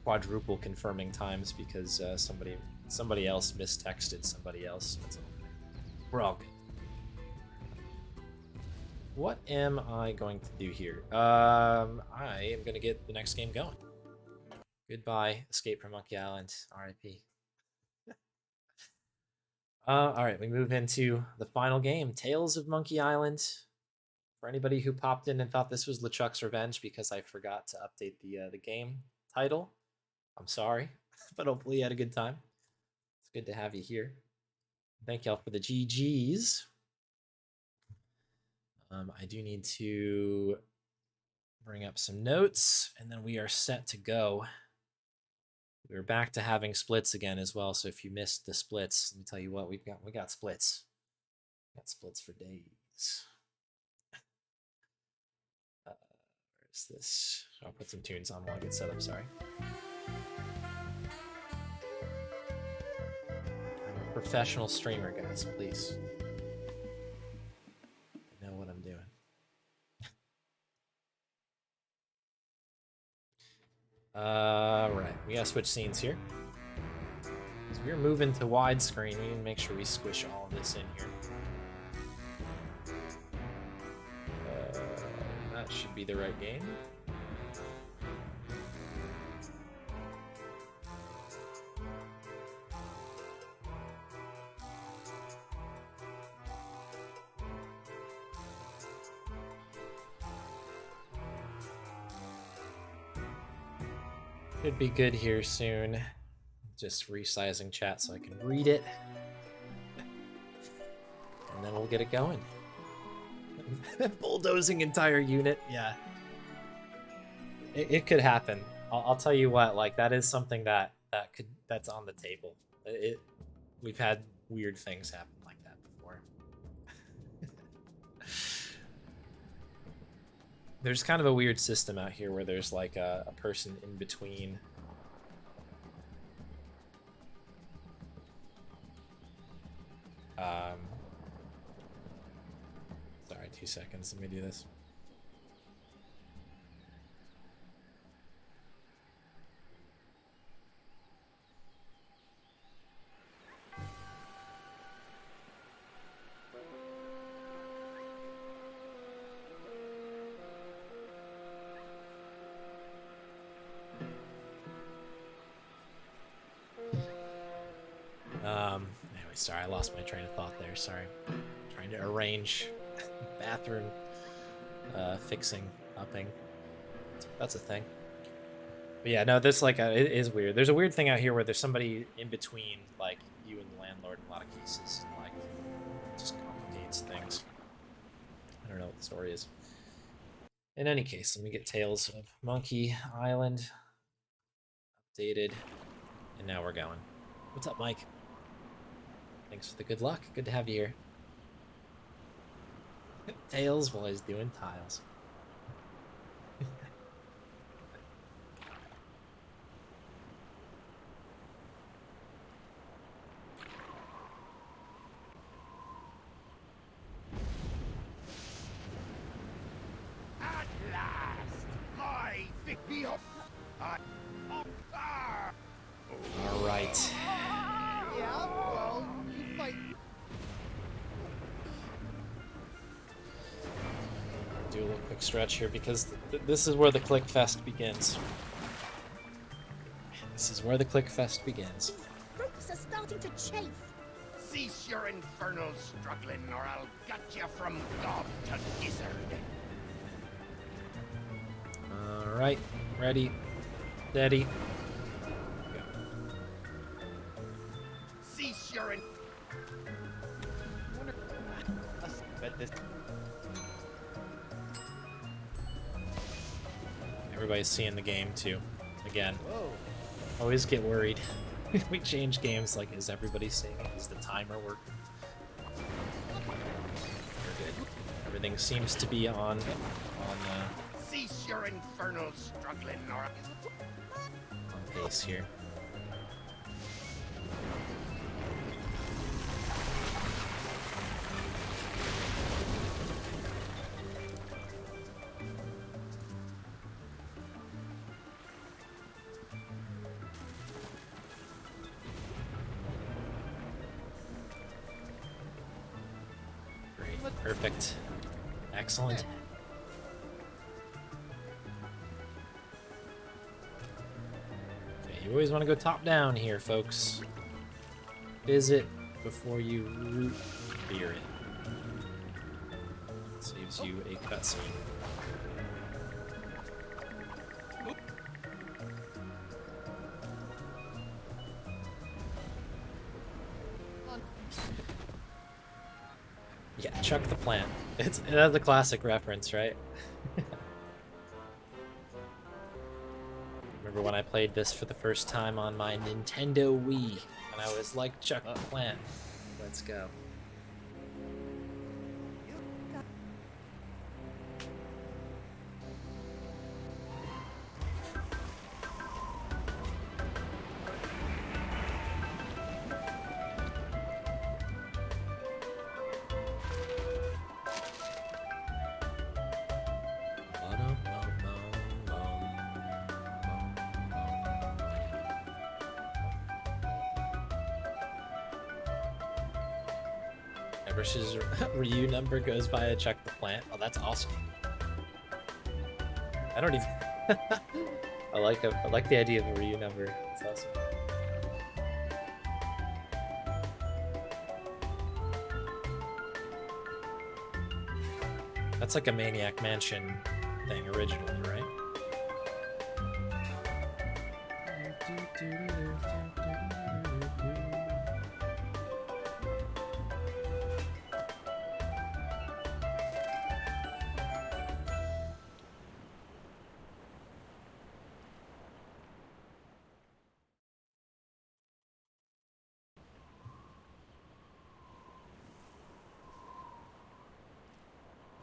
quadruple confirming times because somebody else mistexted somebody else. We're all good. What am I going to do here? I am going to get the next game going. Goodbye, Escape from Monkey Island, RIP. Alright, we move into the final game, Tales of Monkey Island. For anybody who popped in and thought this was LeChuck's Revenge because I forgot to update the game title, I'm sorry, but hopefully you had a good time. It's good to have you here. Thank y'all for the GGs. I do need to bring up some notes, and then we are set to go. We're back to having splits again as well, so if you missed the splits, let me tell you what, we got splits. We got splits for days. Where's this? I'll put some tunes on while I get set up, sorry. I'm a professional streamer, guys, please. I know what I'm doing. Right, we gotta switch scenes here. So we're moving to widescreen. We need to make sure we squish all of this in here. That should be the right game. Should be good here soon. Just resizing chat so I can read it. And then we'll get it going. Bulldozing entire unit, yeah. It could happen. I'll tell you what, like that is something that's on the table. We've had weird things happen like that before. There's kind of a weird system out here where there's like a person in between. Sorry, 2 seconds. Let me do this. Anyway, sorry, I lost my train of thought there. Sorry. Trying to arrange bathroom fixing, upping. That's a thing. But yeah, no, this like it is weird. There's a weird thing out here where there's somebody in between, like you and the landlord in a lot of cases. And, like, it just complicates things. I don't know what the story is. In any case, let me get Tales of Monkey Island updated, and now we're going. What's up, Mike? Thanks for the good luck. Good to have you here. Tails while he's doing tiles.
At last, my victory.
All right.
Yeah, well, you fight.
Do a little quick stretch here because this is where the click fest begins. This is where the click fest begins.
Ropes are starting to chafe.
Cease your infernal struggling, or I'll gut you from gob to gizzard.
All right, ready, steady.
Cease your
Bet this.
Everybody's seeing the game too. Again,
Whoa.
always get worried. We change games. Like, is everybody seeing it? Is the timer working? We're good. Everything seems to be on
Cease your infernal struggling, or
on pace here. Great, perfect, excellent. Okay, you always want to go top down here, folks. Visit before you root fear it. Saves you a cutscene. Yeah, chuck the plant. That's a classic reference, right? Remember when I played this for the first time on my Nintendo Wii, and I was like, chuck the plant. Let's go. Versus Ryu number goes by a check the plant. Oh, that's awesome. I don't even. I like the idea of a Ryu number. It's awesome. That's like a Maniac Mansion thing originally, right?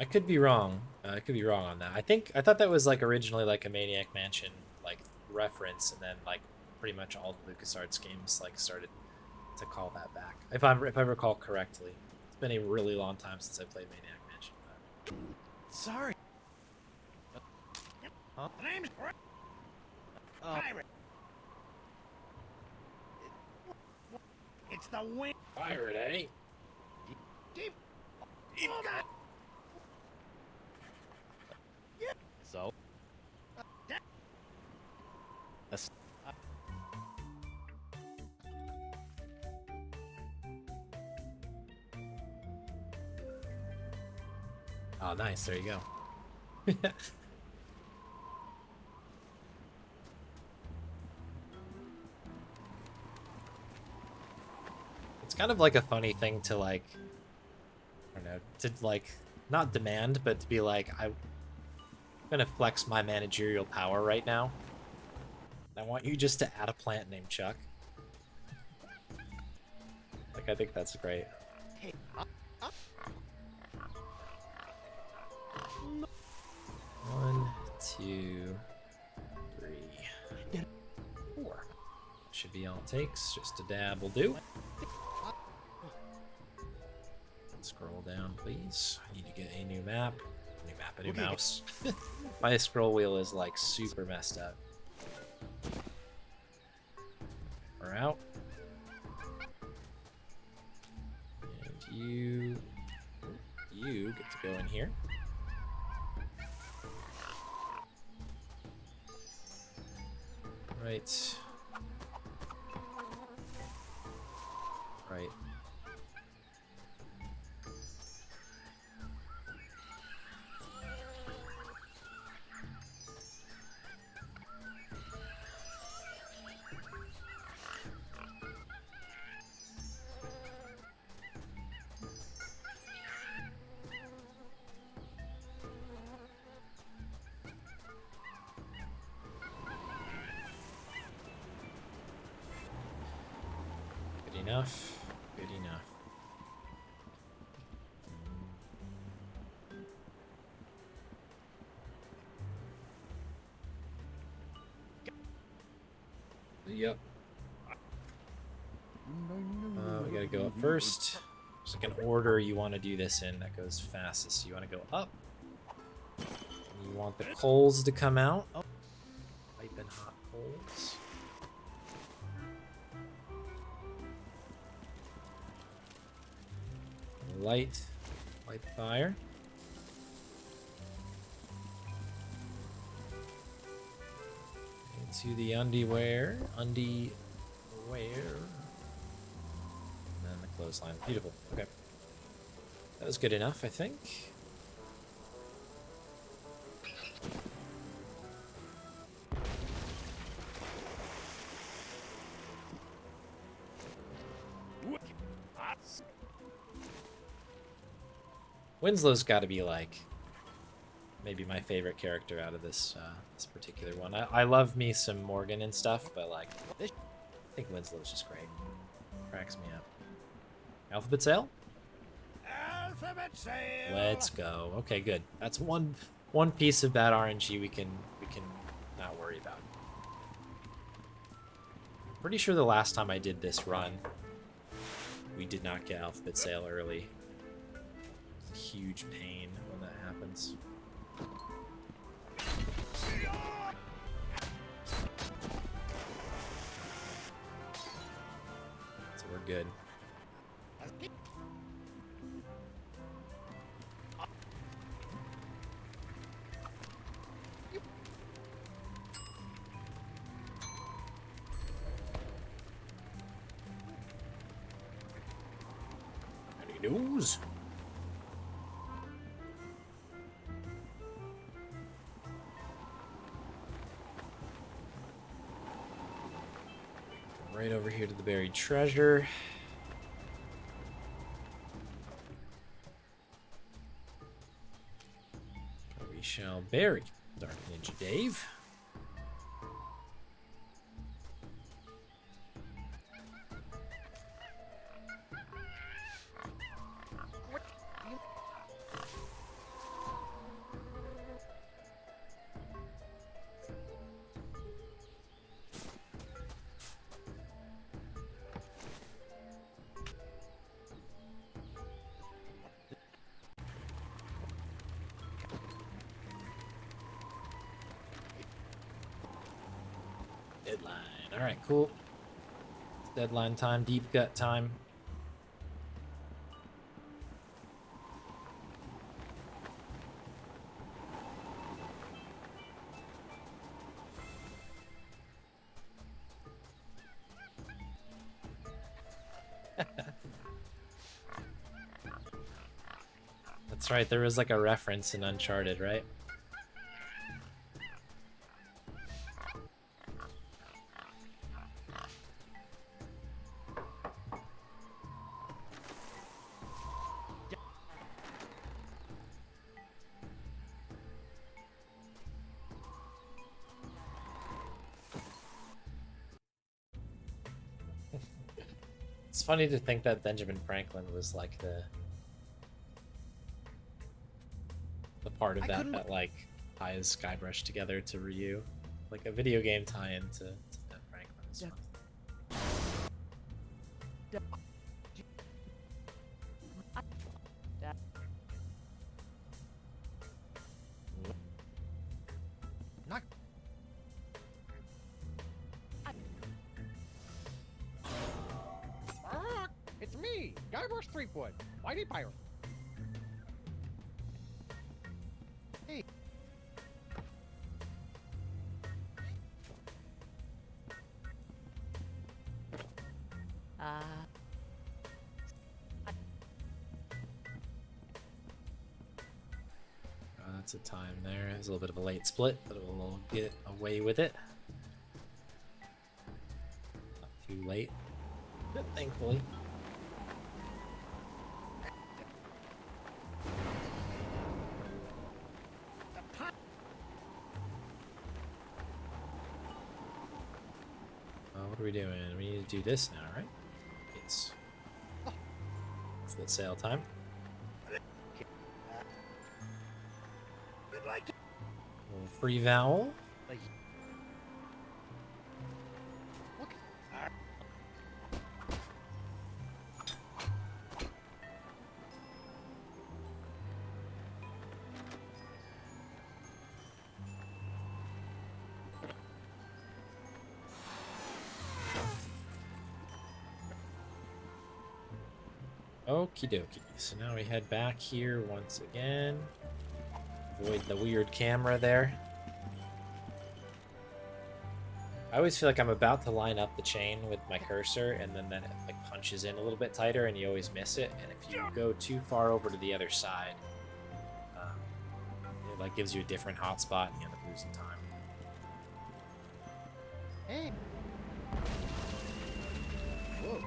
I could be wrong. I could be wrong on that. I thought that was like originally like a Maniac Mansion like reference, and then like pretty much all the LucasArts games like started to call that back. If I recall correctly, it's been a really long time since I played Maniac Mansion.
Sorry. Huh?
name's Pirate. It's the wind.
Pirate, eh?
Deep. Deep cut.
So. That's.
Oh, nice. There you go. It's kind of like a funny thing to like, I don't know, to like not demand, but to be like, I'm gonna flex my managerial power right now. I want you just to add a plant named Chuck. Like, I think that's great. One, two, three, four. Should be all it takes. Just a dab will do. Scroll down, please. I need to get a new map. A new mouse. My scroll wheel is like super messed up. We're out. And you get to go in here. Right. Right. Good enough. Good enough. Yep. We gotta go up first. There's like an order you want to do this in that goes fastest. You want to go up. And you want the coals to come out. Oh, piping hot coals. Light the fire. Into the underwear. And then the clothesline. Beautiful. Okay. That was good enough, I think. Winslow's got to be like maybe my favorite character out of this this particular one. I love me some Morgan and stuff, but like I think Winslow's just great. Cracks me up. Alphabet sale?
Alphabet sale.
Let's go. Okay, good. That's one piece of that RNG we can not worry about. Pretty sure the last time I did this run, we did not get alphabet sale early. It's a huge pain when that happens. So we're good. Any news? Right over here to the buried treasure. We shall bury Dark Ninja Dave. Deadline. All right, cool. It's deadline time, deep gut time. That's right, there was like a reference in Uncharted, right? It's funny to think that Benjamin Franklin was like the part of that like ties Skybrush together to Ryu, like a video game tie-in to Ben Franklin. Is fun.
It's me, Guybrush Threepwood, Whitey Pirate. Hey.
That's a time there. There's a little bit of a late split, but we'll get away with it. Not too late, thankfully. What are we doing? We need to do this now, right? Yes. Full sale time. Free vowel. Okie dokie. So now we head back here once again. Avoid the weird camera there. I always feel like I'm about to line up the chain with my cursor, and then it like punches in a little bit tighter, and you always miss it. And if you go too far over to the other side, it like gives you a different hotspot, and you end up losing time.
Hey. Whoa.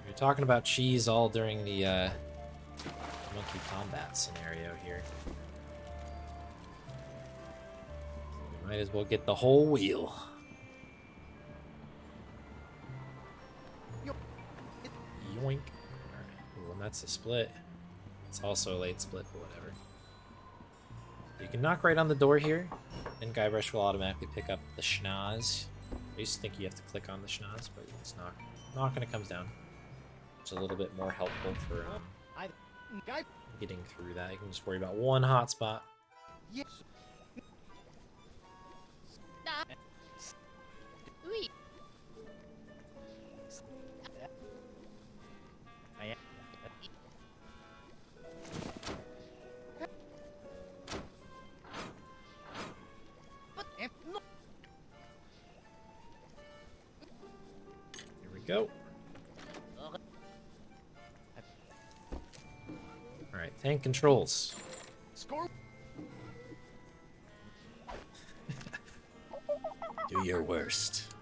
You're talking about cheese all during the monkey combat scenario here. We might as well get the whole wheel. Yoink. Alright. Ooh, and that's a split. It's also a late split, but whatever. You can knock right on the door here, and Guybrush will automatically pick up the schnoz. I used to think you have to click on the schnoz, but it's not and it comes down. It's a little bit more helpful for getting through that. You can just worry about one hotspot.
Yes.
Oui.
Here we go. Alright, tank controls.
Score.
Do your worst.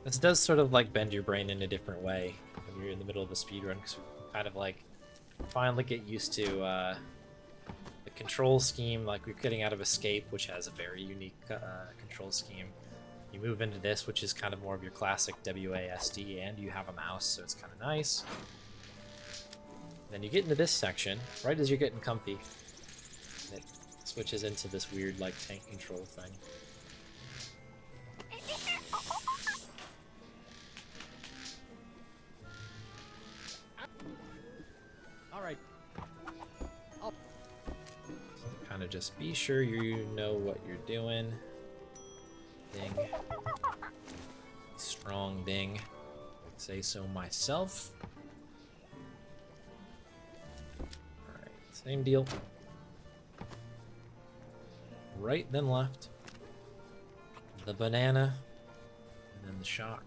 This does sort of like bend your brain in a different way when you're in the middle of a speedrun, because you kind of like finally get used to the control scheme. Like we're getting out of Escape, which has a very unique control scheme. You move into this, which is kind of more of your classic WASD, and you have a mouse, so it's kind of nice. Then you get into this section, right as you're getting comfy, and it switches into this weird like tank control thing.
Alright.
Kind of just be sure you know what you're doing. Ding. Strong ding. I'd say so myself. Alright, same deal. Right, then left. The banana. And then the shock.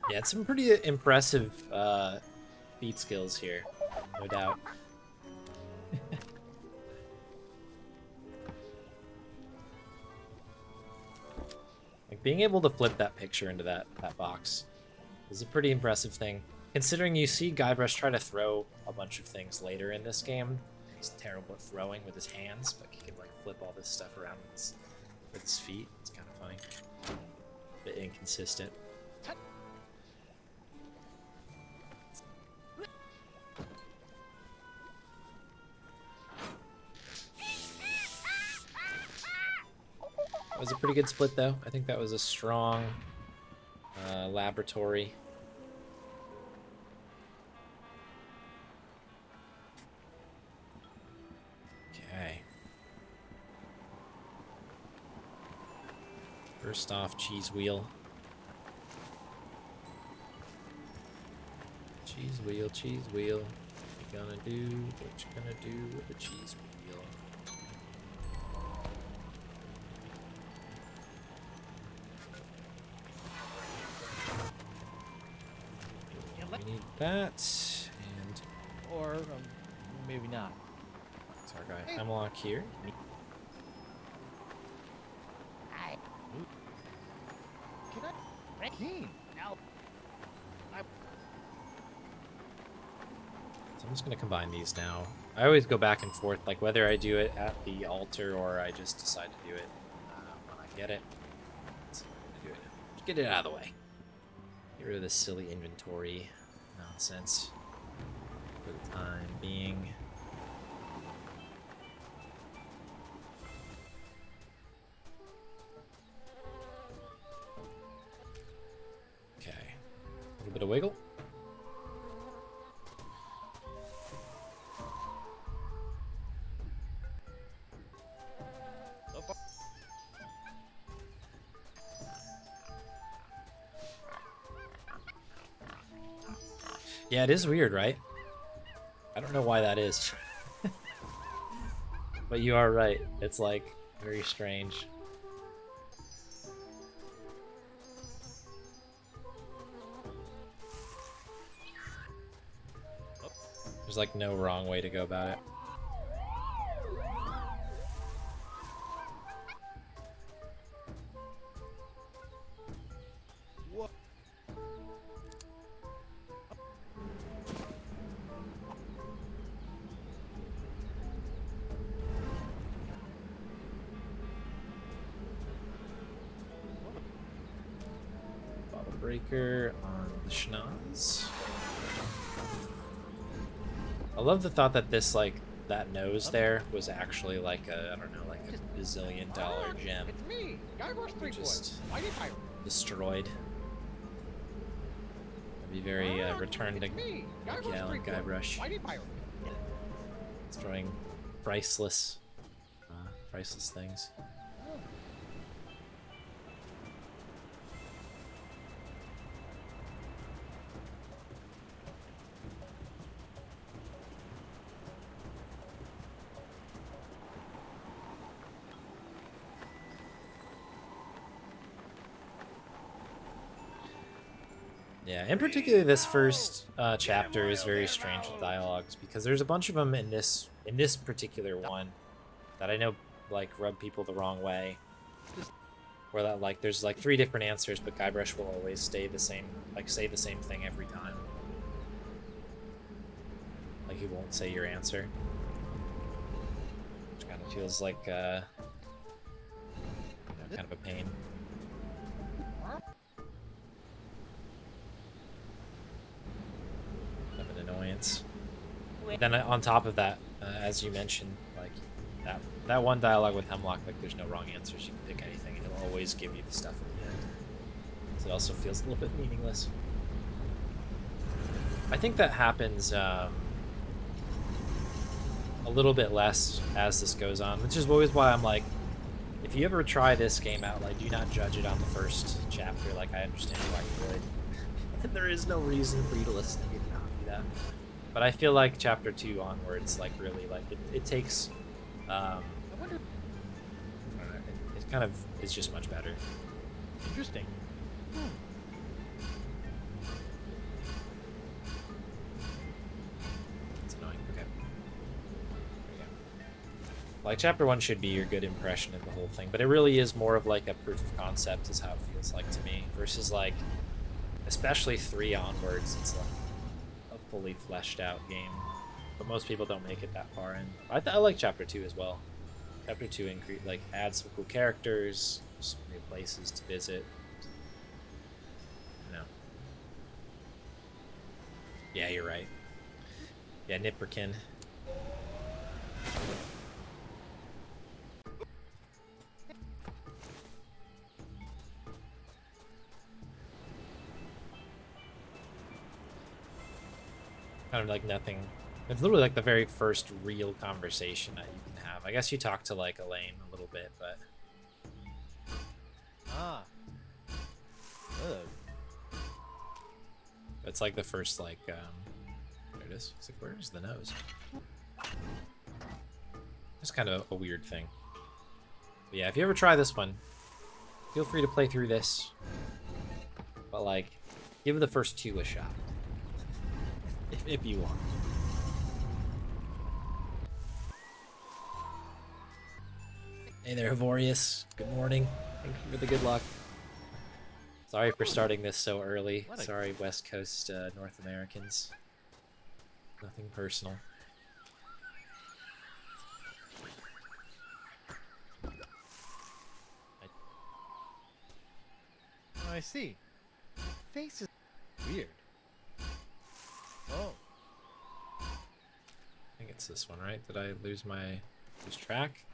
Yeah, it's some pretty impressive beat skills here, no doubt. Like being able to flip that picture into that box is a pretty impressive thing. Considering you see Guybrush try to throw a bunch of things later in this game. He's terrible at throwing with his hands, but he can like flip all this stuff around with his feet. It's kind of funny. A bit inconsistent. That was a pretty good split, though. I think that was a strong laboratory. Okay. First off, cheese wheel. Cheese wheel, cheese wheel. What you gonna do? What you gonna do with the cheese wheel? We need that, and
Or maybe not.
it's our guy Hemlock here.
Keen. Now.
So I'm just gonna combine these now. I always go back and forth, like whether I do it at the altar or I just decide to do it when I get it. So I'm gonna do it now. Just get it out of the way. Get rid of this silly inventory nonsense. For the time being. Okay. A little bit of wiggle. Yeah, it is weird, right? I don't know why that is. But you are right. It's like very strange. There's like no wrong way to go about it. Bottle breaker on the schnoz. I love the thought that this, like, that nose there was actually like a, I don't know, like a $bazillion gem.
It's me, Guybrush Threepwood.
Just
Mighty Pirate.
destroyed. I'd be very returned to
Me,
Monkey Island Guybrush.
Mighty Pirate.
Destroying priceless, priceless things. Yeah, in particular, this first chapter is very strange with dialogues because there's a bunch of them in this particular one that I know like rub people the wrong way. Where that like there's like 3 different answers, but Guybrush will always stay the same, like say the same thing every time. Like he won't say your answer, which kind of feels like you know, kind of a pain. Annoyance. Then on top of that, as you mentioned, like that one dialogue with Hemlock, like there's no wrong answers. You can pick anything, and it'll always give you the stuff at the end. So it also feels a little bit meaningless. I think that happens a little bit less as this goes on, which is always why I'm like, if you ever try this game out, like do not judge it on the first chapter. Like I understand why you would, and there is no reason for you to listen to me not do that. But I feel like chapter 2 onwards, like really, like it takes, I don't know, it kind of is just much better.
Interesting.
It's annoying. Okay. There we go. Like chapter 1 should be your good impression of the whole thing, but it really is more of like a proof of concept, is how it feels like to me. Versus like, especially 3 onwards, it's like a fully fleshed out game. But most people don't make it that far in. I like chapter 2 as well. Chapter 2 like adds some cool characters, some new places to visit. You know. Yeah, you're right. Yeah, Nipperkin. Kind of like nothing. It's literally like the very first real conversation that you can have. I guess you talk to like Elaine a little bit, but
Ah. Ugh.
it's like the first like there it is. It's like, where's the nose? It's kind of a weird thing. But yeah, if you ever try this one, feel free to play through this. But like, give the first 2 a shot. If you want. Hey there, Havorius. Good morning. Thank you for the good luck. Sorry for starting this so early. Sorry, West Coast North Americans. Nothing personal.
Oh, I see. Face is weird. Oh.
it's this one, right? Did I lose track?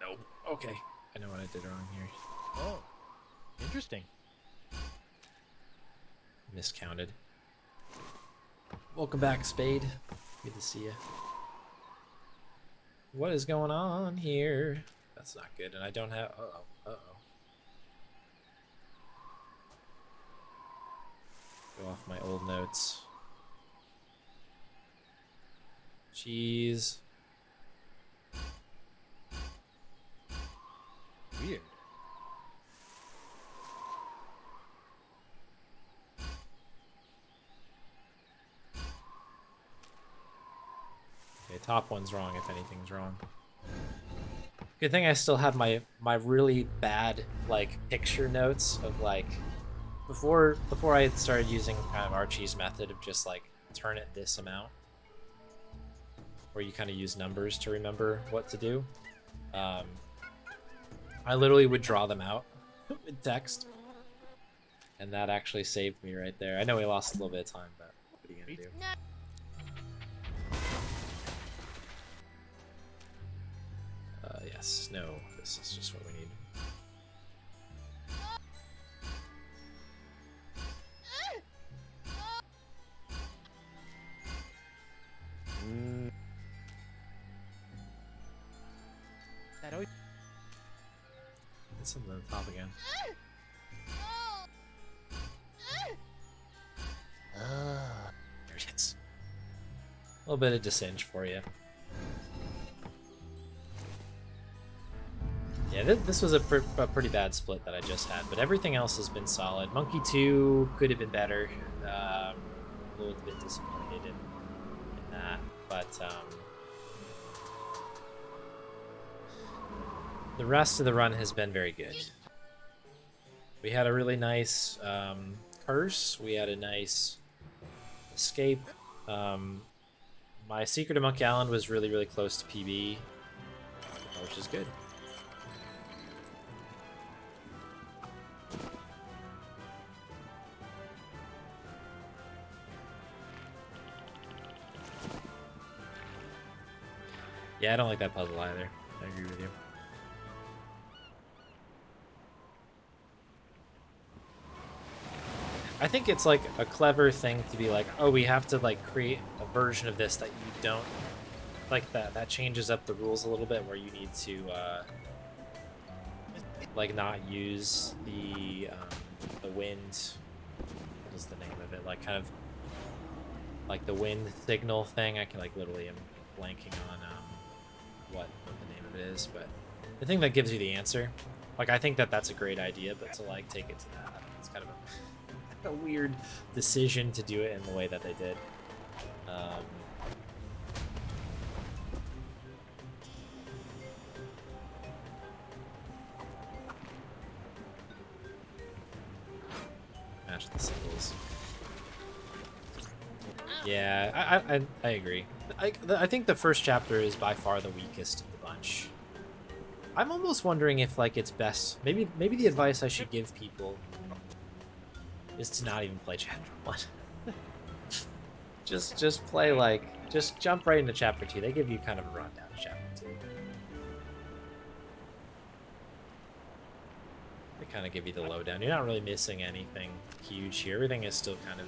Nope. Okay. I know what I did wrong here.
Oh, interesting.
Miscounted. Welcome back, Spade. Good to see you. What is going on here? That's not good, and I don't have. Uh oh. Go off my old notes. Jeez.
Weird.
Okay, top one's wrong if anything's wrong. Good thing I still have my really bad like picture notes of like before I had started using kind of Archie's method of just like turn it this amount, where you kind of use numbers to remember what to do. I literally would draw them out with text, and that actually saved me right there. I know we lost a little bit of time, but what are you gonna do? Yes, no, this is just what we need.
That always...
It's something on the top again. There it is. A little bit of disinch for you. Yeah, this was a pretty bad split that I just had, but everything else has been solid. Monkey 2 could have been better. A little bit disappointed in that, but the rest of the run has been very good. We had a really nice curse. We had a nice escape. My secret of Monkey Island was really, really close to PB, which is good. Yeah, I don't like that puzzle either. I agree with you. I think it's like a clever thing to be like, oh, we have to like create a version of this that you don't like that changes up the rules a little bit, where you need to like not use the wind. What is the name of it? Like kind of like the wind signal thing. I can like literally am blanking on what the name of it is, but the thing that gives you the answer. Like I think that's a great idea, but to like take it to that, it's kind of a weird decision to do it in the way that they did. Match the singles. Yeah, I agree. I think the first chapter is by far the weakest of the bunch. I'm almost wondering if like it's best. Maybe the advice I should give people is to not even play chapter 1. just play like just jump right into chapter 2. They give you kind of a rundown of chapter 2. They kind of give you the lowdown. You're not really missing anything huge here. Everything is still kind of.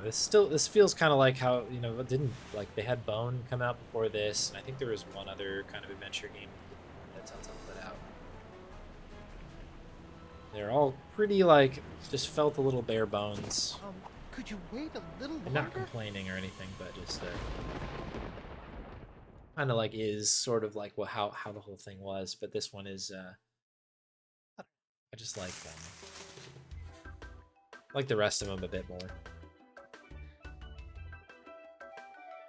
This feels kind of like how, you know, it didn't like they had Bone come out before this, and I think there was one other kind of adventure game that Telltale put out. They're all pretty like just felt a little bare bones.
Could you wait a little longer?
I'm not complaining or anything, but just kind of like is sort of like how the whole thing was. But this one is I just like the rest of them a bit more.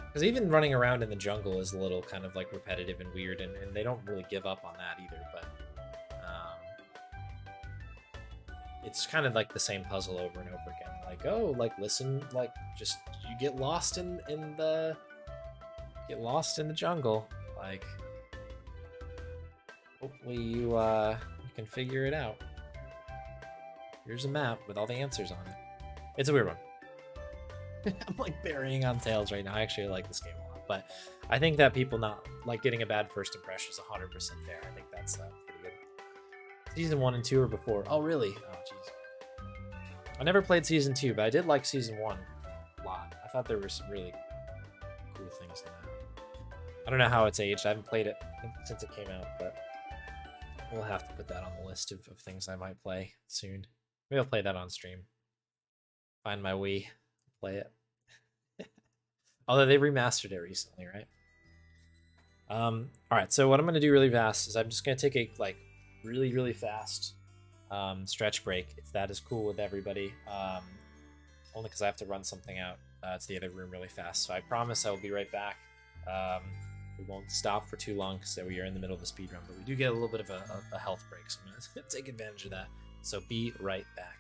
Because even running around in the jungle is a little kind of like repetitive and weird, and they don't really give up on that either, but it's kind of like the same puzzle over and over again. Like, oh, like listen, like just you get lost in the jungle. Like hopefully you can figure it out. Here's a map with all the answers on it. It's a weird one. I'm like burying on Tails right now. I actually like this game a lot, but I think that people not like getting a bad first impression is 100% fair. I think that's pretty good. Season 1 and 2 or before. Oh, really? Oh, jeez. I never played Season 2, but I did like Season 1 a lot. I thought there were some really cool things in that. I don't know how it's aged. I haven't played it since it came out, but we'll have to put that on the list of things I might play soon. Maybe I'll play that on stream. Find my Wii, play it. Although they remastered it recently, right? All right, so what I'm gonna do really fast is I'm just gonna take a like really fast stretch break, if that is cool with everybody. Only because I have to run something out to the other room really fast. So I promise I will be right back. We won't stop for too long because we are in the middle of the speed run, but we do get a little bit of a health break, so I'm gonna take advantage of that. So be right back.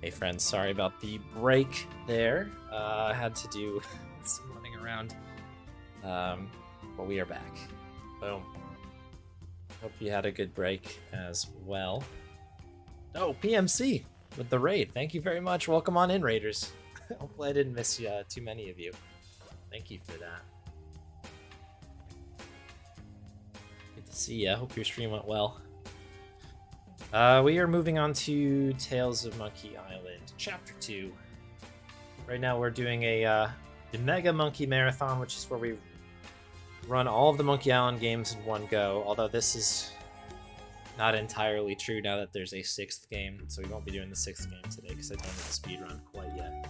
Hey friends, sorry about the break there. I had to do some running around. But we are back. Boom. Hope you had a good break as well. Oh, PMC with the raid. Thank you very much. Welcome on in, Raiders. Hopefully I didn't miss too many of you. Thank you for that. Good to see ya. Hope your stream went well. We are moving on to Tales of Monkey Island, Chapter 2. Right now we're doing the Mega Monkey Marathon, which is where we run all of the Monkey Island games in one go, although this is not entirely true now that there's a 6th game, so we won't be doing the 6th game today because I don't have the speed run quite yet.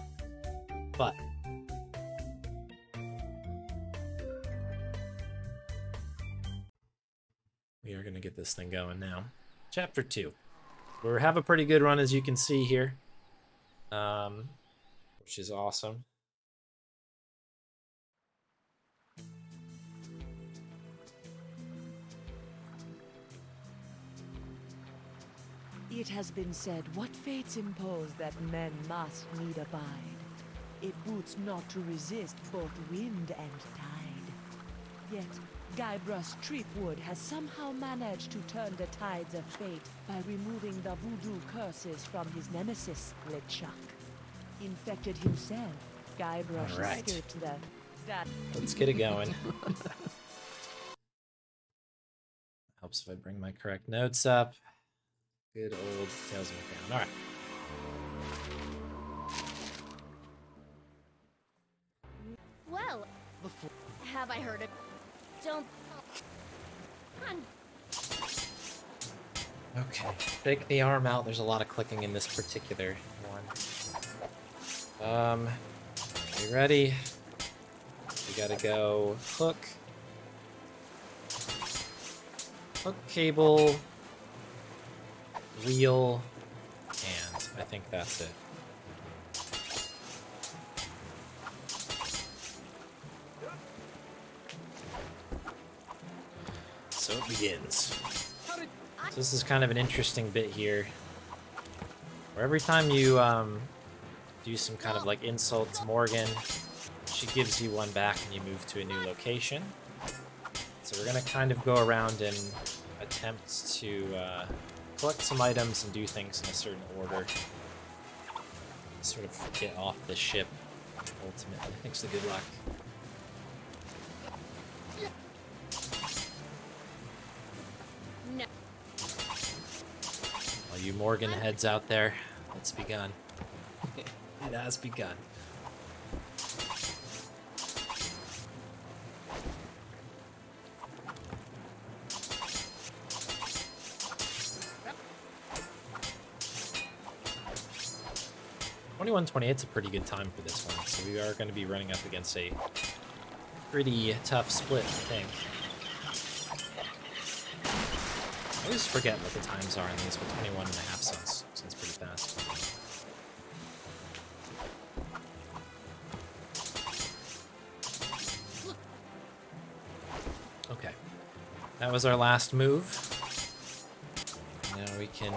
But we are going to get this thing going now. Chapter 2. We have a pretty good run, as you can see here, which is awesome.
It has been said, what fates impose that men must need abide. It boots not to resist both wind and tide. Yet, Guybrush Threepwood has somehow managed to turn the tides of fate by removing the voodoo curses from his nemesis, LeChuck. Infected himself, Guybrush escaped that.
Let's get it going. Helps if I bring my correct notes up. Good old Tales of Monkey Island.
Well, have I heard it? Don't.
Okay, take the arm out. There's a lot of clicking in this particular one. You ready? We gotta go hook, cable, wheel, and I think that's it. So it begins. So this is kind of an interesting bit here, where every time you do some kind of like insult to Morgan, she gives you one back and you move to a new location. So we're gonna kind of go around and attempt to collect some items and do things in a certain order. Sort of get off the ship, ultimately. Thanks to good luck.
No.
While you Morgan heads out there, it's begun. It has begun. It's a pretty good time for this one, so we are going to be running up against a pretty tough split, I think. I always forget what the times are in these, but 21 and a half sounds pretty fast. Okay, that was our last move. Now we can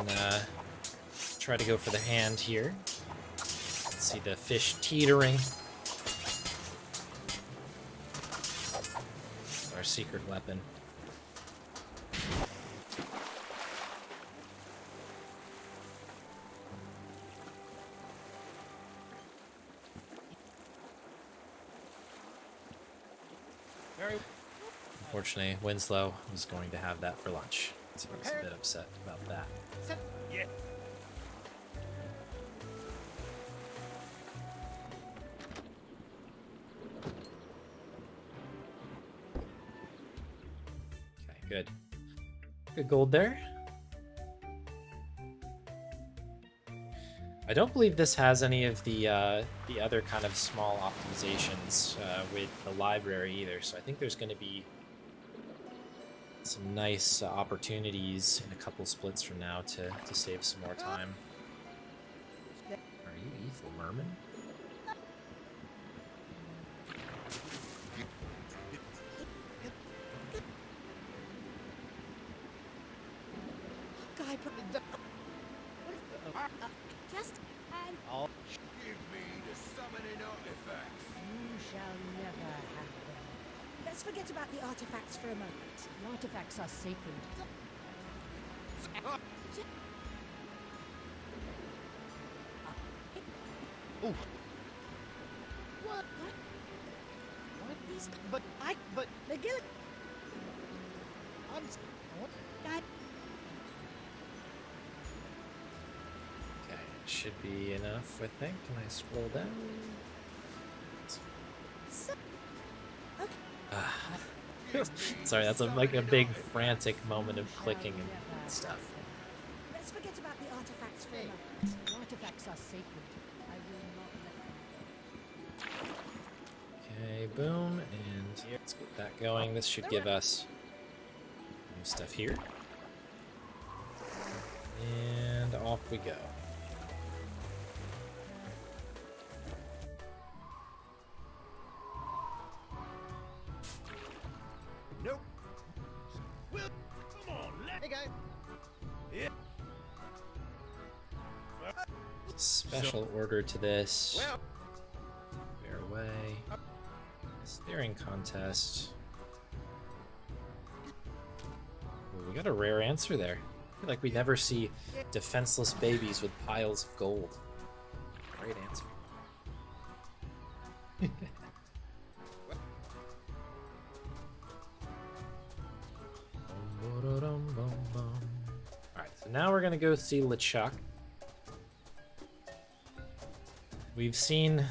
try to go for the hand here. See the fish teetering. Our secret weapon. Unfortunately, Winslow was going to have that for lunch, so I was a bit upset about that.
Yeah.
Good. Good gold there. I don't believe this has any of the other kind of small optimizations with the library either, so I think there's going to be some nice opportunities in a couple splits from now to save some more time. Are you evil merman?
Just
All
Give me the summoning artifacts.
You shall never have them.
Let's forget about the artifacts for a moment.
The artifacts are sacred.
Ooh.
What?
What?
These
But
McGill.
I'm. What?
God.
Okay, should be enough, I think. Can I scroll down?
So,
Ah. Sorry, that's like a big frantic moment of clicking and stuff.
let's forget about the artifacts for a moment.
The artifacts are sacred. I will not let them.
Okay, boom, and let's get that going. This should give us new stuff here. And off we go.
Nope. Well, come on,
Hey guys.
Special order to this.
Well,
Bear away. Steering contest. Ooh, we got a rare answer there. I feel like we never see defenseless babies with piles of gold. Great answer. Alright, so now we're gonna go see LeChuck. We've seen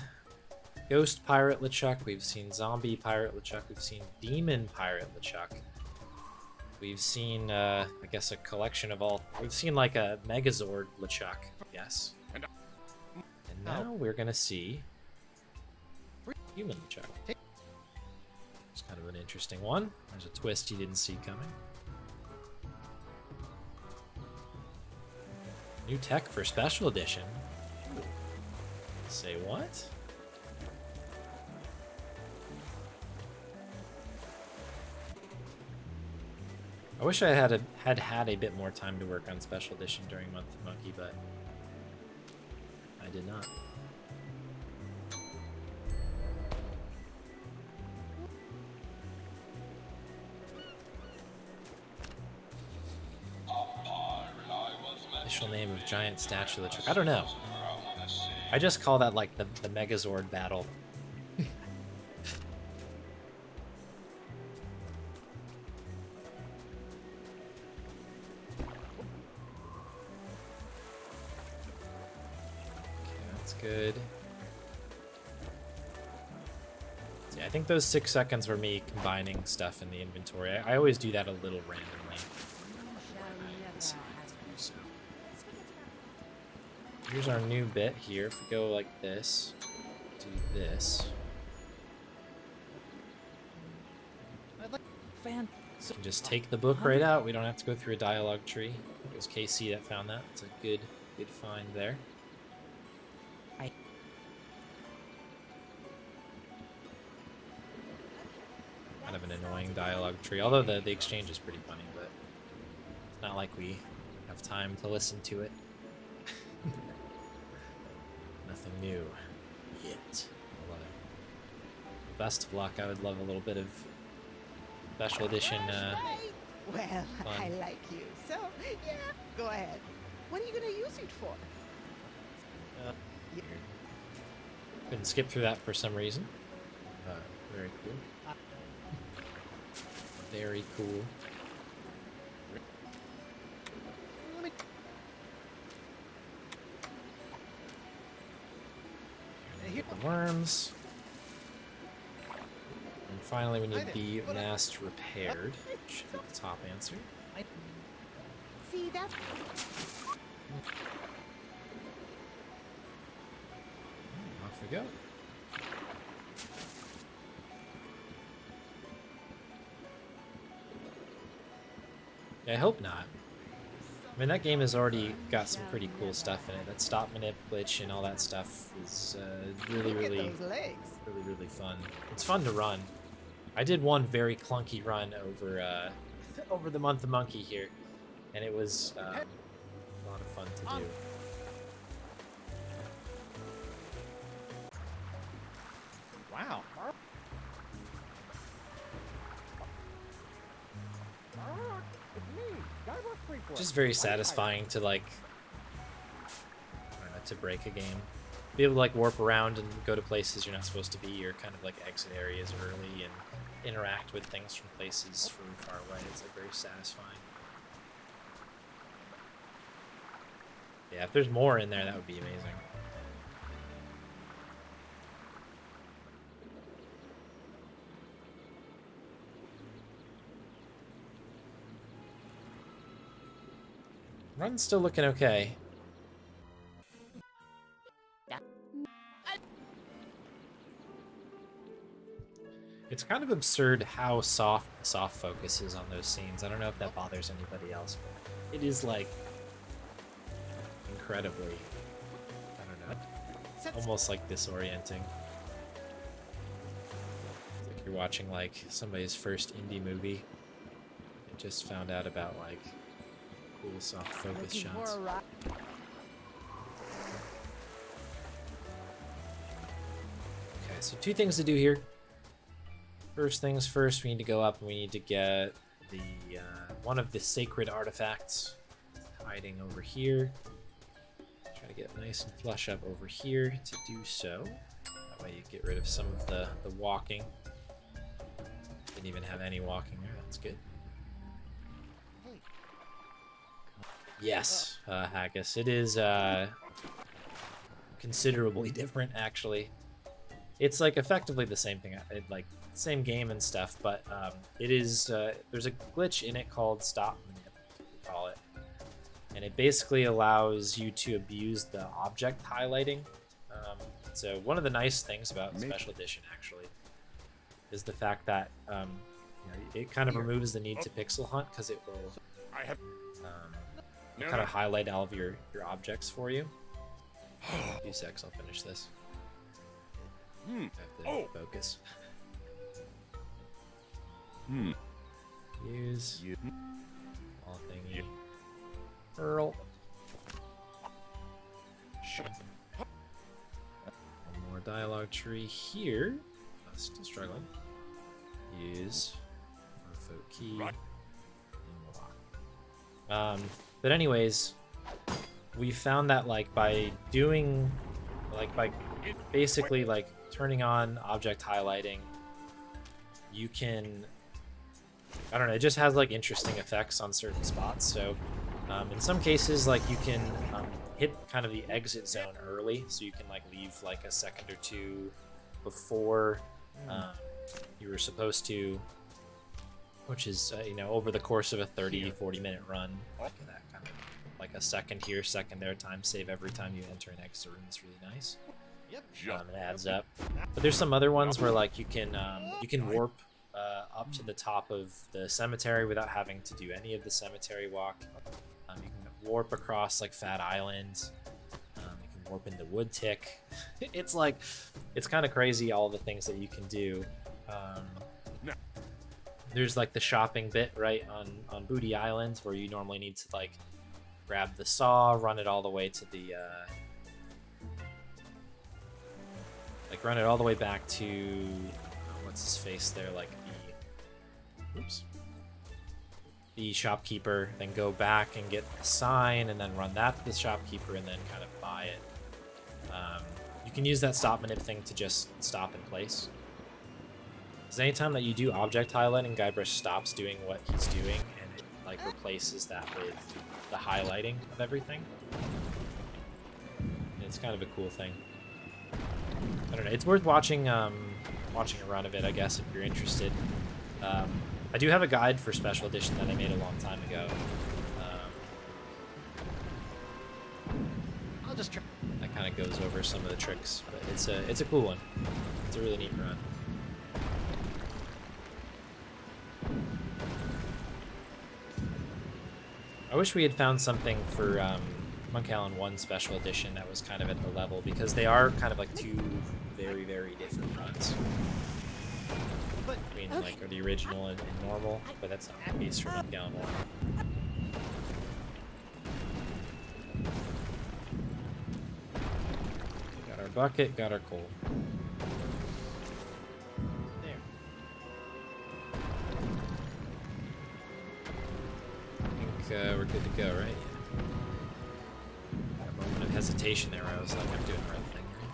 Ghost Pirate LeChuck, we've seen Zombie Pirate LeChuck, we've seen Demon Pirate LeChuck. We've seen, I guess, a collection of all. We've seen like a Megazord LeChuck, yes. And now we're gonna see Human LeChuck. It's kind of an interesting one. There's a twist you didn't see coming. New tech for Special Edition. Ooh. Say what? I wish I had a bit more time to work on Special Edition during Month of Monkey, but I did not. Official name of giant statue LeChuck. I don't know. I just call that like the Megazord battle. Good. Yeah, I think those 6 seconds were me combining stuff in the inventory. I always do that a little randomly. So, here's our new bit here. If we go like this, do this.
I'd like fan.
So just take the book right out. We don't have to go through a dialogue tree. It was KC that found that. It's a good find there. Kind of an annoying dialogue tree, although the exchange is pretty funny, but it's not like we have time to listen to it. Nothing new yet. Best of luck. I would love a little bit of Special Edition.
Well,
fun.
I like you, so yeah, go ahead. What are you gonna use it for?
Couldn't skip through that for some reason. Very cool. Very cool. Get the worms. And finally we need the mast repaired. Should be the top answer.
See that?
Off we go. I hope not. I mean, that game has already got some pretty cool stuff in it. That stop manip glitch and all that stuff is really fun. It's fun to run. I did one very clunky run over over the Month of Monkey here, and it was a lot of fun to do.
Wow.
Just very satisfying to like, I don't know, to break a game. Be able to like warp around and go to places you're not supposed to be, or kind of like exit areas early and interact with things from places from far away. It's like very satisfying. Yeah, if there's more in there, that would be amazing. Run's still looking okay. It's kind of absurd how soft focus is on those scenes. I don't know if that bothers anybody else, but it is like incredibly, I don't know, almost like disorienting. It's like you're watching like somebody's first indie movie and just found out about like cool soft focus shots. Okay, so two things to do here. First things first, we need to go up and we need to get the one of the sacred artifacts hiding over here. Try to get nice and flush up over here to do so. That way you get rid of some of the walking. Didn't even have any walking there, that's good. Yes, Haggis. It is considerably different, actually. It's like effectively the same thing, like same game and stuff, but it is there's a glitch in it called stop manip, we call it, and it basically allows you to abuse the object highlighting. So one of the nice things about Special Edition actually is the fact that you know, it kind of removes the need to pixel hunt, because it will kind of highlight all of your objects for you. A few secs, I'll finish this. I have to focus. Use all thingy. Earl. One more dialogue tree here. Still struggling. Use Morpho key. But anyways, we found that like by doing, like by basically like turning on object highlighting, you can, I don't know, it just has like interesting effects on certain spots. So in some cases, like you can hit kind of the exit zone early, so you can like leave like a second or two before you were supposed to, which is you know, over the course of a 30-40 minute run, like that kind of like a second here, second there, time save every time you enter an exit room is really nice. It adds up. But there's some other ones where like you can warp up to the top of the cemetery without having to do any of the cemetery walk. You can warp across like Fat Island. You can warp into Wood Tick. It's like, it's kind of crazy all the things that you can do. There's like the shopping bit right on Booty Island, where you normally need to like grab the saw, run it all the way to the like run it all the way back to what's his face there, like the shopkeeper, then go back and get the sign, and then run that to the shopkeeper, and then kind of buy it. You can use that stop manip thing to just stop in place. Because anytime that you do object highlighting, Guybrush stops doing what he's doing, and it like replaces that with the highlighting of everything. And it's kind of a cool thing. I don't know, it's worth watching watching a run of it, I guess, if you're interested. I do have a guide for Special Edition that I made a long time ago.
I'll just try.
That kind of goes over some of the tricks, but it's a cool one. It's a really neat run. I wish we had found something for Monkey Island 1 Special Edition that was kind of at the level, because they are kind of like two very, very different runs. Between like the original and normal, but that's not the case for Monkey Island 1. Got our bucket, got our coal. we're good to go, right? Yeah. A moment of hesitation there where I was like, I'm doing the right thing, right?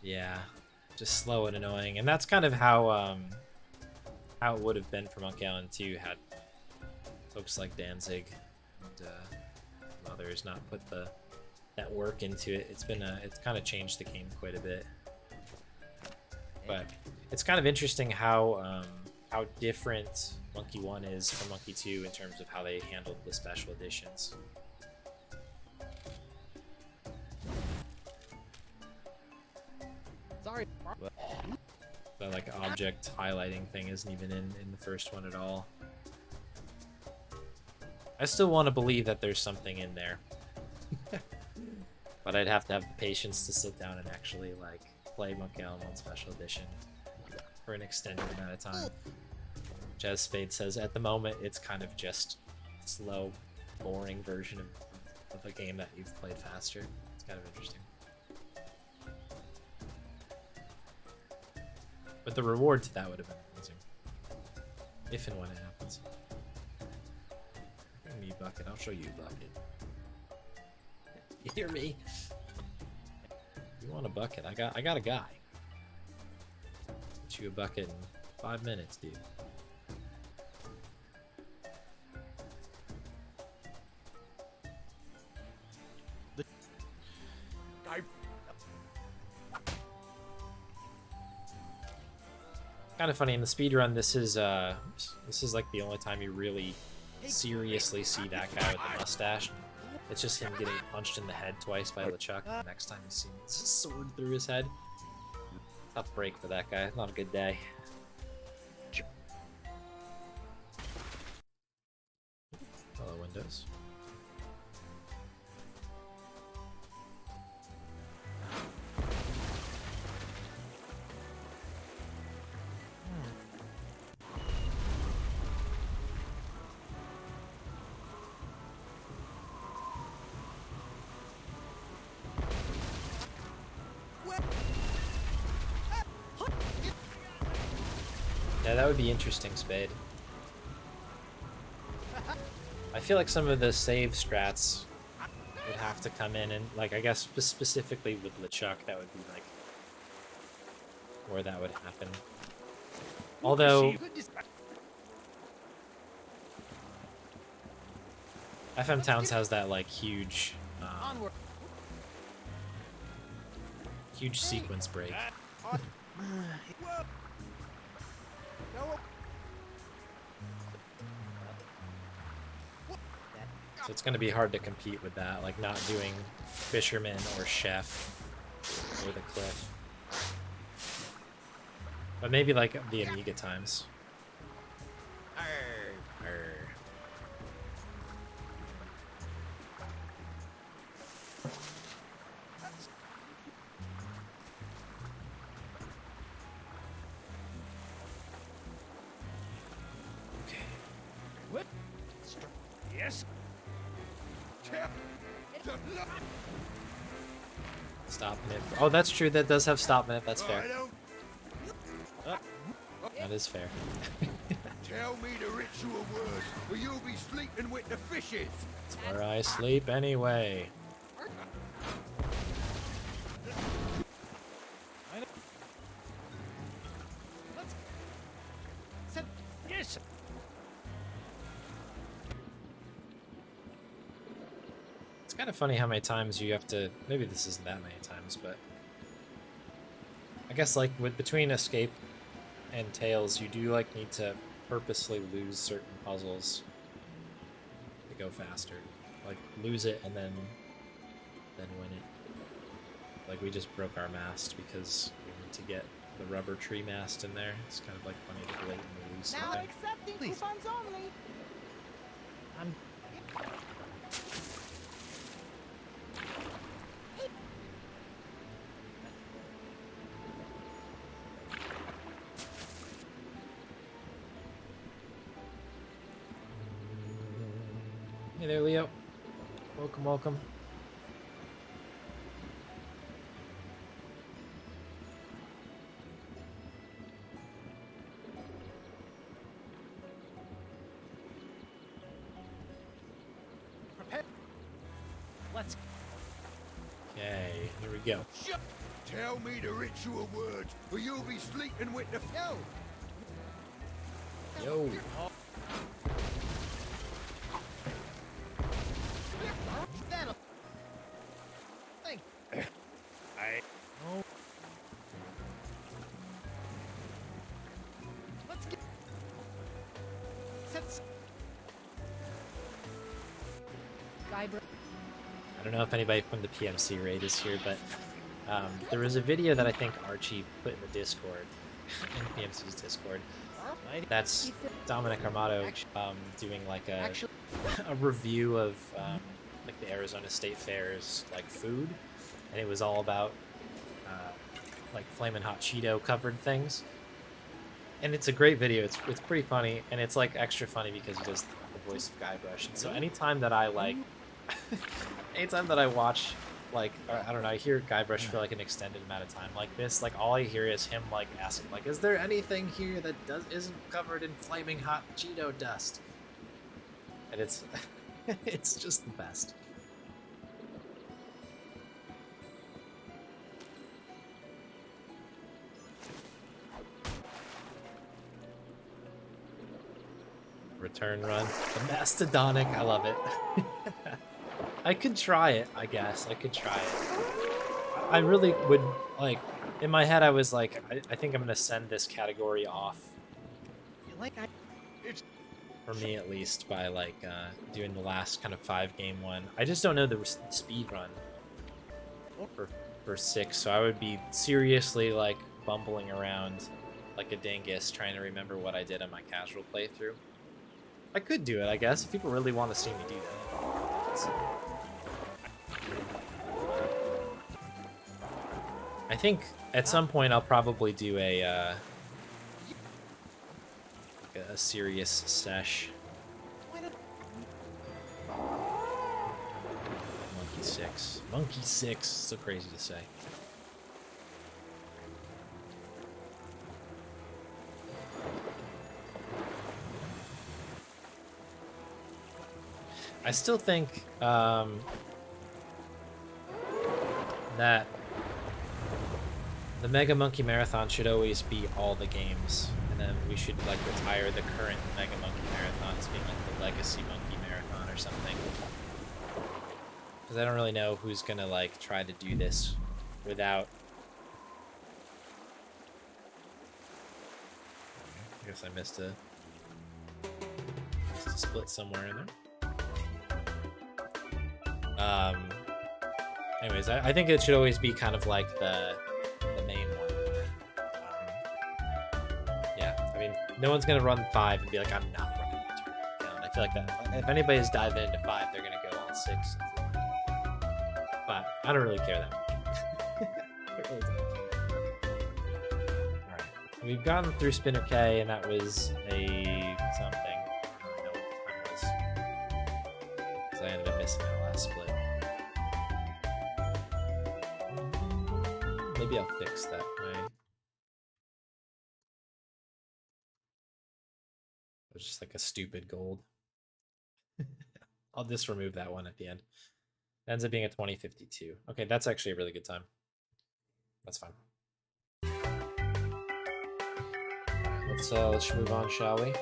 Yeah, just slow and annoying. And that's kind of how it would have been for Monkey Island 2 had folks like Danzig and others not put that work into it. It's kind of changed the game quite a bit. But it's kind of interesting how different Monkey 1 is from Monkey 2 in terms of how they handled the special editions.
Sorry.
The like object highlighting thing isn't even in the first one at all. I still want to believe that there's something in there. But I'd have to have the patience to sit down and actually like play Monkey Island 1 Special Edition for an extended amount of time. Jazz Spade says, at the moment, it's kind of just a slow, boring version of a game that you've played faster. It's kind of interesting. But the reward to that would have been amazing. If and when it happens. Me bucket, I'll show you bucket. You hear me? You want a bucket? I got a guy. Get you a bucket in 5 minutes, dude. Kind of funny in the speedrun. This is like the only time you really seriously see that guy with the mustache. It's just him getting punched in the head twice by LeChuck. The next time you see him, it's a sword through his head. Tough break for that guy. Not a good day. Hello, Windows. Yeah, that would be interesting, Spade. I feel like some of the save strats would have to come in, and like I guess specifically with LeChuck, that would be like where that would happen. Although FM Towns has that like huge sequence break. So it's going to be hard to compete with that, like not doing Fisherman or Chef or the Cliff. But maybe like the Amiga times. Arr. Okay.
What? Yes.
Stop myth. Oh, that's true. That does have stop myth. That's fair. That is fair.
Tell me the ritual words, or you'll be sleeping with the fishes.
It's where I sleep anyway.
Yes.
It's kind of funny how many times you have to. Maybe this isn't that many times, but I guess like between Escape and Tails, you do like need to purposely lose certain puzzles to go faster. Like lose it and then win it. Like we just broke our mast because we need to get the rubber tree mast in there. It's kind of like funny to blatantly lose
Now
something.
accepting
Please.
coupons only.
I'm.
Hey there, Leo. Welcome, welcome.
Let's.
Okay, here we go.
Tell me the ritual words, or you'll be sleeping with the
Yo!
Yo.
That'll. Thank.
Oh,
Let's get. Let's.
Guybrush.
I don't know if anybody from the PMC raid is here, but there was a video that I think Archie put in the Discord, in PMC's Discord. That's Dominic Armato doing like a review of like the Arizona State Fair's like food, and it was all about like Flamin' Hot Cheeto covered things. And it's a great video. It's pretty funny, and it's like extra funny because he does the voice of Guybrush. And so anytime that I like, anytime that I watch, like, or, I don't know, I hear Guybrush for like an extended amount of time like this, like all I hear is him like asking, like, is there anything here that isn't covered in flaming hot Cheeto dust? And it's it's just the best. Return run. The Mastodonic, I love it. I could try it, I guess. I could try it. I really would, like, in my head I was like, I think I'm gonna send this category off. For me at least, by like doing the last kind of 5-game one. I just don't know the speed run for 6, so I would be seriously like bumbling around like a dingus trying to remember what I did on my casual playthrough. I could do it, I guess, if people really want to see me do that. I think at some point I'll probably do a serious sesh. Monkey 6. Monkey 6. So crazy to say. I still think that the Mega Monkey Marathon should always be all the games, and then we should like retire the current Mega Monkey Marathon as being like the Legacy Monkey Marathon or something. Because I don't really know who's gonna like try to do this without. I guess I missed a split somewhere in there. Anyways, I think it should always be kind of like the main one. Yeah, I mean, no one's gonna run 5 and be like, I'm not running the tournament down. I feel like that. If anybody's diving into 5, they're gonna go all 6 and 4. But I don't really care that much. I really don't. All right, we've gotten through Spinner K, and that was a something. I don't really know what the time was, because I ended up missing that last split. Maybe I'll fix that. It was just like a stupid gold. I'll just remove that one at the end. It ends up being a 2052. Okay, that's actually a really good time. That's fine. Alright, let's move on, shall we?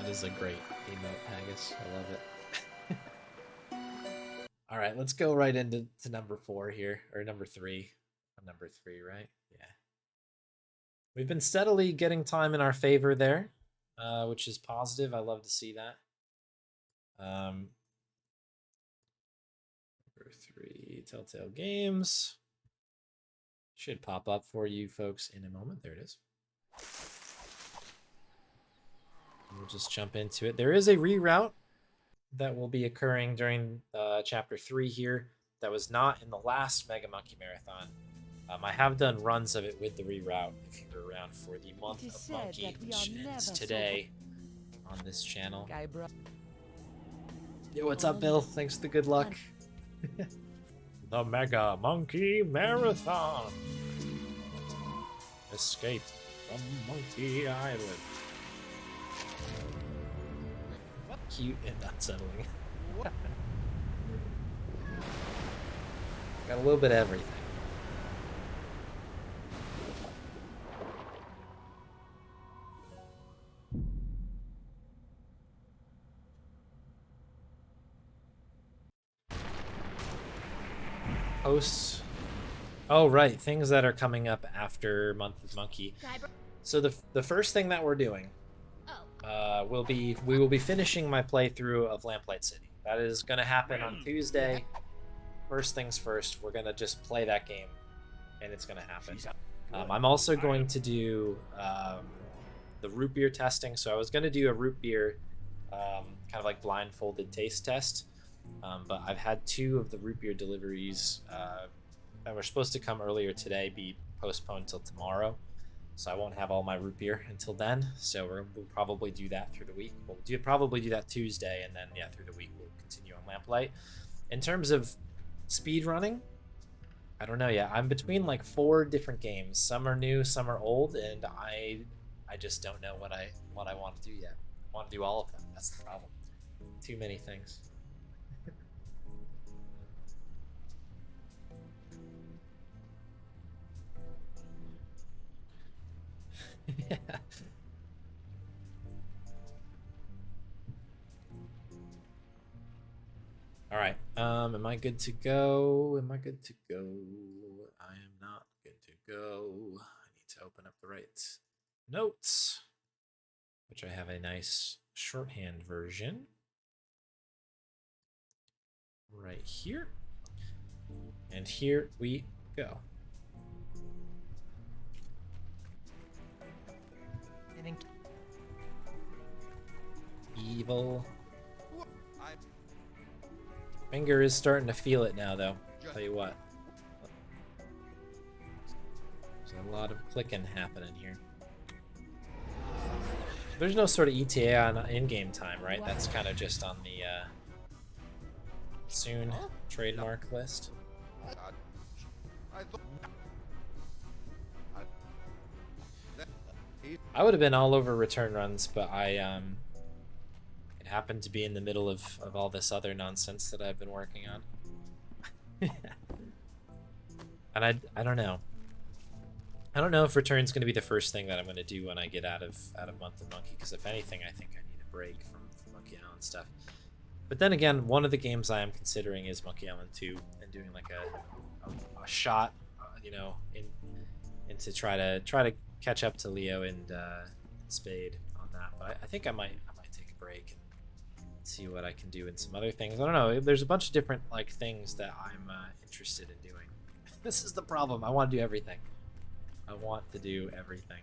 Is a great emote, Haggis. I love it. All right, let's go right into number 4 here, or number 3. Number 3, right? Yeah. We've been steadily getting time in our favor there, which is positive. I love to see that. Number 3, Telltale Games. Should pop up for you folks in a moment. There it is. We'll just jump into it. There is a reroute that will be occurring during Chapter 3 here that was not in the last Mega Monkey Marathon. I have done runs of it with the reroute if you were around for the month of Monkey, which ends today on this channel. Yo, what's up, Bill? Thanks for the good luck. The Mega Monkey Marathon. Escape from Monkey Island. Cute and unsettling. Got a little bit of everything. Posts. Oh right, things that are coming up after Month of Monkey. So the first thing that we're doing, we will be finishing my playthrough of Lamplight City. That is going to happen on Tuesday. First things first, we're going to just play that game, and it's going to happen. I'm also going to do the root beer testing. So I was going to do a root beer kind of like blindfolded taste test. But I've had 2 of the root beer deliveries that were supposed to come earlier today be postponed till tomorrow. So I won't have all my root beer until then. So we'll probably do that through the week. We'll probably do that Tuesday, and then yeah, through the week we'll continue on Lamplight. In terms of speed running, I don't know yet. I'm between like 4 different games. Some are new, some are old, and I just don't know what I want to do yet. I want to do all of them. That's the problem. Too many things. Yeah. All right. Am I good to go? Am I good to go? I am not good to go. I need to open up the right notes, which I have a nice shorthand version right here. And here we go. Evil. Finger is starting to feel it now, though. Tell you what. There's a lot of clicking happening here. There's no sort of ETA on in-game time, right? That's kind of just on the soon trademark list. I would have been all over return runs, but it happened to be in the middle of all this other nonsense that I've been working on. And I don't know. I don't know if return's going to be the first thing that I'm going to do when I get out of Month of Monkey, because if anything, I think I need a break from Monkey Island stuff. But then again, one of the games I am considering is Monkey Island 2, and doing like a shot, you know, in to try to catch up to Leo and Spade on that. But I think I might take a break and see what I can do in some other things. I don't know. There's a bunch of different like things that I'm interested in doing. This is the problem. I want to do everything. I want to do everything.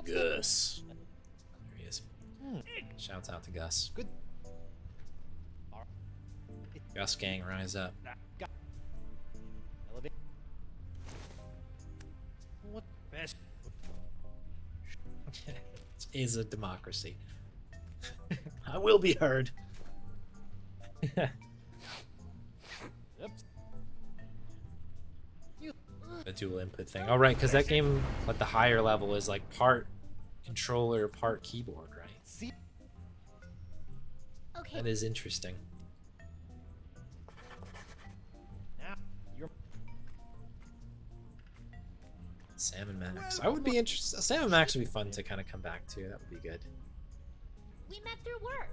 Gus. There he is. Shouts out to Gus. Good. Gus gang, rise up.
What best?
It is a democracy. I will be heard. The dual input thing. Oh, right, because that game at the higher level is like part controller, part keyboard, right?
Okay.
That is interesting. Sam and Max. I would be interested. Sam and Max would be fun to kind of come back to. That would be good.
We met through work.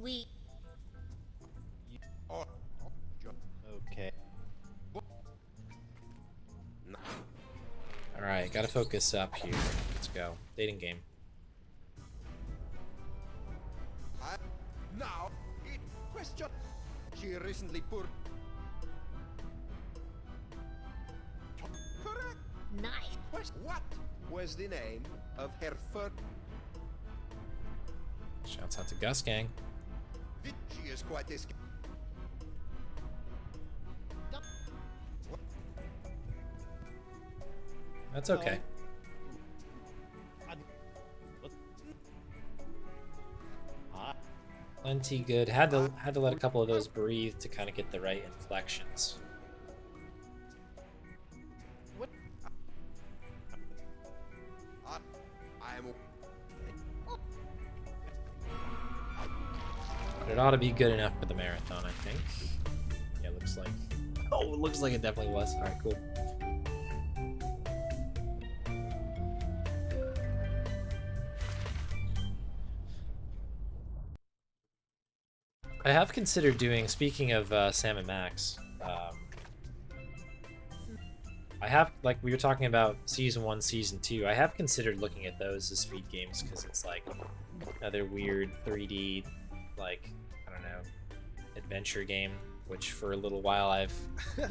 We.
Okay.
All right, gotta focus up here. Let's go. Dating game.
Now, question. She recently put. Correct.
Nice.
What was the name of her first?
Shouts out to Gus gang.
She is quite a.
That's okay. Plenty good. Had to let a couple of those breathe to kind of get the right inflections. But it ought to be good enough for the marathon, I think. Yeah, looks like. Oh, it looks like it definitely was. All right, cool. I have considered doing, speaking of Sam and Max, I have, like we were talking about Season 1, Season 2, I have considered looking at those as speed games because it's like another weird 3D, like, I don't know, adventure game, which for a little while I've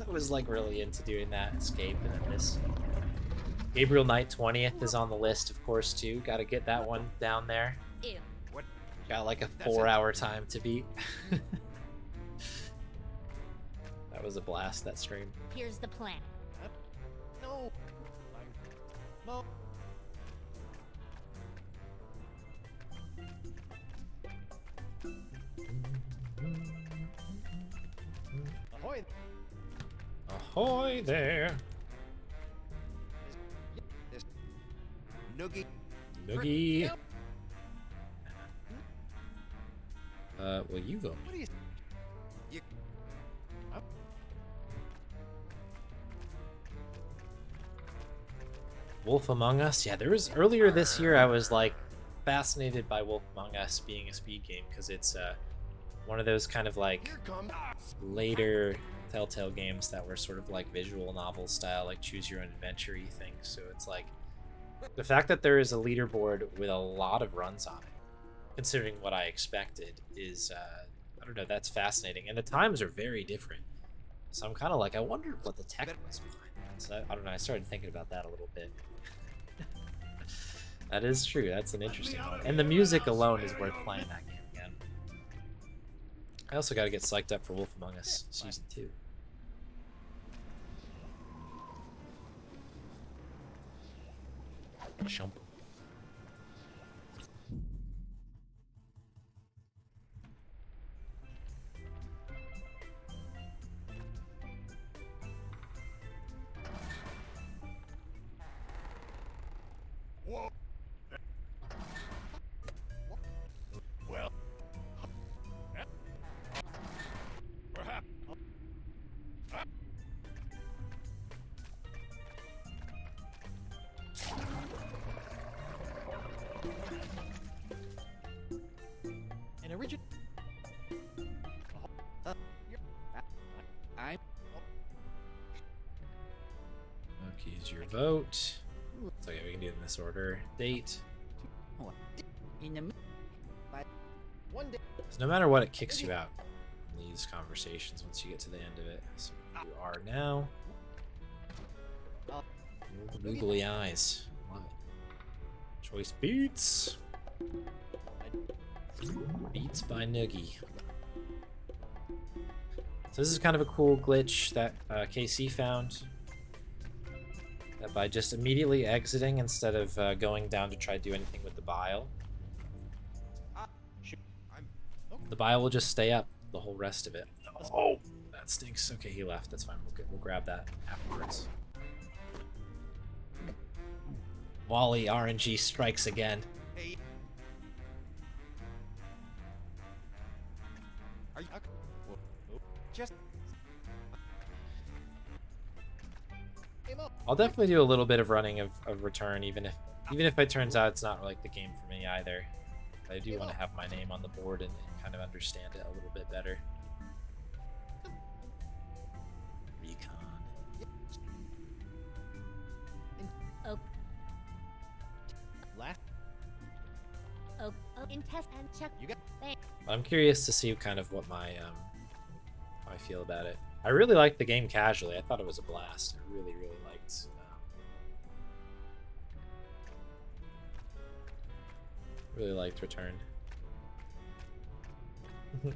was like really into doing that, Escape, and then this. Gabriel Knight 20th is on the list, of course, too. Got to get that one down there.
Ew.
Got like a 4-hour time to beat. That was a blast, that stream.
Here's the plan.
No. No. Ahoy.
Ahoy there.
Noogie.
Noogie. Well, you go.
What are you?
Wolf Among Us? Yeah, there was earlier this year I was like fascinated by Wolf Among Us being a speed game because it's one of those kind of like later Telltale games that were sort of like visual novel style, like choose your own adventure-y things. So it's like the fact that there is a leaderboard with a lot of runs on it, considering what I expected, is I don't know, that's fascinating. And the times are very different. So I'm kind of like, I wonder what the tech was behind that. So I don't know, I started thinking about that a little bit. That is true, that's an interesting one. And the music alone is worth playing that game again. I also got to get psyched up for Wolf Among Us Season 2. Shump.
Whoa. Well. Perhaps.
An original. I'm.
Okay, use your vote. So yeah, we can do it in this order. Date.
In the. One day.
So no matter what, it kicks you out in these conversations once you get to the end of it. So you are now. Googly eyes. Love it. Choice beats. Beats by Noogie. So this is kind of a cool glitch that KC found. That by just immediately exiting instead of going down to try to do anything with the bile, the bile will just stay up the whole rest of it. Oh, that stinks. Okay, he left. That's fine. We'll grab that afterwards. Wally RNG strikes again.
Hey. Are you? Just.
I'll definitely do a little bit of running of return, even if it turns out it's not like the game for me either. I do want to have my name on the board and kind of understand it a little bit better. Recon.
Oh.
Last.
Oh. In test and check.
You got.
I'm curious to see kind of what my how I feel about it. I really liked the game casually. I thought it was a blast. I really liked. Really liked Return.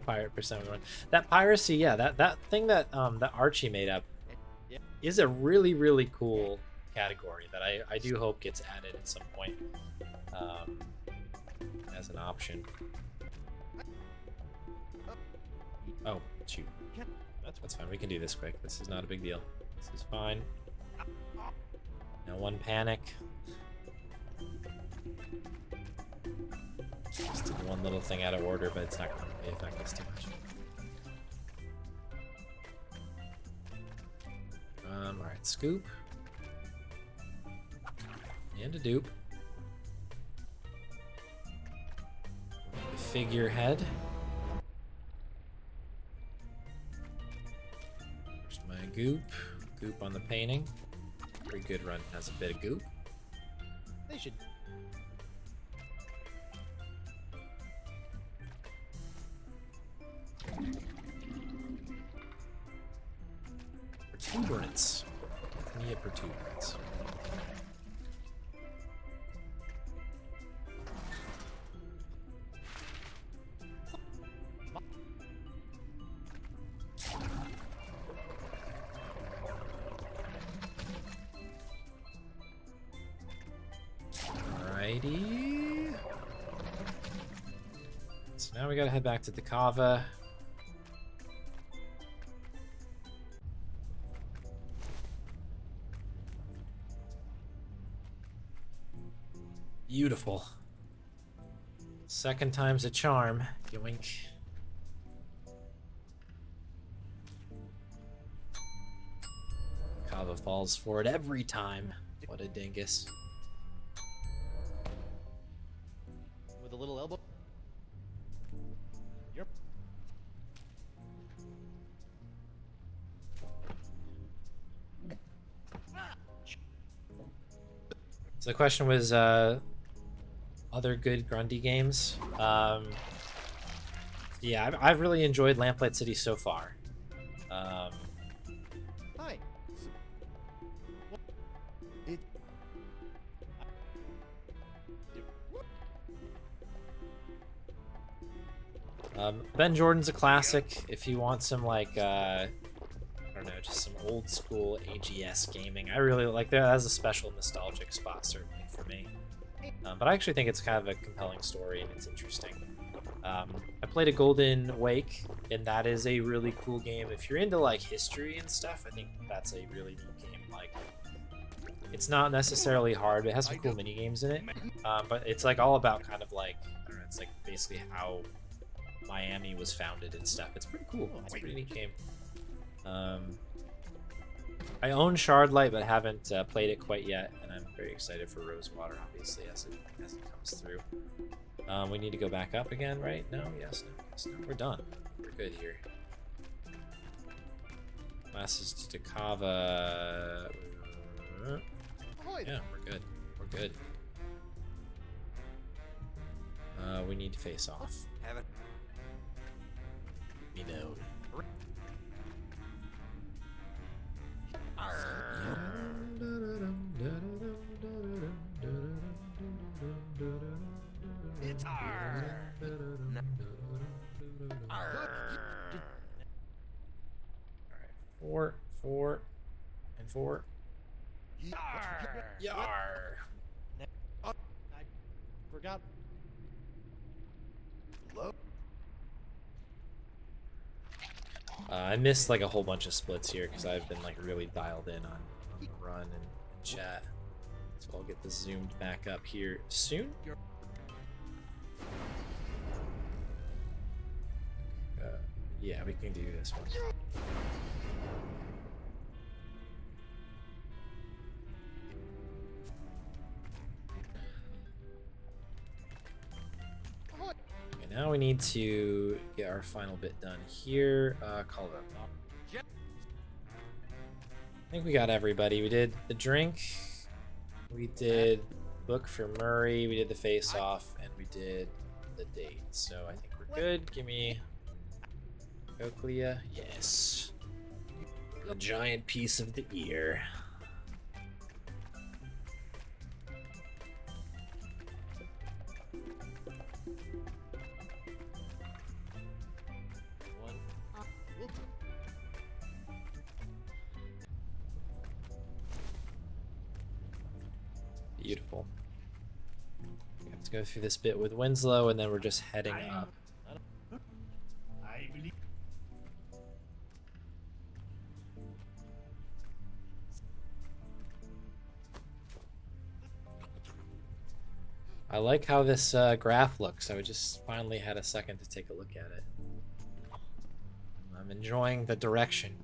Pirate Persona 1. That piracy, yeah, that thing that that Archie made up is a really cool category that I do hope gets added at some point as an option. Oh, shoot. That's fine. We can do this quick. This is not a big deal. This is fine. No one panic. Just did one little thing out of order, but it's not going to really affect us too much. Alright, scoop. And a dupe. The figurehead. There's my goop. Goop on the painting. Pretty good run. Has a bit of goop.
They should.
Protuberance. Give me a protuberance. Alrighty. So now we gotta head back to the Kava. Beautiful. Second time's a charm. Yoink. Kava falls for it every time. What a dingus.
With a little elbow. Yep.
So the question was, other good Grundy games. Yeah, I've really enjoyed Lamplight City so far.
Hi. It.
Ben Jordan's a classic. If you want some like, I don't know, just some old school AGS gaming, I really like that. That's a special nostalgic spot certainly for me. But I actually think it's kind of a compelling story and it's interesting. I played a Golden Wake, and that is a really cool game. If you're into like history and stuff, I think that's a really neat game. Like, it's not necessarily hard, but it has some cool mini games in it. But it's like all about kind of like, I don't know, it's like basically how Miami was founded and stuff. It's pretty cool. It's a pretty neat game. I own Shardlight, but haven't played it quite yet, and I'm very excited for Rosewater, obviously, as it comes through. We need to go back up again, right? No, yes, no, yes, no. We're done. We're good here. Masses to Kava. Yeah, we're good. We're good. We need to face off.
Have it.
You know.
It's
Alright, 4, and 4. Yar.
I forgot.
I missed like a whole bunch of splits here because I've been like really dialed in on run and chat. So I'll get this zoomed back up here soon. Yeah, we can do this one. Okay, now we need to get our final bit done here. Call it up. I think we got everybody. We did the drink, we did book for Murray, we did the face off, and we did the date. So I think we're good. Give me Cochlea. Yes. A giant piece of the ear. Beautiful. We have to go through this bit with Winslow, and then we're just heading up.
I believe.
I like how this graph looks. I just finally had a second to take a look at it. I'm enjoying the direction.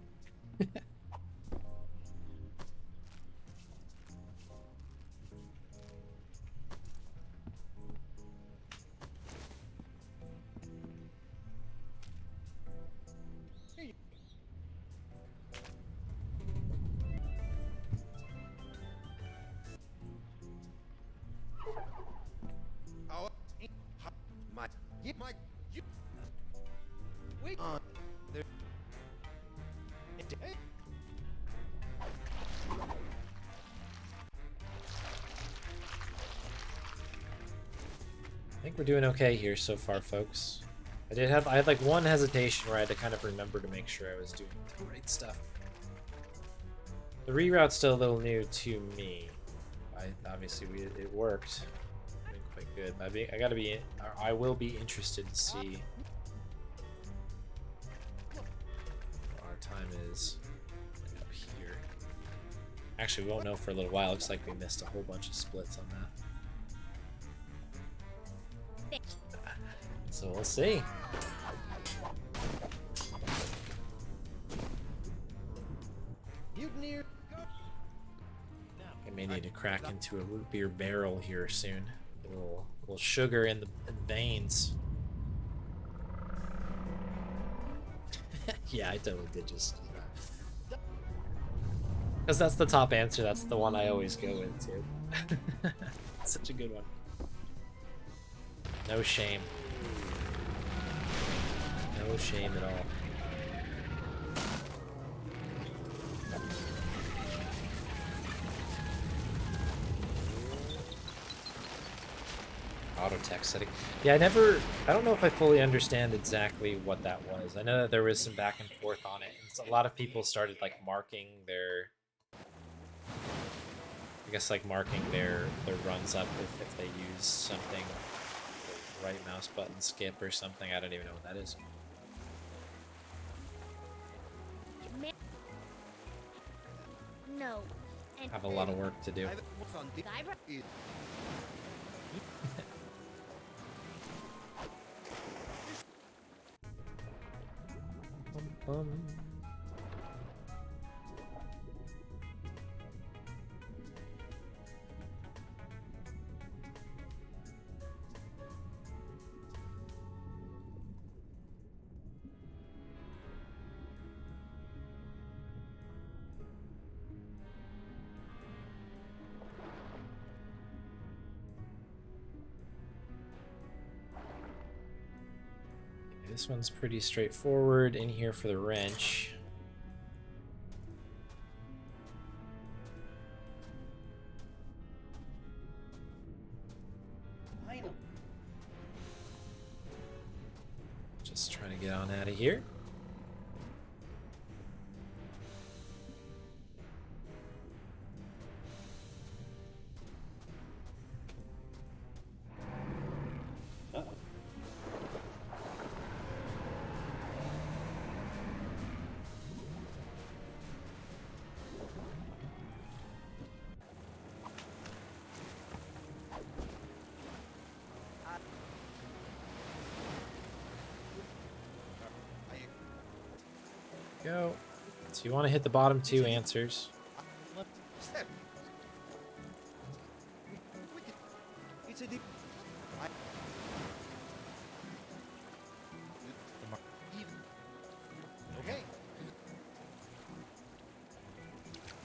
Wait. There.
I think we're doing okay here so far, folks. I had like one hesitation where I had to kind of remember to make sure I was doing the right stuff. The reroute's still a little new to me. Obviously it worked. Been quite good. I will be interested to see what our time is up here. Actually, we won't know for a little while. Looks like we missed a whole bunch of splits on that. So we'll see.
Mutineer.
I may need to crack into a root beer barrel here soon. A little sugar in the veins. Yeah, I totally did just do that. Because that's the top answer. That's the one I always go into. Such a good one. No shame. No shame at all. Auto text setting. Yeah, I don't know if I fully understand exactly what that was. I know that there was some back and forth on it. And a lot of people started like marking their, I guess like marking their runs up if they use something, the right mouse button skip or something. I don't even know what that is.
No. And
Have a lot of work to do.
Guybrush.
This one's pretty straightforward. In here for the wrench. Just trying to get on out of here. Go. So you want to hit the bottom two answers.
It's a deep. Okay.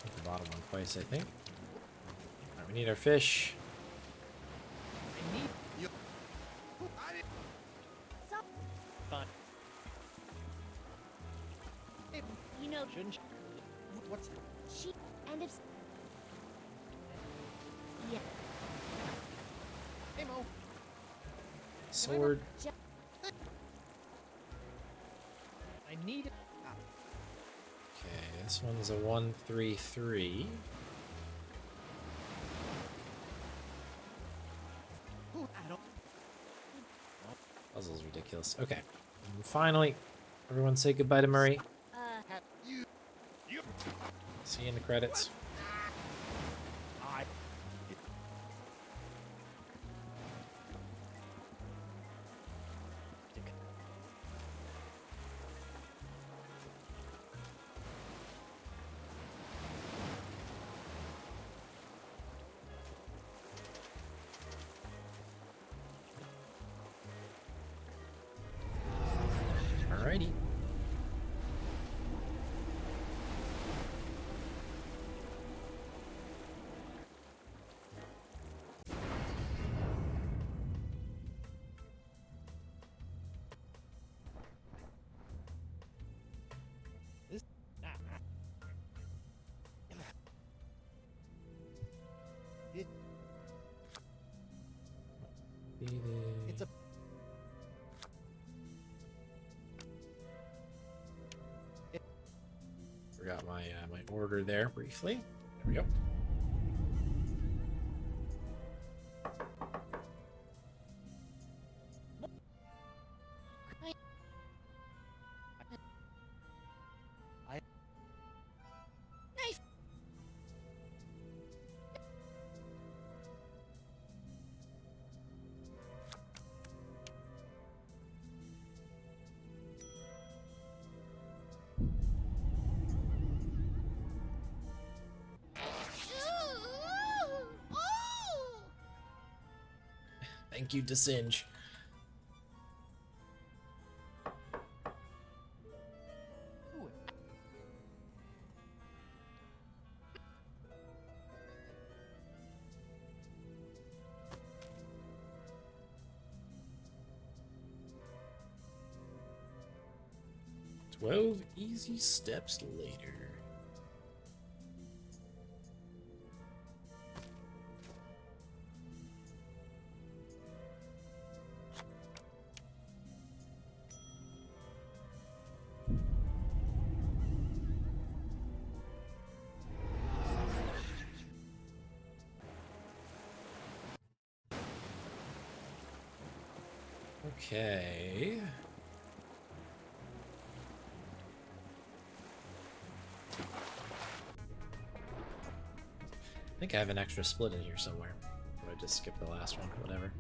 Hit the bottom one twice, I think. Alright, we need our fish.
I need you. Fine.
You know,
Shouldn't. What's that?
she and if yeah.
Hey Mo.
Sword.
I need it.
Okay, this one's a 1-3-3.
Ooh, I don't.
Puzzle's ridiculous. Okay. And finally, everyone say goodbye to Murray.
Have you.
See you in the credits.
I.
Alrighty.
It's a
Forgot my my order there briefly. There we go. Thank you, Desinge. "12 easy steps later." Okay. I think I have an extra split in here somewhere. Or I just skipped the last one, whatever.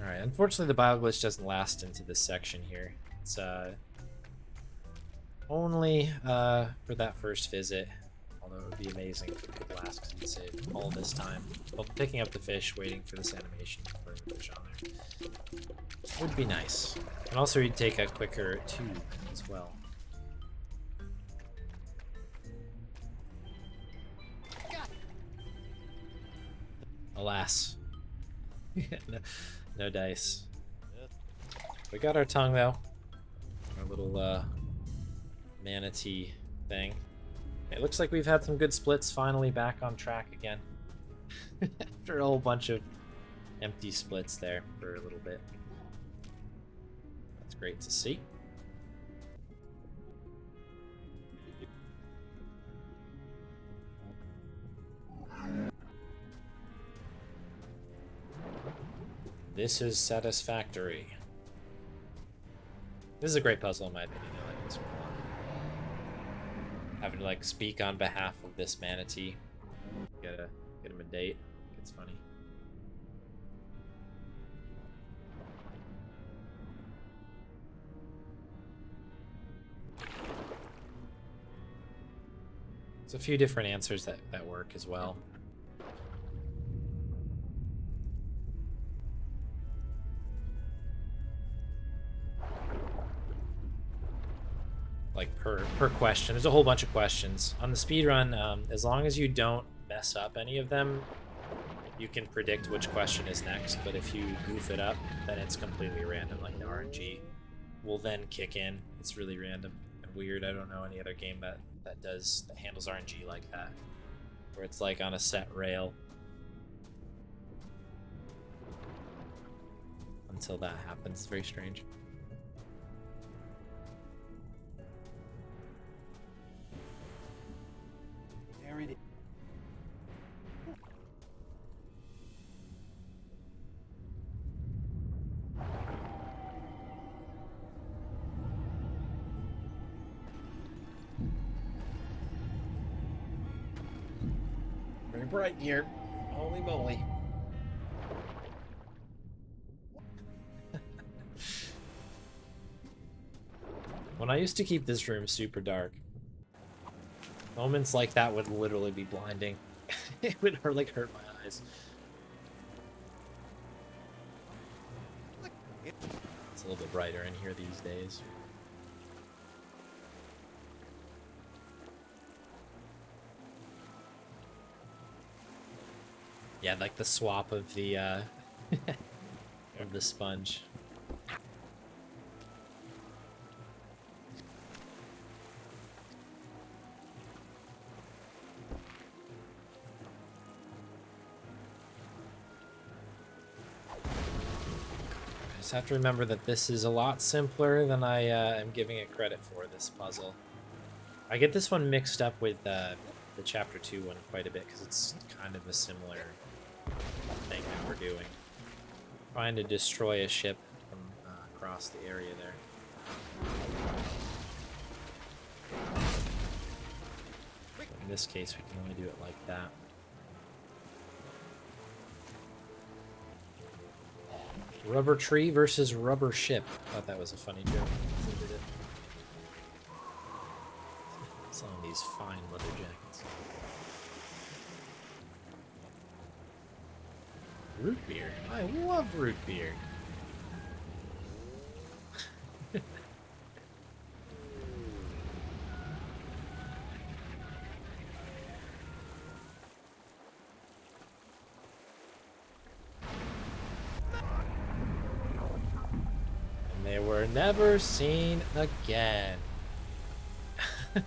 Alright, unfortunately the bioglitch doesn't last into this section here. It's only for that first visit, although it would be amazing if it could last because you'd save all this time. Well, picking up the fish, waiting for this animation to burn the fish on there. Would be nice. And also you'd take a quicker tube as well. Alas. No dice. We got our tongue though. Our little manatee thing. It looks like we've had some good splits finally back on track again. After a whole bunch of empty splits there for a little bit. That's great to see. This is satisfactory. This is a great puzzle in my opinion. I like this one a lot. Having to like speak on behalf of this manatee. Gotta get him a date. It's funny. There's a few different answers that work as well. Like per question. There's a whole bunch of questions. On the speedrun, as long as you don't mess up any of them, you can predict which question is next, but if you goof it up, then it's completely random, like the RNG will then kick in. It's really random and weird. I don't know any other game that handles RNG like that, where it's like on a set rail. Until that happens, it's very strange.
there it is.
Very bright here. Holy moly. When I used to keep this room super dark, moments like that would literally be blinding. It would hurt my eyes. It's a little bit brighter in here these days. Yeah, like the swap of the of the sponge. I just have to remember that this is a lot simpler than I am giving it credit for, this puzzle. I get this one mixed up with the Chapter 2 one quite a bit because it's kind of a similar thing that we're doing. Trying to destroy a ship from across the area there. In this case, we can only do it like that. Rubber tree versus rubber ship. I thought that was a funny joke. So did it. Selling these fine leather jackets. Root beer. I love root beer. And they were never seen again.
Now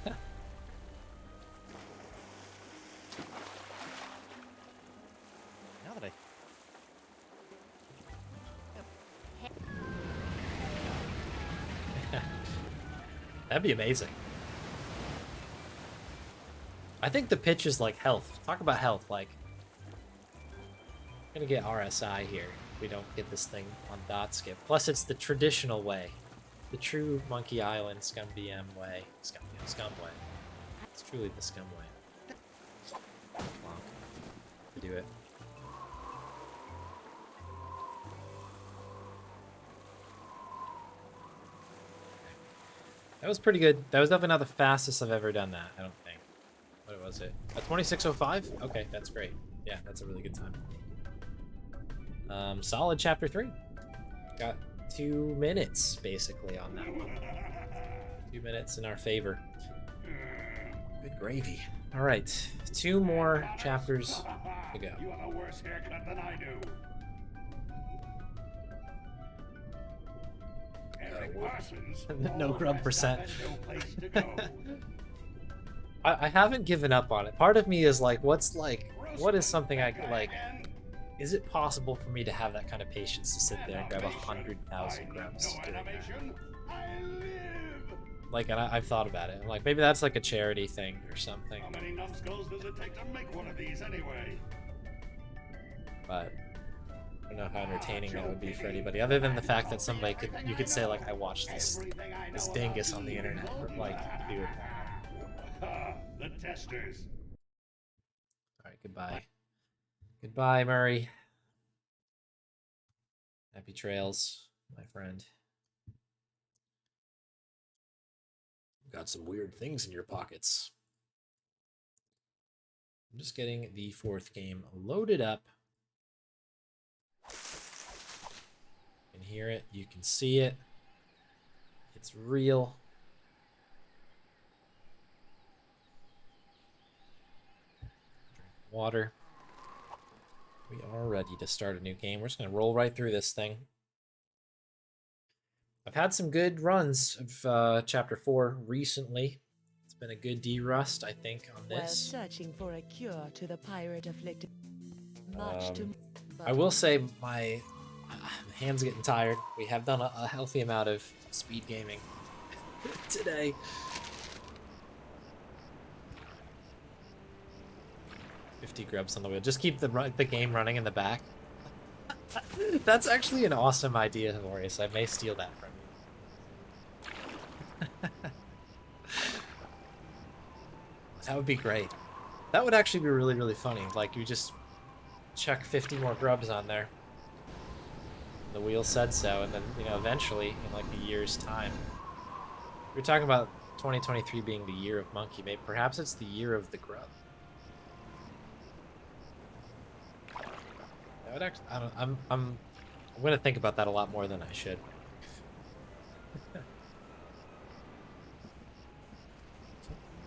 that I
That'd be amazing. I think the pitch is like health. Talk about health, like... We're gonna get RSI here if we don't get this thing on dot skip. Plus it's the traditional way. The true Monkey Island Scum BM way. Scum way. It's truly the Scum way. Bonk. To do it. That was pretty good. That was definitely not the fastest I've ever done that, I don't think. What was it? A 26:05? Okay, that's great. Yeah, that's a really good time. Solid chapter 3. Got 2 minutes, basically, on that one. 2 minutes in our favor. Good gravy. All right, 2 more chapters to go.
You have a worse haircut than I do. Eric Parsons.
No grub percent.
No place to go.
I haven't given up on it. Part of me is like, what is something I like? Is it possible for me to have that kind of patience to sit there and grab 100,000 grubs? Like, and I've thought about it. I'm like, maybe that's like a charity thing or something.
How many numbskulls does it take to make one of these anyway?
But I don't know how entertaining that would be for anybody, other than the fact that somebody you could say like, I watched this dingus on the internet like do it.
The testers.
All right, goodbye. Goodbye, Murray. Happy trails, my friend. Got some weird things in your pockets. I'm just getting the 4th game loaded up. You can hear it, you can see it. It's real. Drink water. We are ready to start a new game. We're just going to roll right through this thing. I've had some good runs of Chapter 4 recently. It's been a good de-rust, I think, on
While
this.
searching for a cure to the pirate afflicted, much to
I will say my hands are getting tired. We have done a healthy amount of speed gaming today. $50 grubs on the wheel. Just keep the game running in the back. That's actually an awesome idea, Horus. I may steal that from you. That would be great. That would actually be really, really funny. Like, you just chuck 50 more grubs on there. The wheel said so, and then, you know, eventually, in like a year's time, We're talking about 2023 being the year of monkey. Maybe perhaps it's the year of the grub. That would actually, I don't. I'm gonna think about that a lot more than I should.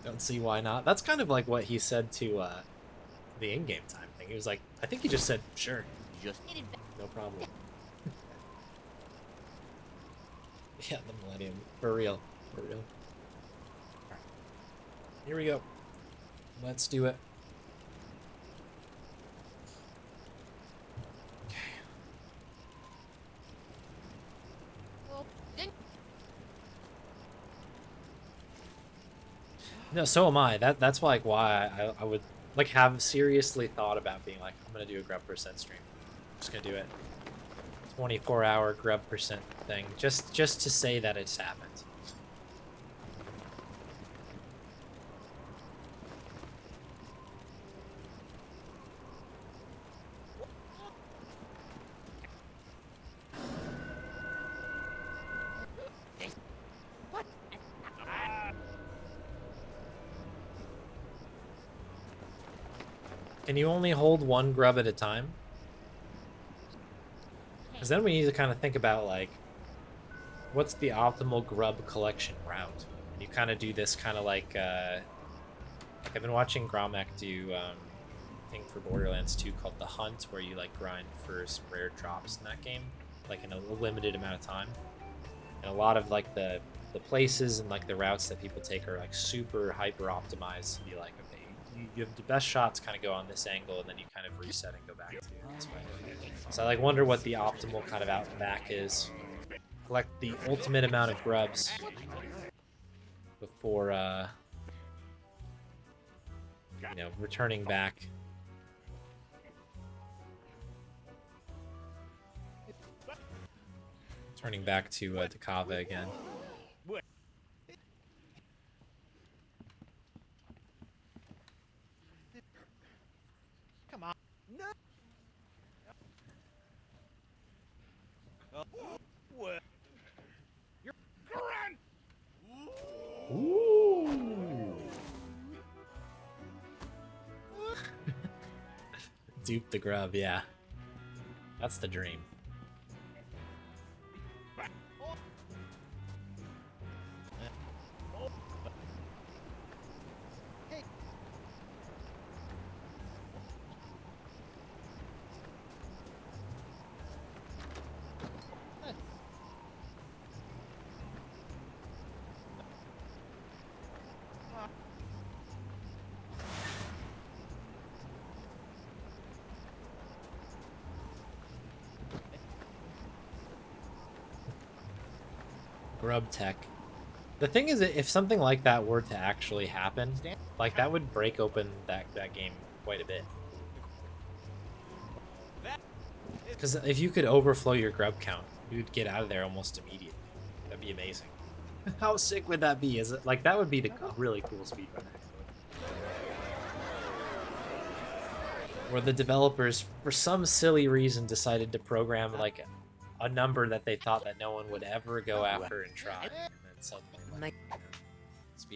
Don't see why not. That's kind of like what he said to the in-game time thing. He was like, I think he just said, sure,
Just
no problem. Yeah, the Millennium. For real. For real. Alright. Here we go. Let's do it. Okay. No, so am I. That's like why I would like have seriously thought about being like, I'm gonna do a grub percent stream. I'm just gonna do it. 24-hour grub percent thing, just to say that it's happened. Can you only hold one grub at a time? Because then we need to kind of think about, like, what's the optimal grub collection route? And you kind of do this kind of like I've been watching Gromek do a thing for Borderlands 2 called The Hunt, where you, like, grind for some rare drops in that game, like, in a limited amount of time. And a lot of, like, the places and, like, the routes that people take are, like, super hyper-optimized to be like, okay, you have the best shots kind of go on this angle, and then you kind of reset and go back to this way. So I like wonder what the optimal kind of out and back is. Collect the ultimate amount of grubs before you know, returning back. Turning back to Kava again.
come on. No. What? You're Grant.
Ooh. Dupe the grub, yeah. That's the dream. Grub tech. The thing is, if something like that were to actually happen, like, that would break open that game quite a bit. Because if you could overflow your grub count, you'd get out of there almost immediately. That'd be amazing. How sick would that be? Is it like, that would be the really cool speedrun. Where the developers, for some silly reason, decided to program like a number that they thought that no one would ever go after and try, and then suddenly, like, you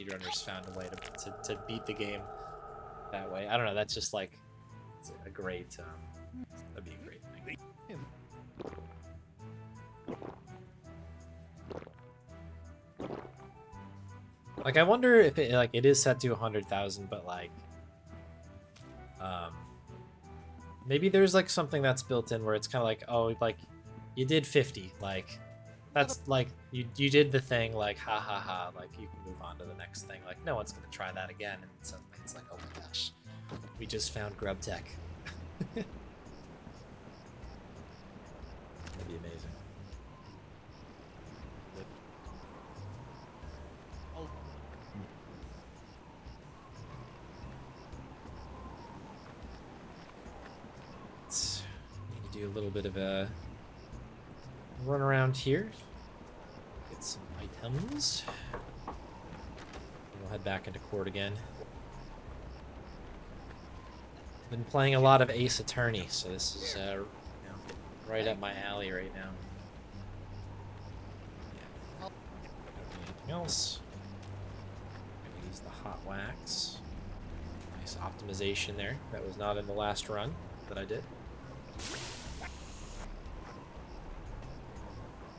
know, speedrunners found a way to beat the game that way. I don't know. That's just like, it's a great. That'd be a great thing. Like, I wonder if it, like, it is set to 100,000, but like, maybe there's like something that's built in where it's kind of like, oh, like, you did 50, like, that's like, you did the thing, like, ha ha ha, like, you can move on to the next thing. Like, no one's gonna try that again, and suddenly it's like, oh my gosh, we just found grub tech. That'd be amazing. Let's do a little bit of a run around here, get some items, and we'll head back into court again. Been playing a lot of Ace Attorney, so this is you know, right up my alley right now. Yeah. Anything else? I'm gonna use the hot wax. Nice optimization there. That was not in the last run that I did.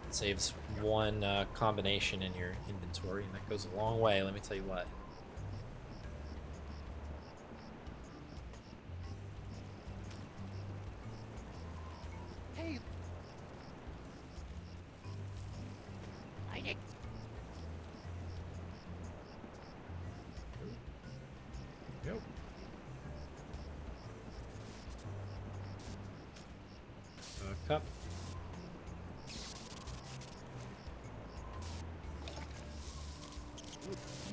It saves one combination in your inventory, and that goes a long way, let me tell you what.
Hey. I did.
Go. Cup.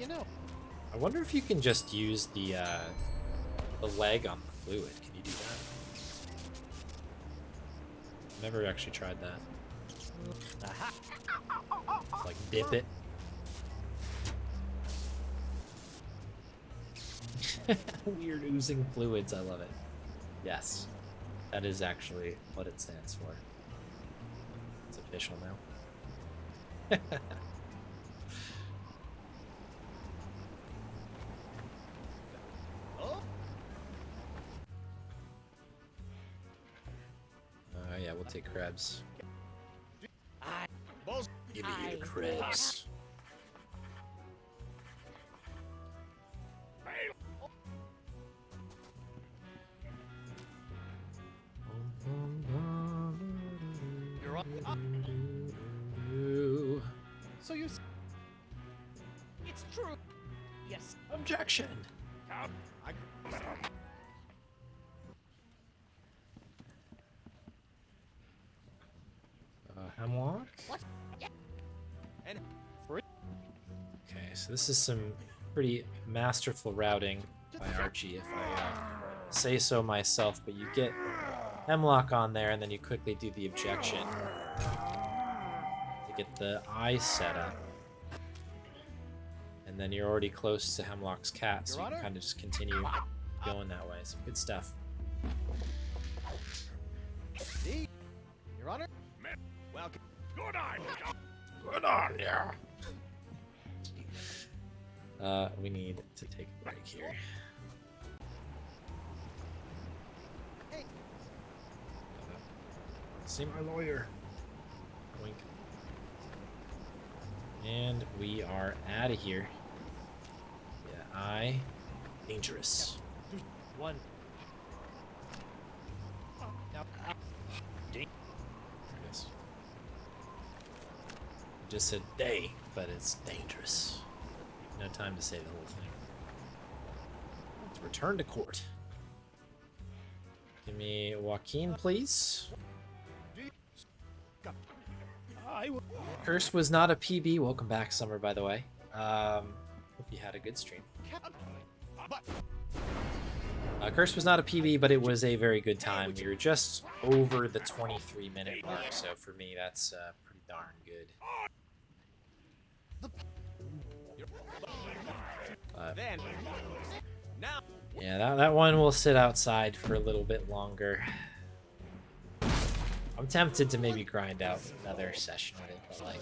You know.
I wonder if you can just use the leg on the fluid. Can you do that? Never actually tried that.
Aha.
Like dip it. Weird oozing fluids. I love it. Yes, that is actually what it stands for. It's official now. Yeah, we'll take crabs. Give me your crabs.
You're up. So you. It's true. Yes.
Objection. Hemlock.
What? Yeah. And free.
Okay, so this is some pretty masterful routing by Archie, if I say so myself. But you get Hemlock on there, and then you quickly do the objection to get the eye set up. And then you're already close to Hemlock's cat, so you can kind of just continue going that way. Some good stuff.
See? Your Honor? Welcome.
Good on you.
Good on ya. We need to take a break here.
Hey.
See my lawyer. Wink. And we are out of here. Yeah, dangerous.
One. Now.
There it is. I just said day, but it's dangerous. No time to say the whole thing. Let's return to court. Give me Joaquin, please. Curse was not a PB. Welcome back, Summer, by the way. Hope you had a good stream. Curse was not a PB, but it was a very good time. We were just over the 23-minute mark, so for me, that's pretty darn good.
Then. Now.
Yeah, that one will sit outside for a little bit longer. I'm tempted to maybe grind out another session with it, but like,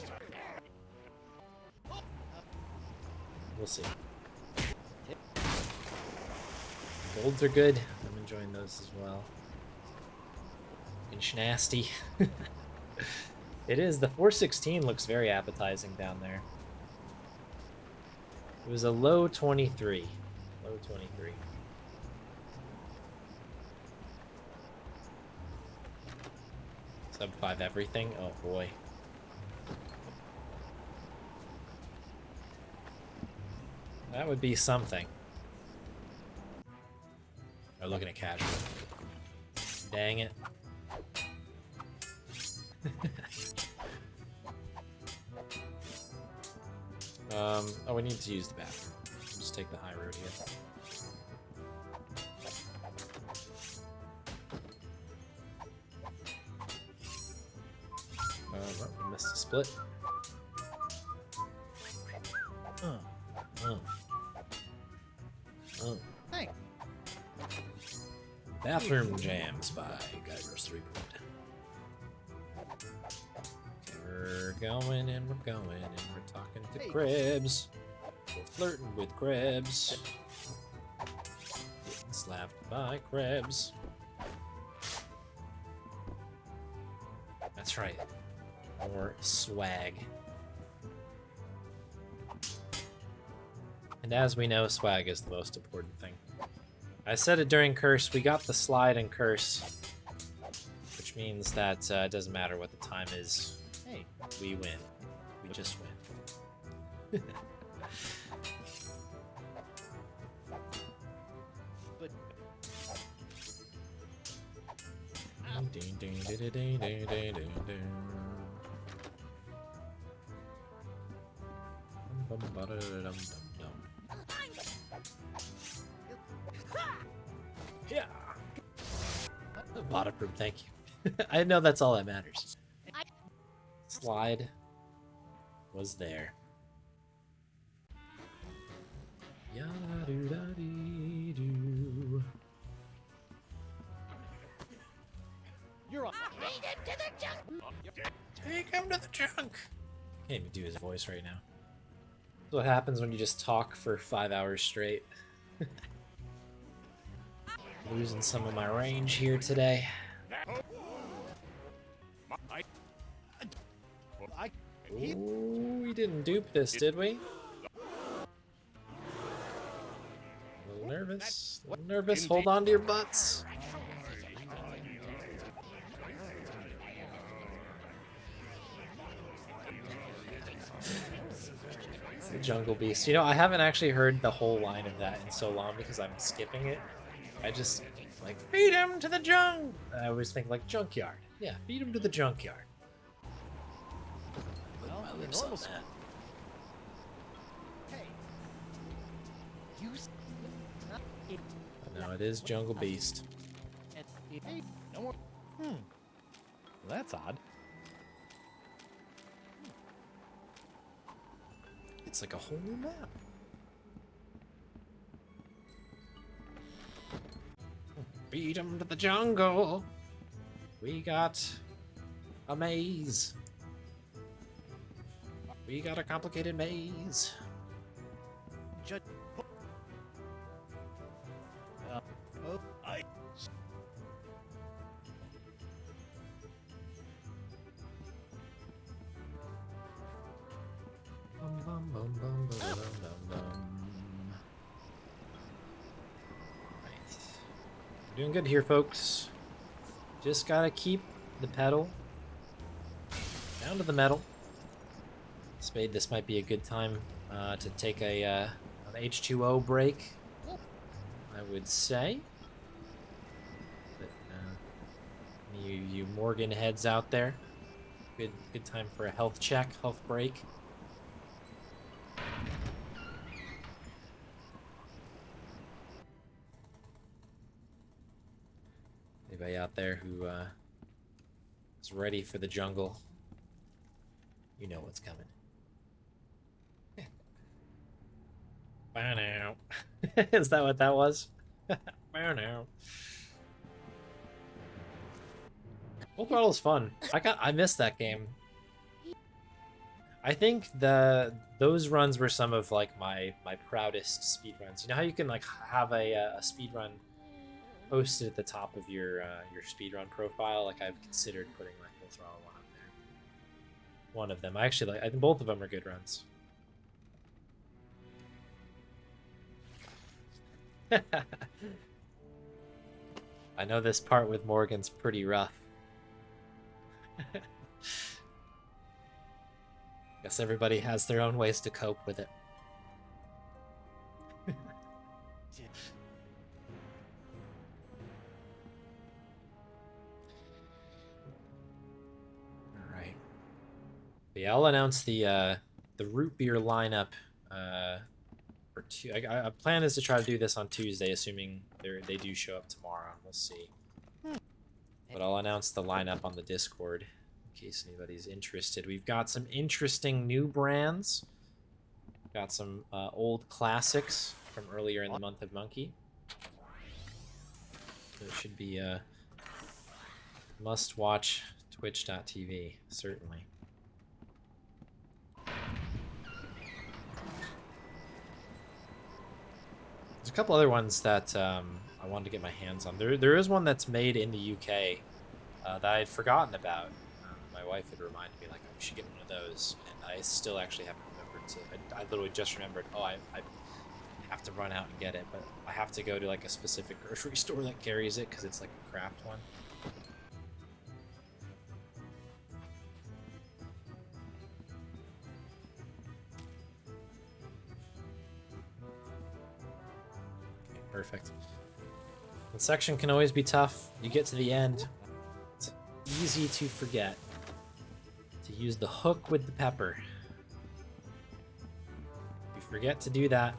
we'll see. Golds are good. I'm enjoying those as well. Inch nasty. It is. The 416 looks very appetizing down there. It was a low 23. Low 23. Sub 5 everything? Oh boy. That would be something. I'm looking at casual. Dang it. Oh, we need to use the bathroom. We'll just take the high road here. Oh, we missed a split.
Hey.
Bathroom Jams by Guybrush Threepwood. Okay, we're going and we're going and we're talking to Krebs. We're flirting with Krebs. Getting slapped by Krebs. That's right. More swag. And as we know, swag is the most important thing. I said it during Curse, we got the slide in Curse, which means that it doesn't matter what the time is. Hey, we win. We just win.
But
Ding, ding, ding, ding, ding, ding, ding, ding. Bum, bum, ba-da-da-dum, dum, dum. Yeah. Waterproof, thank you. I know that's all that matters. Slide was there. Ya-da-doo-da-dee-doo.
you're on.
Take him to the junk. Can't even do his voice right now. That's what happens when you just talk for 5 hours straight. Losing some of my range here today. Ooh, we didn't dupe this, did we? A little nervous. A little nervous. Hold on to your butts. The Jungle Beast. You know, I haven't actually heard the whole line of that in so long because I'm skipping it. I just like feed him to the junk. I always think like junkyard. Yeah, feed him to the junkyard. Put my lips on that.
Hey. You.
No, it is Jungle Beast.
Hey, no more.
Well, that's odd.
It's like a whole new map. Beat him to the jungle. We got a maze. We got a complicated maze.
Just. Oh, I.
Bum, bum, bum, bum, bum, bum, bum, bum. Right. We're doing good here, folks. Just gotta keep the pedal down to the metal. Spade, this might be a good time to take an H2O break, I would say. But, you Morgan heads out there, good time for a health check, health break. Anybody out there who is ready for the jungle, you know what's coming. Bow now. Is that what that was? Bow now. Full Throttle's fun. I missed that game. I think those runs were some of like my proudest speed runs. You know how you can like have a speed run posted at the top of your speedrun profile? Like I've considered putting my Full Throttle one up there. One of them. I think both of them are good runs. I know this part with Morgan's pretty rough. Guess everybody has their own ways to cope with it. Alright. Yeah, I'll announce the root beer lineup for I plan is to try to do this on Tuesday, assuming they do show up tomorrow. We'll see. But I'll announce the lineup on the Discord in case anybody's interested. We've got some interesting new brands. Got some old classics from earlier in the month of Monkey. So it should be a must-watch Twitch.tv, certainly. There's a couple other ones that I wanted to get my hands on. There is one that's made in the UK that I had forgotten about. My wife had reminded me, like, oh, we should get one of those, and I still actually haven't remembered to. I literally just remembered, oh, I have to run out and get it, but I have to go to like a specific grocery store that carries it because it's like a craft one. Okay, perfect. The section can always be tough. You get to the end, it's easy to forget to use the hook with the pepper. If you forget to do that,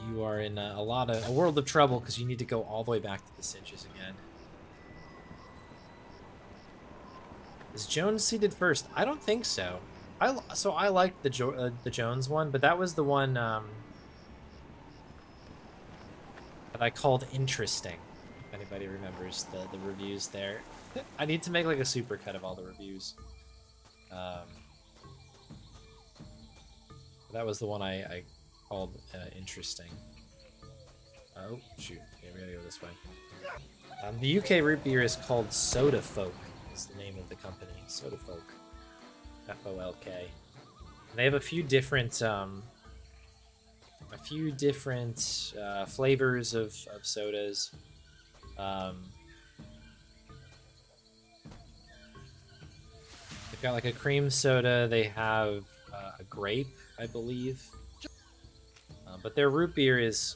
you are in a world of trouble because you need to go all the way back to the cinches again. Is Jones seeded first? I don't think so. I liked the Jones one, but that was the one that I called interesting. If anybody remembers the reviews there, I need to make like a supercut of all the reviews. That was the one I called interesting. Oh shoot! Yeah, we gotta go this way. The UK root beer is called Soda Folk. Is the name of the company. Soda Folk. F-O-L-K. They have a few different flavors of sodas. They've got like a cream soda. They have a grape, I believe. But their root beer is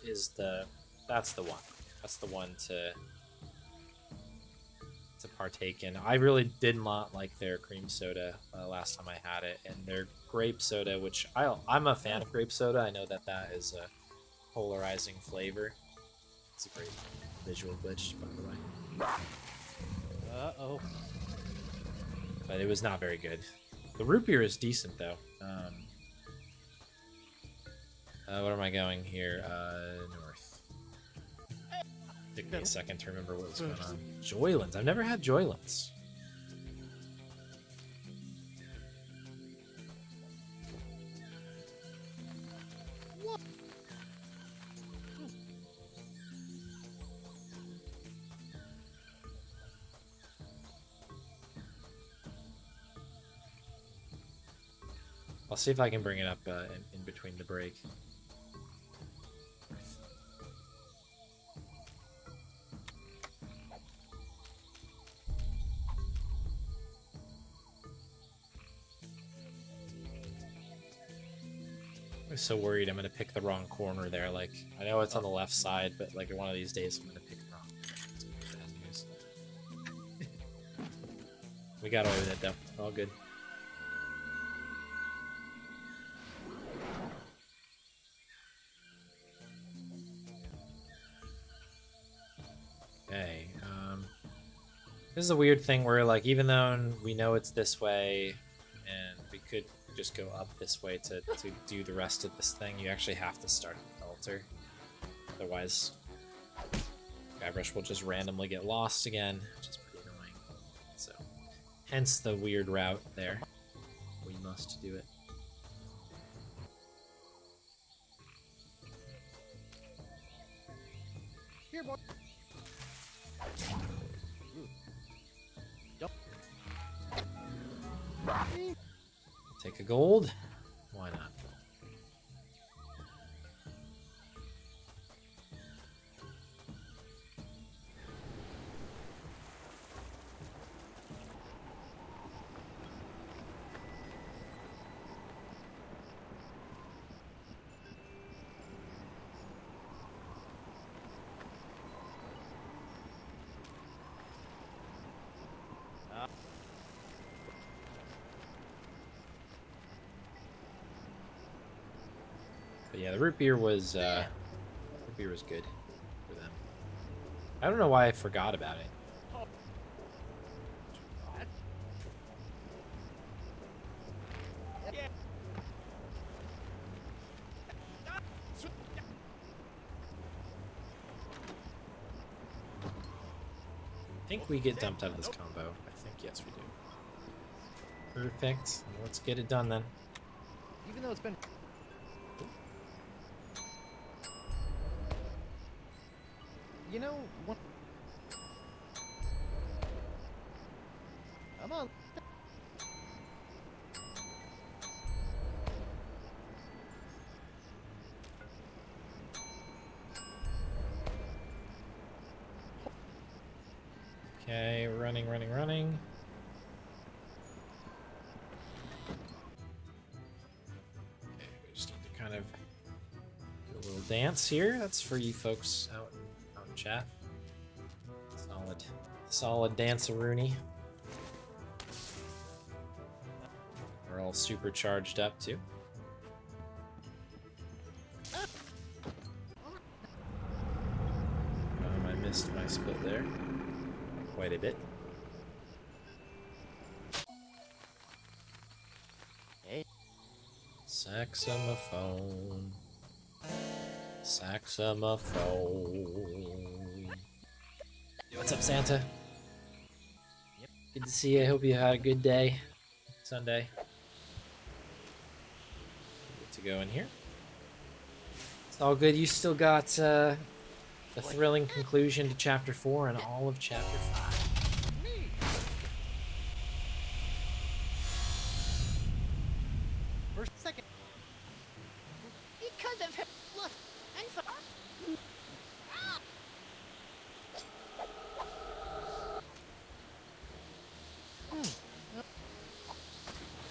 that's the one. That's the one to partake in. I really did not like their cream soda last time I had it, and their grape soda, which I'm a fan of grape soda. I know that is a polarizing flavor. It's a great visual glitch, by the way.
Uh-oh.
But it was not very good. The root beer is decent though. What am I going here? North. Took me a second to remember what was going on. Joylands. I've never had Joylands. I'll see if I can bring it up in between the break. I'm so worried I'm gonna pick the wrong corner there. Like, I know it's on the left side, but like one of these days I'm gonna pick the wrong. It's gonna be bad news. We got away with it though. All good. Okay. This is a weird thing where, like, even though we know it's this way, and we could just go up this way to do the rest of this thing, you actually have to start at the altar. Otherwise, Guybrush will just randomly get lost again, which is pretty annoying. So, hence the weird route there. We must do it.
Here, boy.
Take a gold. Why not? But yeah, the root beer was good for them. I don't know why I forgot about it. I think we get dumped out of this combo. I think yes we do. Perfect. Let's get it done then.
Even though it's been...
You know, what? Come on.
Okay, running. Okay, we just need to kind of do a little dance here. That's for you folks out in chat. Solid dance-a-rooney. We're all super charged up too. I missed my split there. Quite a bit.
Hey.
Saxophone. Yo, what's up, Santa? Yep. Good to see you. I hope you had a good day. Sunday. Good to go in here. It's all good. You still got the thrilling conclusion to Chapter 4 and all of Chapter 5.
First, second.
Because of him. Look, and for.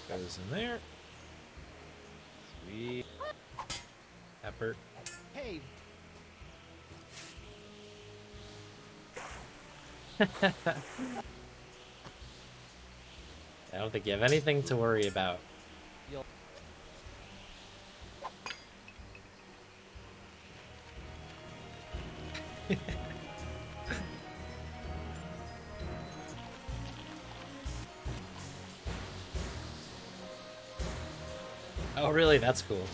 Goes in there. Sweet. Pepper.
Hey.
I don't think you have anything to worry about. Oh, really? That's cool.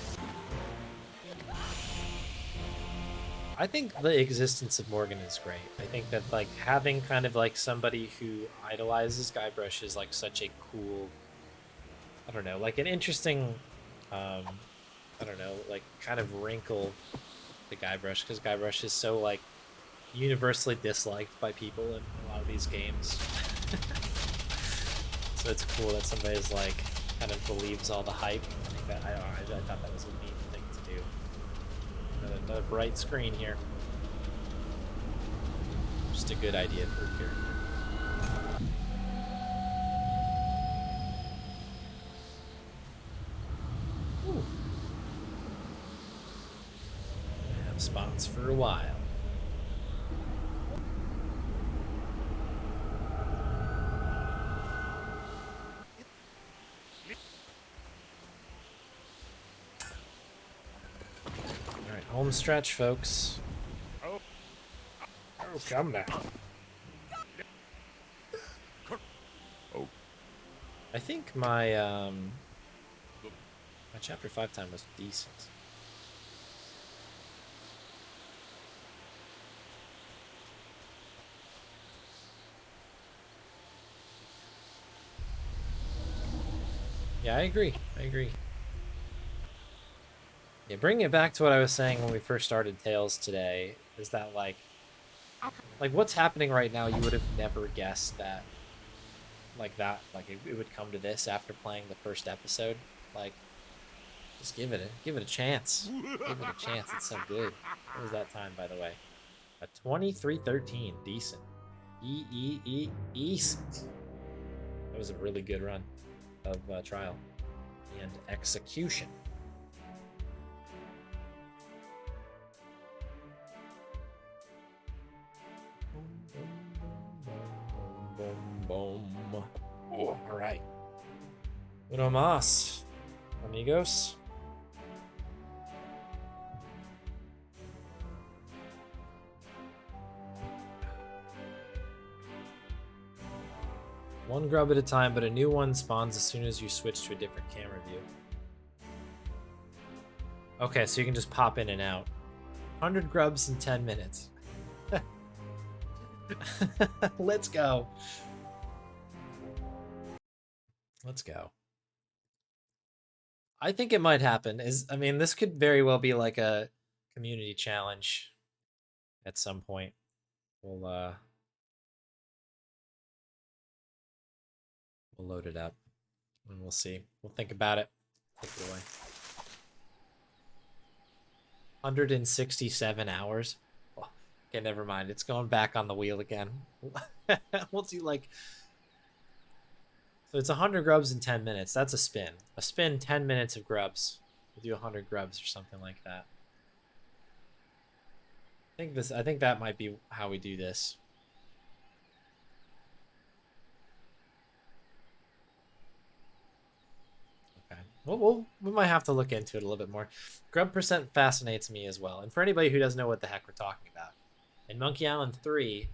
I think the existence of Morgan is great. I think that like having kind of like somebody who idolizes Guybrush is like such a cool, I don't know, like an interesting, I don't know, like kind of wrinkle to Guybrush, because Guybrush is so like universally disliked by people in a lot of these games. So it's cool that somebody's like kind of believes all the hype. I think that I thought that was a neat thing to do. Another bright screen here. Just a good idea for a character. Ooh. I have spots for a while. Home stretch, folks.
Oh,
come now.
Oh.
I think my my chapter 5 time was decent. Yeah, I agree. Yeah, bringing it back to what I was saying when we first started Tales today, is that like what's happening right now, you would have never guessed that it would come to this after playing the first episode. Like, just give it a chance. Give it a chance. It's so good. What was that time, by the way? A 23:13. Decent. Decent. That was a really good run of Trial and Execution. Boom. Oh, all right. Uno más, amigos. One grub at a time, but a new one spawns as soon as you switch to a different camera view. Okay, so you can just pop in and out. 100 grubs in 10 minutes. Let's go. Let's go. I think it might happen. I mean, this could very well be like a community challenge at some point. we'll load it up and we'll see. We'll think about it. Take it away. 167 hours. Oh, okay, never mind. It's going back on the wheel again. We'll do like. So it's 100 grubs in 10 minutes. That's a spin. A spin, 10 minutes of grubs. We'll do 100 grubs or something like that. I think that might be how we do this. Okay. Well, we might have to look into it a little bit more. Grub percent fascinates me as well. And for anybody who doesn't know what the heck we're talking about, in Monkey Island 3,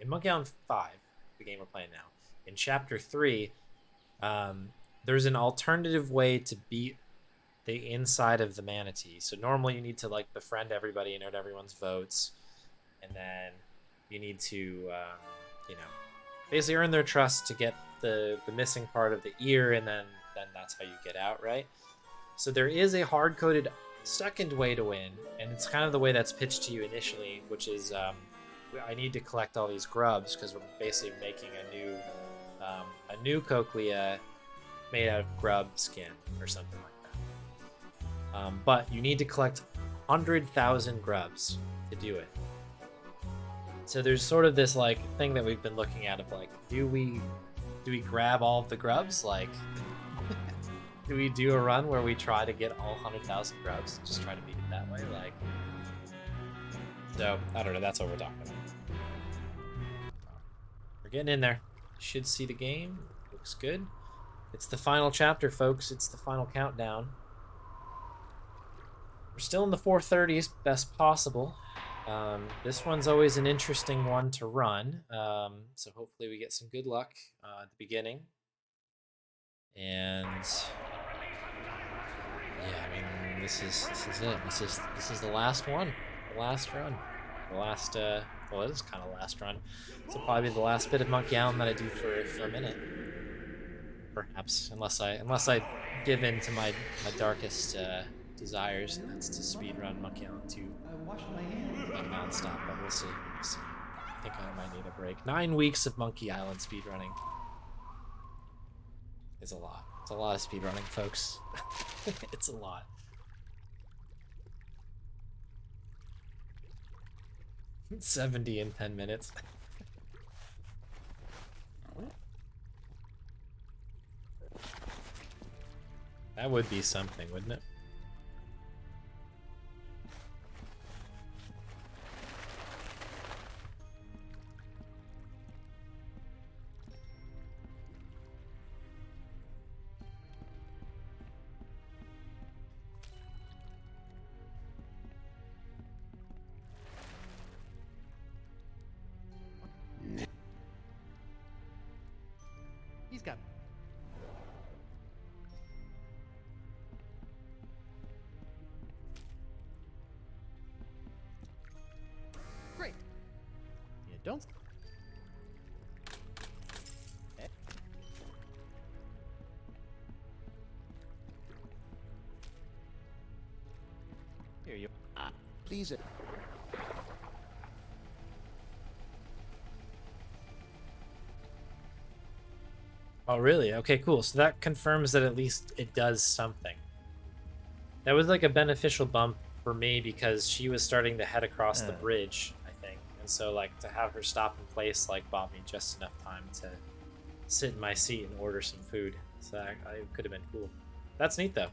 in Monkey Island 5, the game we're playing now, in Chapter 3, there's an alternative way to beat the inside of the manatee. So normally you need to like befriend everybody and earn everyone's votes, and then you need to, you know, basically earn their trust to get the missing part of the ear, and then that's how you get out, right? So there is a hard-coded second way to win, and it's kind of the way that's pitched to you initially, which is I need to collect all these grubs because we're basically making a new cochlea made out of grub skin or something like that. But you need to collect 100,000 grubs to do it. So there's sort of this like thing that we've been looking at of like, do we grab all of the grubs? Like, do we do a run where we try to get all 100,000 grubs? Just try to beat it that way, like. So I don't know. That's what we're talking about. We're getting in there. Should see the game. Looks good. It's the final chapter, folks. It's the final countdown. We're still in the 430s, best possible. This one's always an interesting one to run. So hopefully we get some good luck at the beginning. And yeah, I mean, this is it. This is the last one, the last run, the last. Well, it is kind of last run. So probably the last bit of Monkey Island that I do for a minute, perhaps, unless I give in to my darkest desires, and that's to speedrun Monkey Island 2 like non-stop. But we'll see. We'll see. I think I might need a break. 9 weeks of Monkey Island speedrunning is a lot. It's a lot of speedrunning, folks. It's a lot. It's 70 in 10 minutes. That would be something, wouldn't it?
He's got. Great. You don't. Here you. Please.
Oh, really? Okay, cool. So that confirms that at least it does something. That was like a beneficial bump for me because she was starting to head across the bridge, I think. And so like to have her stop in place like bought me just enough time to sit in my seat and order some food. So I could have been cool. That's neat though.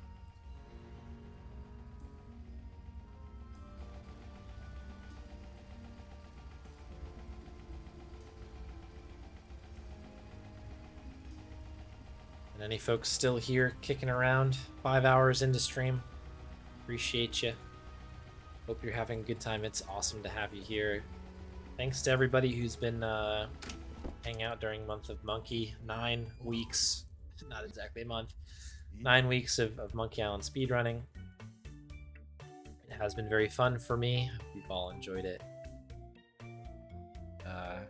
And any folks still here kicking around 5 hours into stream, appreciate you. Hope you're having a good time. It's awesome to have you here. Thanks to everybody who's been hanging out during month of Monkey. 9 weeks, not exactly a month, 9 weeks of Monkey Island speedrunning. It has been very fun for me. Hope you've all enjoyed it.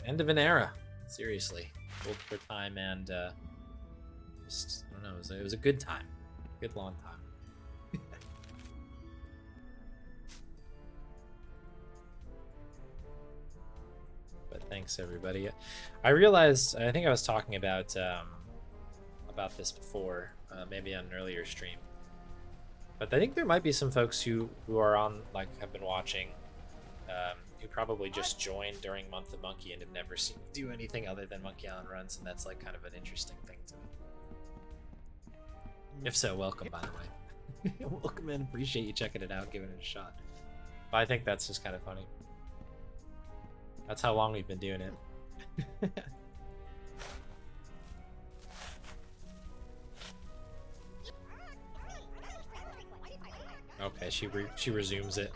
End of an era, seriously. Old for time and just, I don't know, it was a good time. Good long time. Thanks, everybody. I realized, I think I was talking about this before, maybe on an earlier stream. But I think there might be some folks who are on, like, have been watching, who probably just joined during Month of Monkey and have never seen me do anything other than Monkey Island runs, and that's like kind of an interesting thing to me. If so, welcome, by the way. Welcome in, appreciate you checking it out, giving it a shot. But I think that's just kind of funny. That's how long we've been doing it. Okay, she resumes it.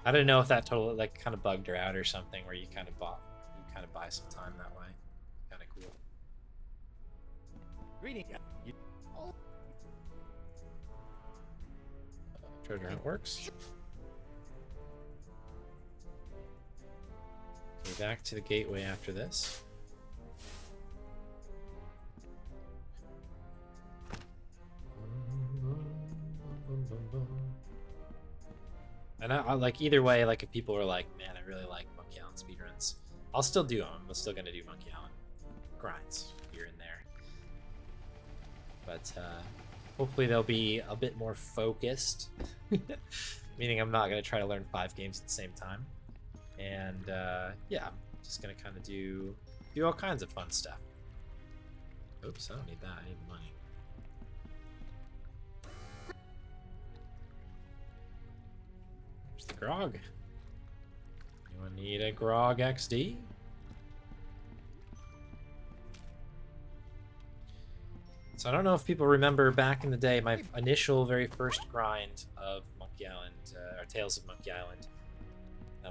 I don't know if that totally like kind of bugged her out or something, where you kind of buy some time that way. Kind of cool.
Reading.
Treasure hunt works. Okay, back to the gateway after this. And I like either way, like if people are like, man, I really like Monkey Island speedruns, I'll still do them. I'm still gonna do Monkey Island grinds here and there. But hopefully they'll be a bit more focused. Meaning I'm not gonna try to learn 5 games at the same time. And yeah, I'm just gonna kind of do all kinds of fun stuff. Oops, I don't need that. I need money. There's the grog. Anyone need a grog XD? So I don't know if people remember back in the day, my initial very first grind of Monkey Island, or Tales of Monkey Island.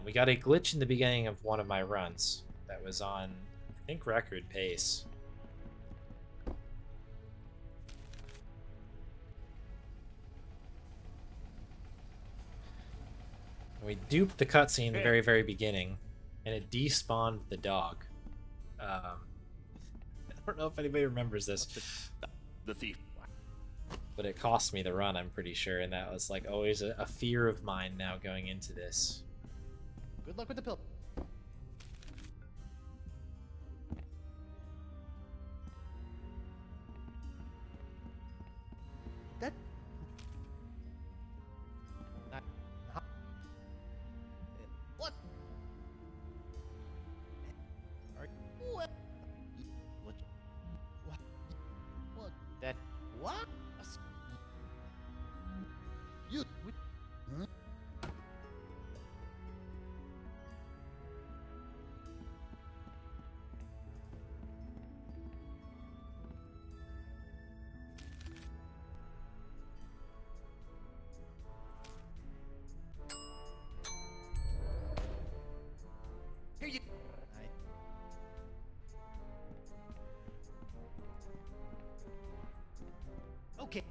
We got a glitch in the beginning of one of my runs that was on, I think, record pace. We duped the cutscene in the very, very beginning, and it despawned the dog. I don't know if anybody remembers this.
The thief.
But it cost me the run, I'm pretty sure, and that was like always a fear of mine now going into this.
Good luck with the pill. That. What? Are what? What? What? That. What? You. Huh? Here you. Okay.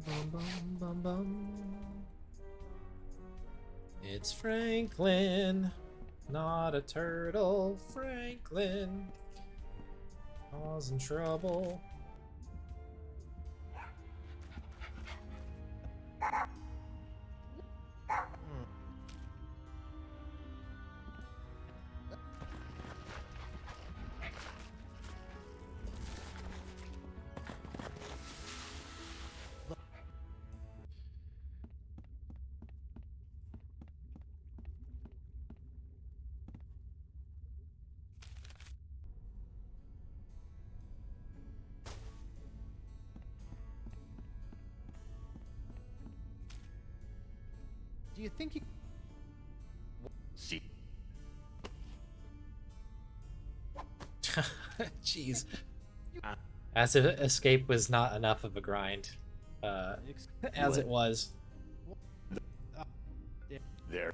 Bum, bum, bum, bum. It's Franklin, not a turtle. Franklin, causing trouble.
Do you think you?
See.
Jeez. As if escape was not enough of a grind, as it was.
There.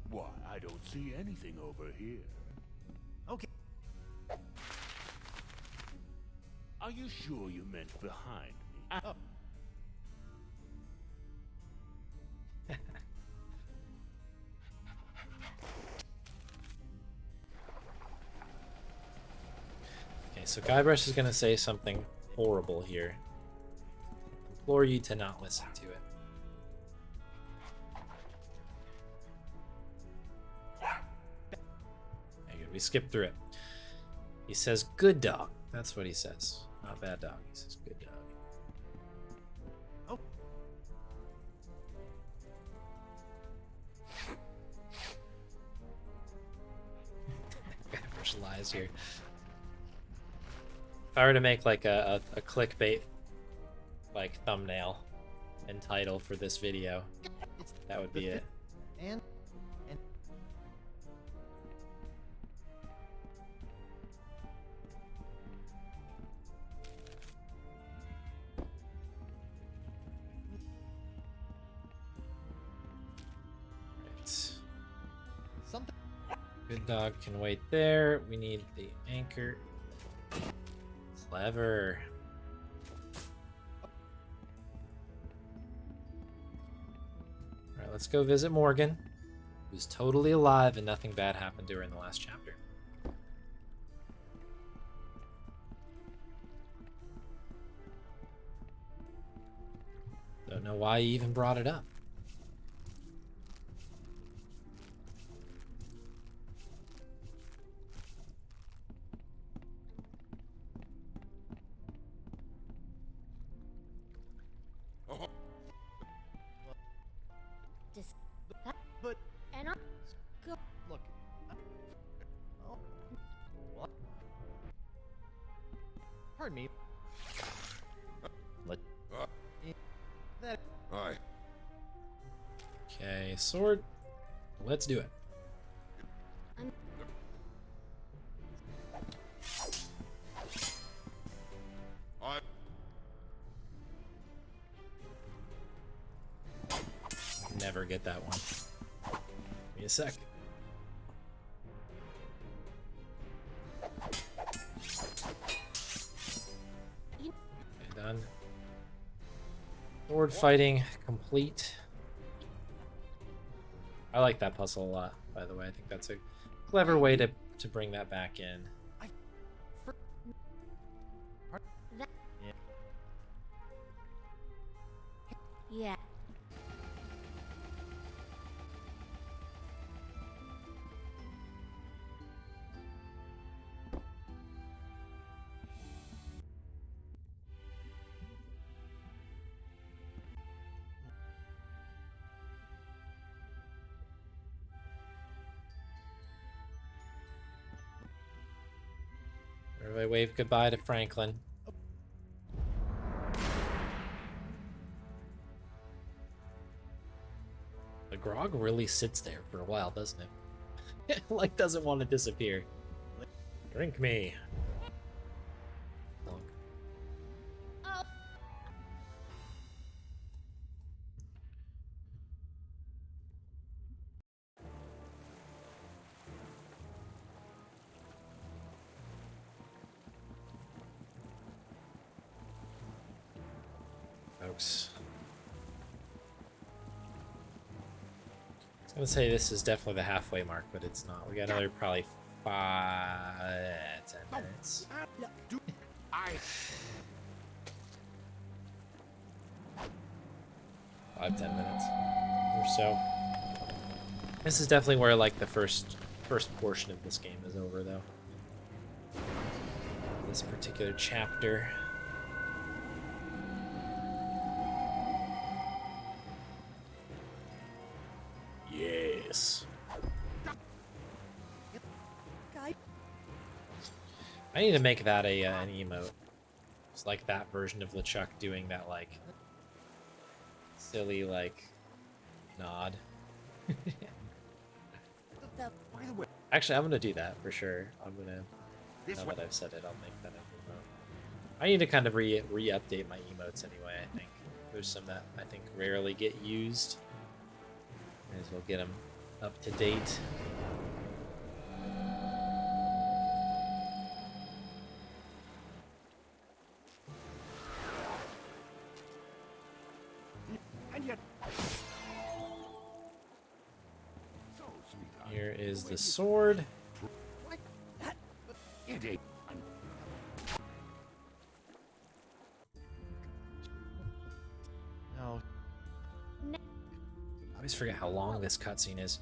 Why, I don't see anything over here.
Okay.
Are you sure you meant behind me?
Oh.
Okay, so Guybrush is going to say something horrible here. I implore you to not listen to it. we skipped through it. He says, good dog. That's what he says. Not bad dog. He says, good dog.
Oh.
There's lies here. If I were to make like a clickbait like thumbnail and title for this video, that would be it.
And
Right.
something.
Good dog can wait there. We need the anchor. Clever. Alright, let's go visit Morgan, who's totally alive and nothing bad happened to her in the last chapter. Don't know why he even brought it up.
Just
But
and I go.
look. Oh. What? Pardon me. Let. That.
Aye.
Okay, sword. Let's do it.
Aye.
Never get that one. Give me a sec. Okay, done. Sword fighting complete. I like that puzzle a lot, by the way. I think that's a clever way to bring that back in.
Yeah.
Everybody wave goodbye to Franklin. The grog really sits there for a while, doesn't it? Like, doesn't want to disappear. Drink me. Plunk.
Oh.
Folks. I was gonna say this is definitely the halfway mark, but it's not. We got another probably 10 minutes.
Aye.
5-10 minutes or so. This is definitely where like the first portion of this game is over, though. This particular chapter. Yes. I need to make that an emote. It's like that version of LeChuck doing that like silly like nod.
By the way,
Actually, I'm gonna do that for sure. I'm gonna.
this
Now
way.
that I've said it, I'll make that an emote. I need to kind of re-update my emotes anyway. I think there's some that I think rarely get used. May as well get them up to date.
And yet. So, sweetheart.
Here is the sword.
What? It ain't.
No.
I always forget how long this cutscene is.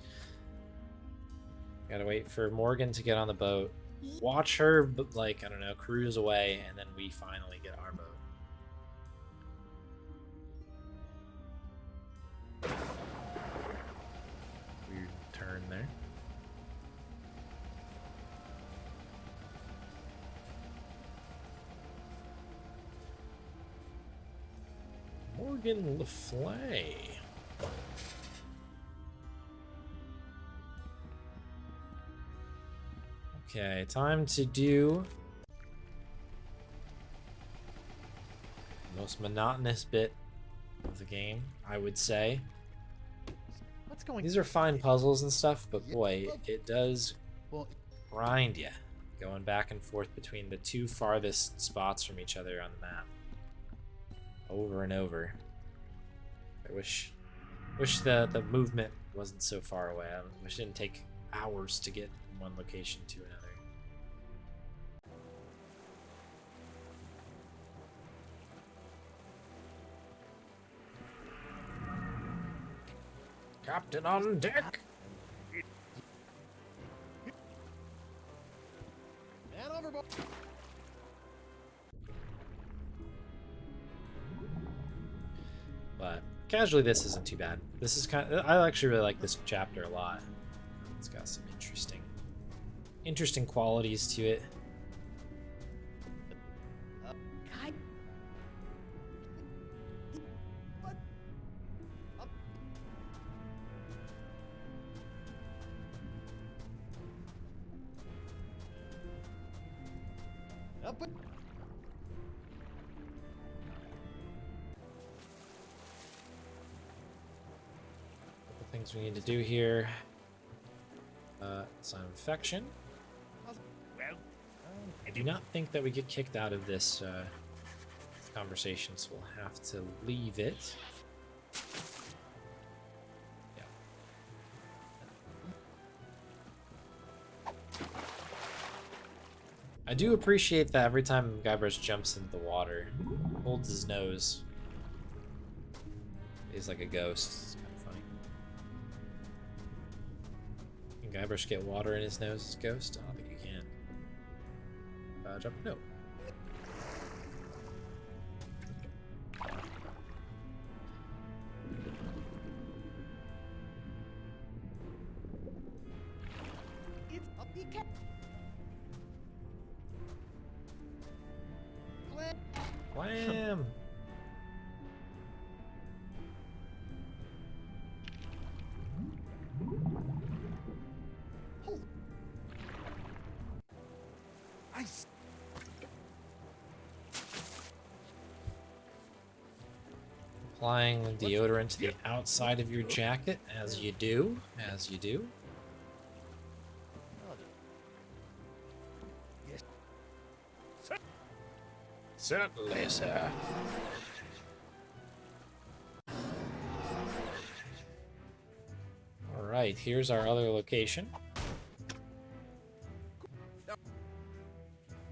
Gotta wait for Morgan to get on the boat. Watch her, like, I don't know, cruise away, and then we finally get our boat. Weird turn there. Morgan Le Fay. Okay, time to do the most monotonous bit of the game, I would say.
What's going?
These are fine puzzles and stuff, but boy, it does
Well,
grind you, going back and forth between the two farthest spots from each other on the map, over and over. I wish the movement wasn't so far away. I wish it didn't take hours to get from one location to another. Captain on deck!
man overboard.
But casually, this isn't too bad. This is I actually really like this chapter a lot. It's got some interesting qualities to it.
Up with
Couple things we need to do here. Sign of affection.
Well,
I do not think that we get kicked out of this conversation, so we'll have to leave it. Yeah. I do appreciate that every time Guybrush jumps into the water, holds his nose. He's like a ghost. It's kind of funny. Can Guybrush get water in his nose as a ghost? I don't think you can. Jump? No.
it's up the cat.
Wham! Applying deodorant to the outside of your jacket, as you do. Certainly, sir. Alright, here's our other location.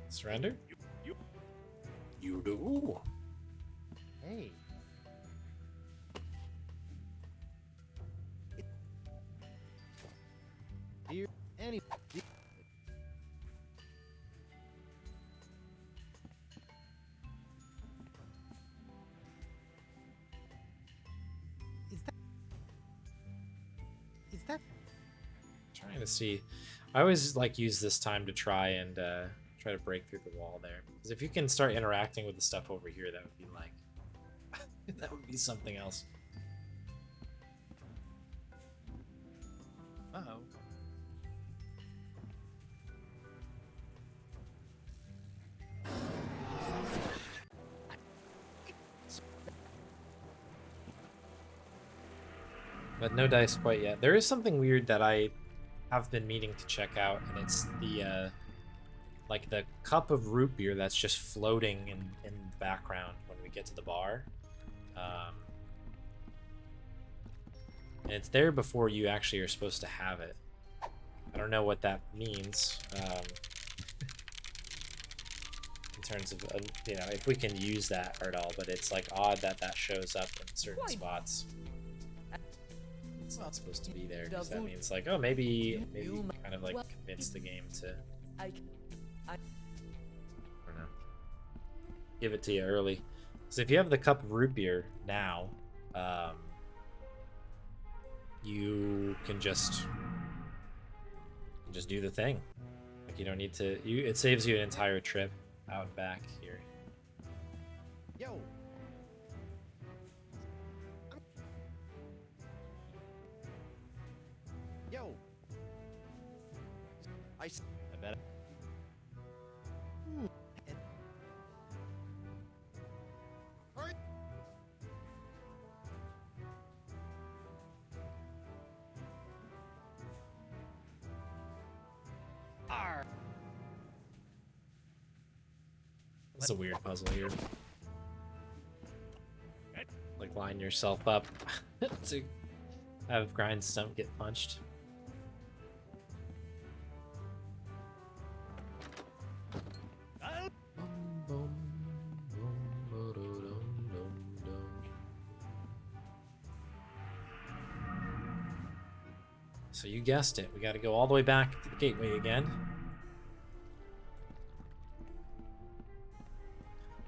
Surrender? You do.
Hey. Dear any. Is that?
Trying to see. I always like use this time to try and try to break through the wall there. Because if you can start interacting with the stuff over here, that would be like that would be something else.
Uh-oh.
But no dice quite yet. There is something weird that I have been meaning to check out, and it's the like the cup of root beer that's just floating in the background when we get to the bar. And it's there before you actually are supposed to have it. I don't know what that means. In terms of, you know, if we can use that at all, but it's like odd that that shows up in certain spots. It's not supposed to be there, because that means like, oh, maybe kind kind of like
Well,
convince the game to,
I
I don't know, give it to you early. So if you have the cup of root beer now, you can just do the thing. Like you don't need to. It saves you an entire trip out and back here.
Yo. Yo. I bet.
It's a weird puzzle here. Like line yourself up to have Grindstone get punched. So you guessed it, we got to go all the way back to the gateway again.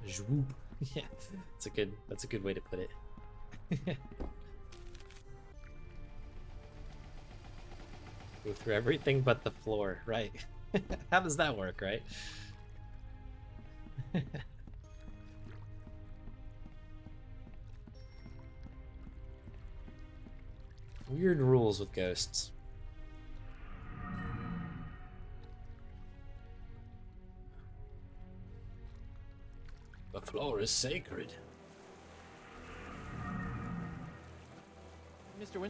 Zwoop. Yeah, that's a good way to put it. Go through everything but the floor, right? How does that work, right? Weird rules with ghosts. The floor is sacred.
Mr. Win.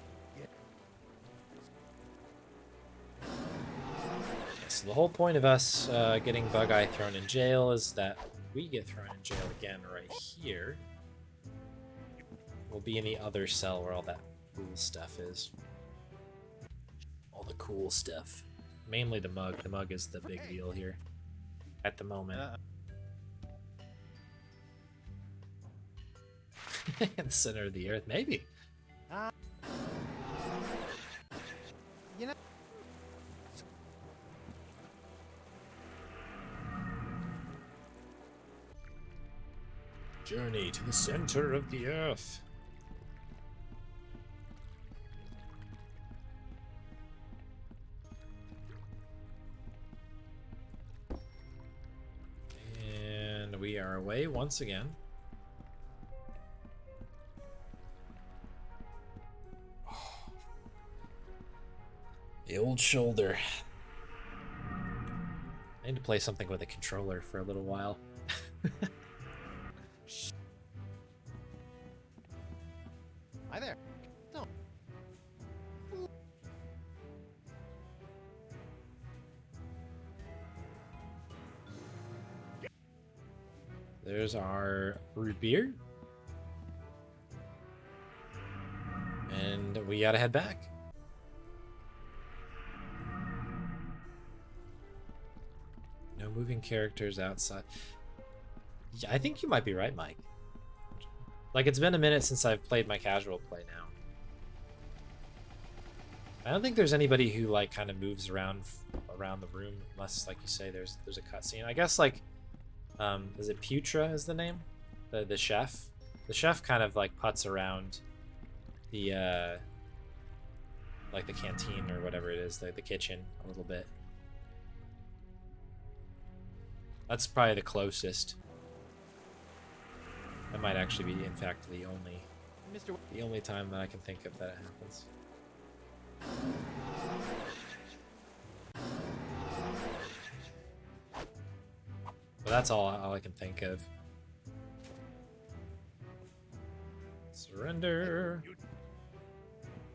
So the whole point of us getting Bug-Eye thrown in jail is that we get thrown in jail again right here. We'll be in the other cell where all that cool stuff is. All the cool stuff. Mainly the mug. The mug is the big deal here at the moment. In the center of the earth, maybe.
You know.
Journey to the center of the earth. And we are away once again. The old shoulder. I need to play something with a controller for a little while.
Hi there. No.
There's our root beer. And we gotta head back. No moving characters outside. Yeah, I think you might be right, Mike. Like, it's been a minute since I've played my casual play now. I don't think there's anybody who, like, kind of moves around the room, unless, like you say, there's a cutscene. I guess, like, is it Putra is the name? The chef? The chef kind of, like, putts around the, like, the canteen or whatever it is, the kitchen a little bit. That's probably the closest. That might actually be, in fact, the only time that I can think of that it happens. But that's all I can think of. Surrender.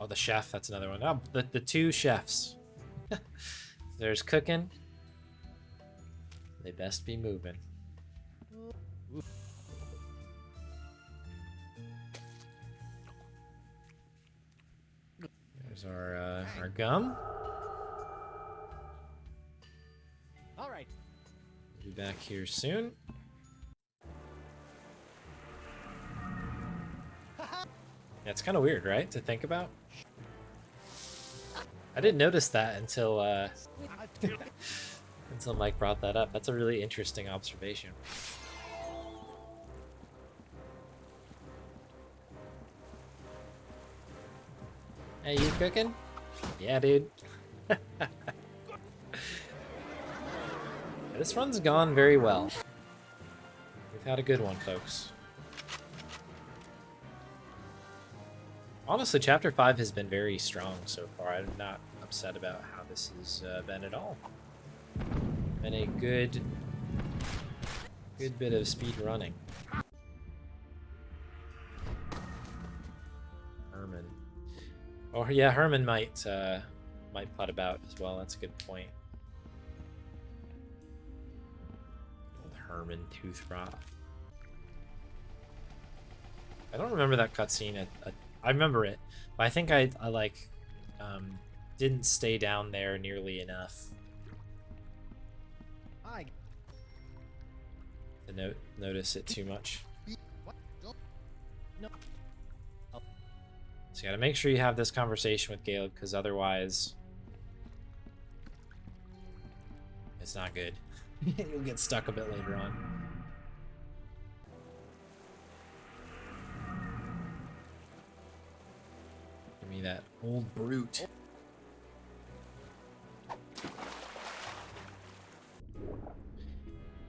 Oh, the chef, that's another one. Oh, the two chefs. There's cooking. They best be moving. There's our gum.
All right.
We'll be back here soon. Yeah, it's kind of weird, right? To think about. I didn't notice that until until Mike brought that up. That's a really interesting observation. Hey, you cooking? Yeah, dude. This run's gone very well. We've had a good one, folks. Honestly, Chapter 5 has been very strong so far. I'm not upset about how this has been at all. Been a good bit of speed running. Herman. Oh yeah, Herman might putt about as well. That's a good point. Old Herman Toothrot. I don't remember that cutscene. I remember it, but I think I like didn't stay down there nearly enough to notice it too much. So you gotta make sure you have this conversation with Caleb, because otherwise it's not good. You'll get stuck a bit later on. Give me that old brute.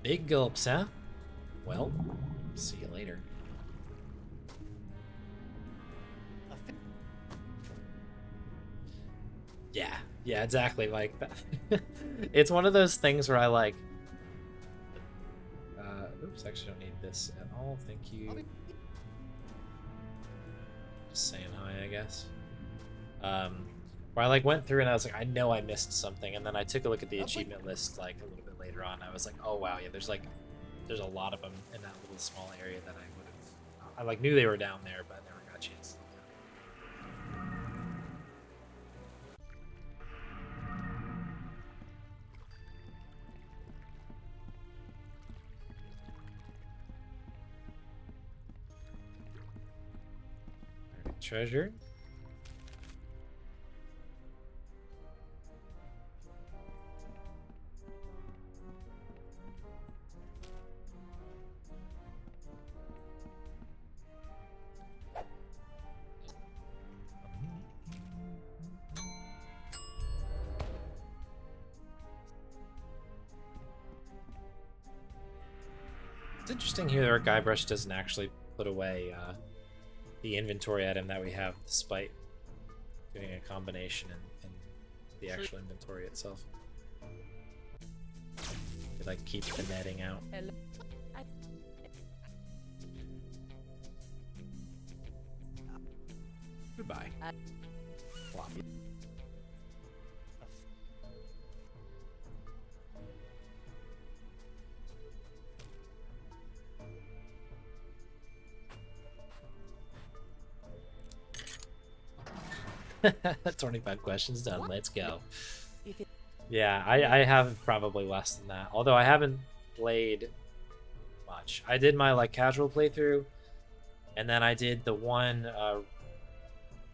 Big gulps, huh? Well, see you later. Yeah, exactly like that. It's one of those things where I like... oops, actually don't need this at all, thank you. Just saying hi, I guess. Where I like went through and I was like, I know I missed something, and then I took a look at the achievement list like a little bit later on. I was like, oh wow, yeah, there's a lot of them in that little small area that I would have... I like knew they were down there, but never got a chance to look at them. Treasure. It's interesting here that our Guybrush doesn't actually put away the inventory item that we have, despite doing a combination in the actual inventory itself. They like keep the netting out. Goodbye. Floppy. That's 25 questions done. Let's go. Yeah, I have probably less than that. Although I haven't played much. I did my like casual playthrough, and then I did the one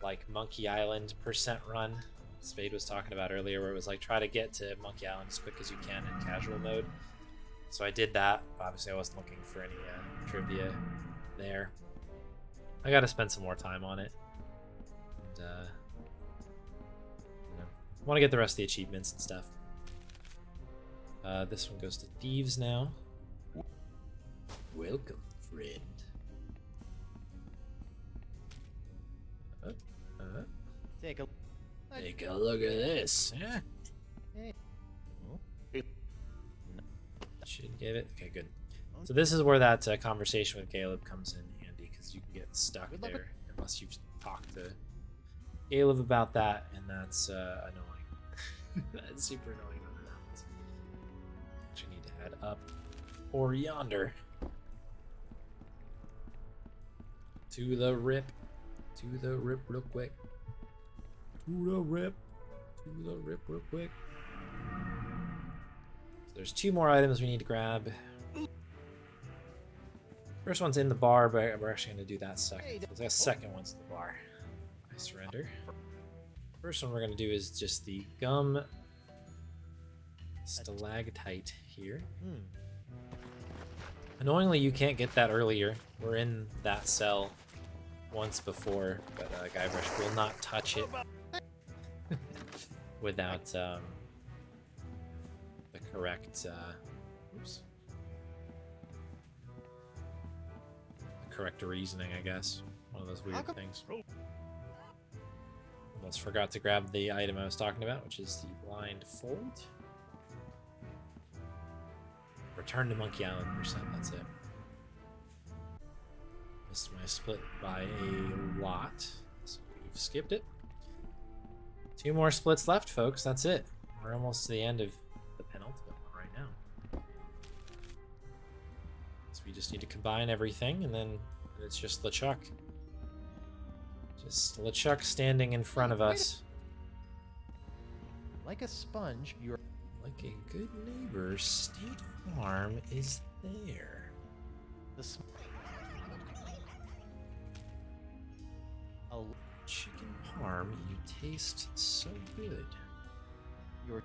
like Monkey Island % run Spade was talking about earlier, where it was like try to get to Monkey Island as quick as you can in casual mode. So I did that. Obviously, I wasn't looking for any trivia there. I got to spend some more time on it. And, want to get the rest of the achievements and stuff. This one goes to Thieves now. Welcome, friend.
Take a
look at this. Yeah. Should give it. Okay, good. So this is where that conversation with Caleb comes in handy, because you can get stuck there unless you've talked to Caleb about that, and that's annoying. That's super annoying when that happens. Actually need to head up or yonder to the rip real quick. To the rip real quick. So there's 2 more items we need to grab. First one's in the bar, but we're actually going to do that second. So the second one's in the bar. I surrender. First one we're gonna do is just the gum stalactite here. Annoyingly, you can't get that earlier. We're in that cell once before, but Guybrush will not touch it without the correct the correct reasoning, I guess. One of those weird things. Almost forgot to grab the item I was talking about, which is the blind fold. Return to Monkey Island %, that's it. Missed my split by a lot, so we've skipped it. 2 more splits left, folks, that's it. We're almost to the end of the penultimate one right now. So we just need to combine everything, and then it's just LeChuck. Just LeChuck standing in front of us.
Like a sponge, you're
like a good neighbor, State Farm is there.
the a
Chicken parm, you taste so good.
you're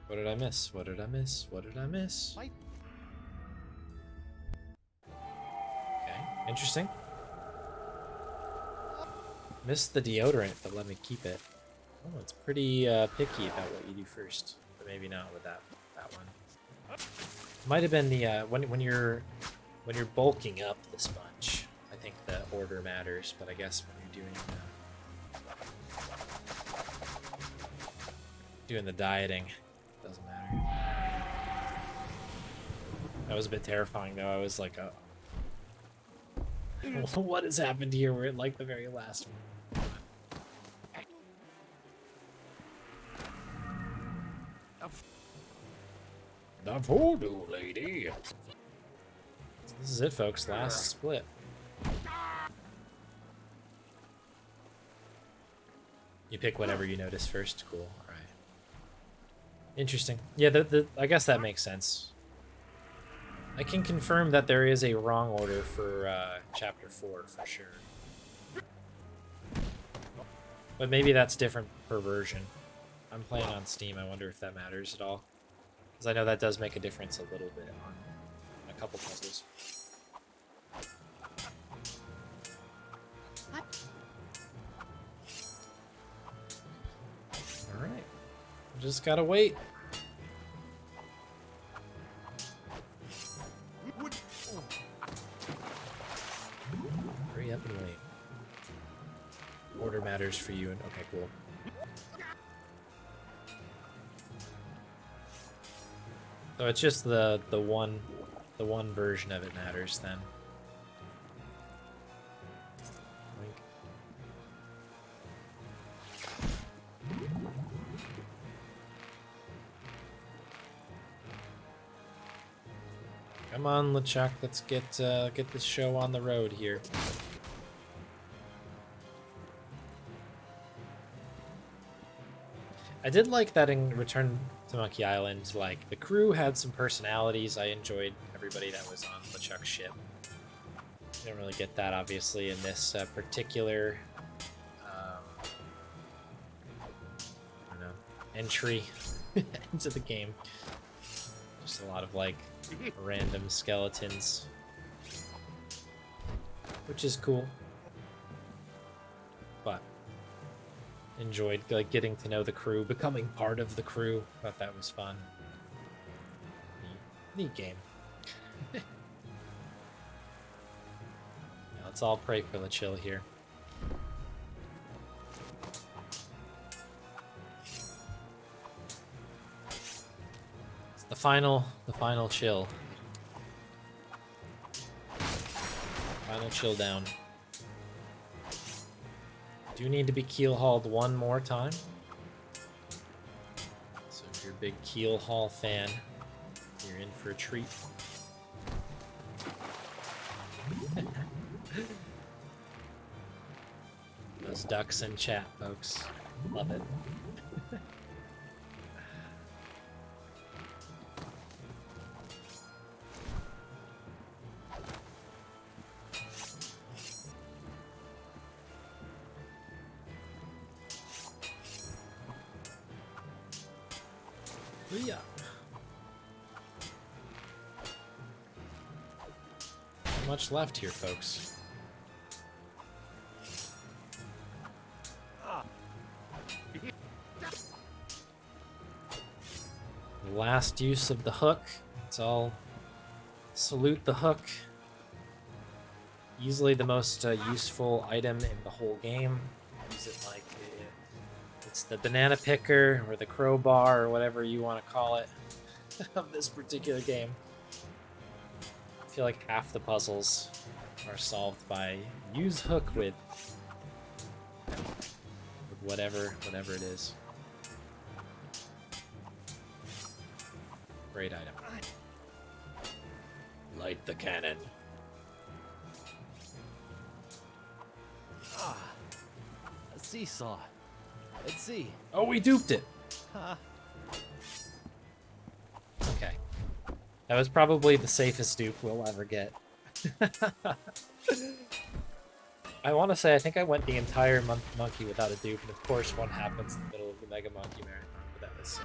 What did I miss? What did I miss? What did I miss?
Fight.
Okay, interesting. Missed the deodorant, but let me keep it. Oh, it's pretty picky about what you do first, but maybe not with that one. Might have been the when you're bulking up the sponge. I think the order matters, but I guess when you're doing the dieting, it doesn't matter. That was a bit terrifying, though. I was like, what has happened here? We're at like the very last one. The voodoo lady. So this is it, folks. Last split. You pick whatever you notice first. Cool. All right. Interesting. Yeah, I guess that makes sense. I can confirm that there is a wrong order for Chapter 4 for sure. But maybe that's different per version. I'm playing on Steam. I wonder if that matters at all. Because I know that does make a difference a little bit on a couple puzzles. Alright. Just gotta wait. Hurry up and wait. Order matters for you, and okay, cool. So it's just the one version of it matters then. Come on, LeChuck, let's get this show on the road here. I did like that in Return to Monkey Island. Like, the crew had some personalities. I enjoyed everybody that was on LeChuck's ship. Didn't really get that, obviously, in this particular I don't know, entry into the game. Just a lot of, like, random skeletons, which is cool. But enjoyed like getting to know the crew, becoming part of the crew. Thought that was fun. Neat game. Yeah, let's all pray for LeChill here. It's the final chill. Final chill down. Do need to be keel hauled one more time. So if you're a big keel haul fan, you're in for a treat. Those ducks in chat, folks. Love it. Yeah. Not much left here, folks. Last use of the hook. It's all salute the hook. Easily the most useful item in the whole game. Use it like it's the banana picker or the crowbar or whatever you want to call it of this particular game. I feel like half the puzzles are solved by use hook with whatever it is. Great item. Light the cannon.
A seesaw. Let's see.
Oh, we duped it.
Ha.
Okay. That was probably the safest dupe we'll ever get. I want to say I think I went the entire monkey without a dupe, and of course one happens in the middle of the Mega Monkey Marathon, but that was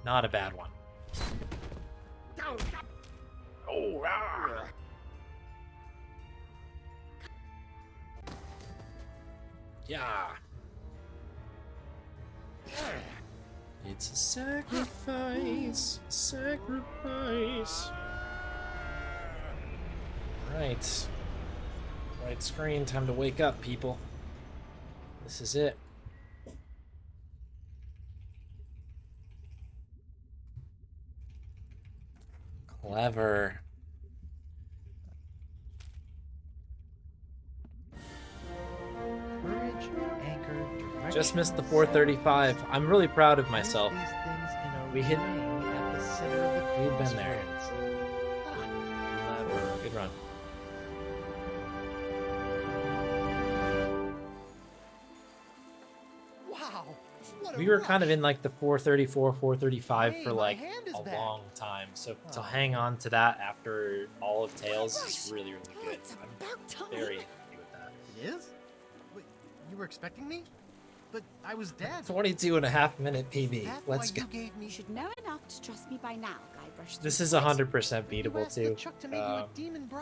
not a bad one. Oh, rah. Yeah. It's a sacrifice. Sacrifice. Right. Right screen. Time to wake up, people. This is it. Clever.
Courage, anchor, direction,
Just missed the 435. I'm really proud of myself.
Place these things in a
We hit-
ring at the center of the
We've been there.
crossroads.
Good run.
Wow. What a
We were kind of
rush.
in like the 434, 435
Hey,
for
my
like
hand is
a
back.
long time. So to
Oh.
hang on to that after all of Tails is really, really good.
It's
I'm
about time.
very happy with that.
It is? Wait, you were expecting me? But I was dead.
22 and a half minute PB.
That's
Let's
why
go.
you gave me.
You should know enough to trust me by now, Guybrush.
This
Threepwood.
is 100%
You
beatable
asked the
too.
Chuck to make you a
Um,
demon bride.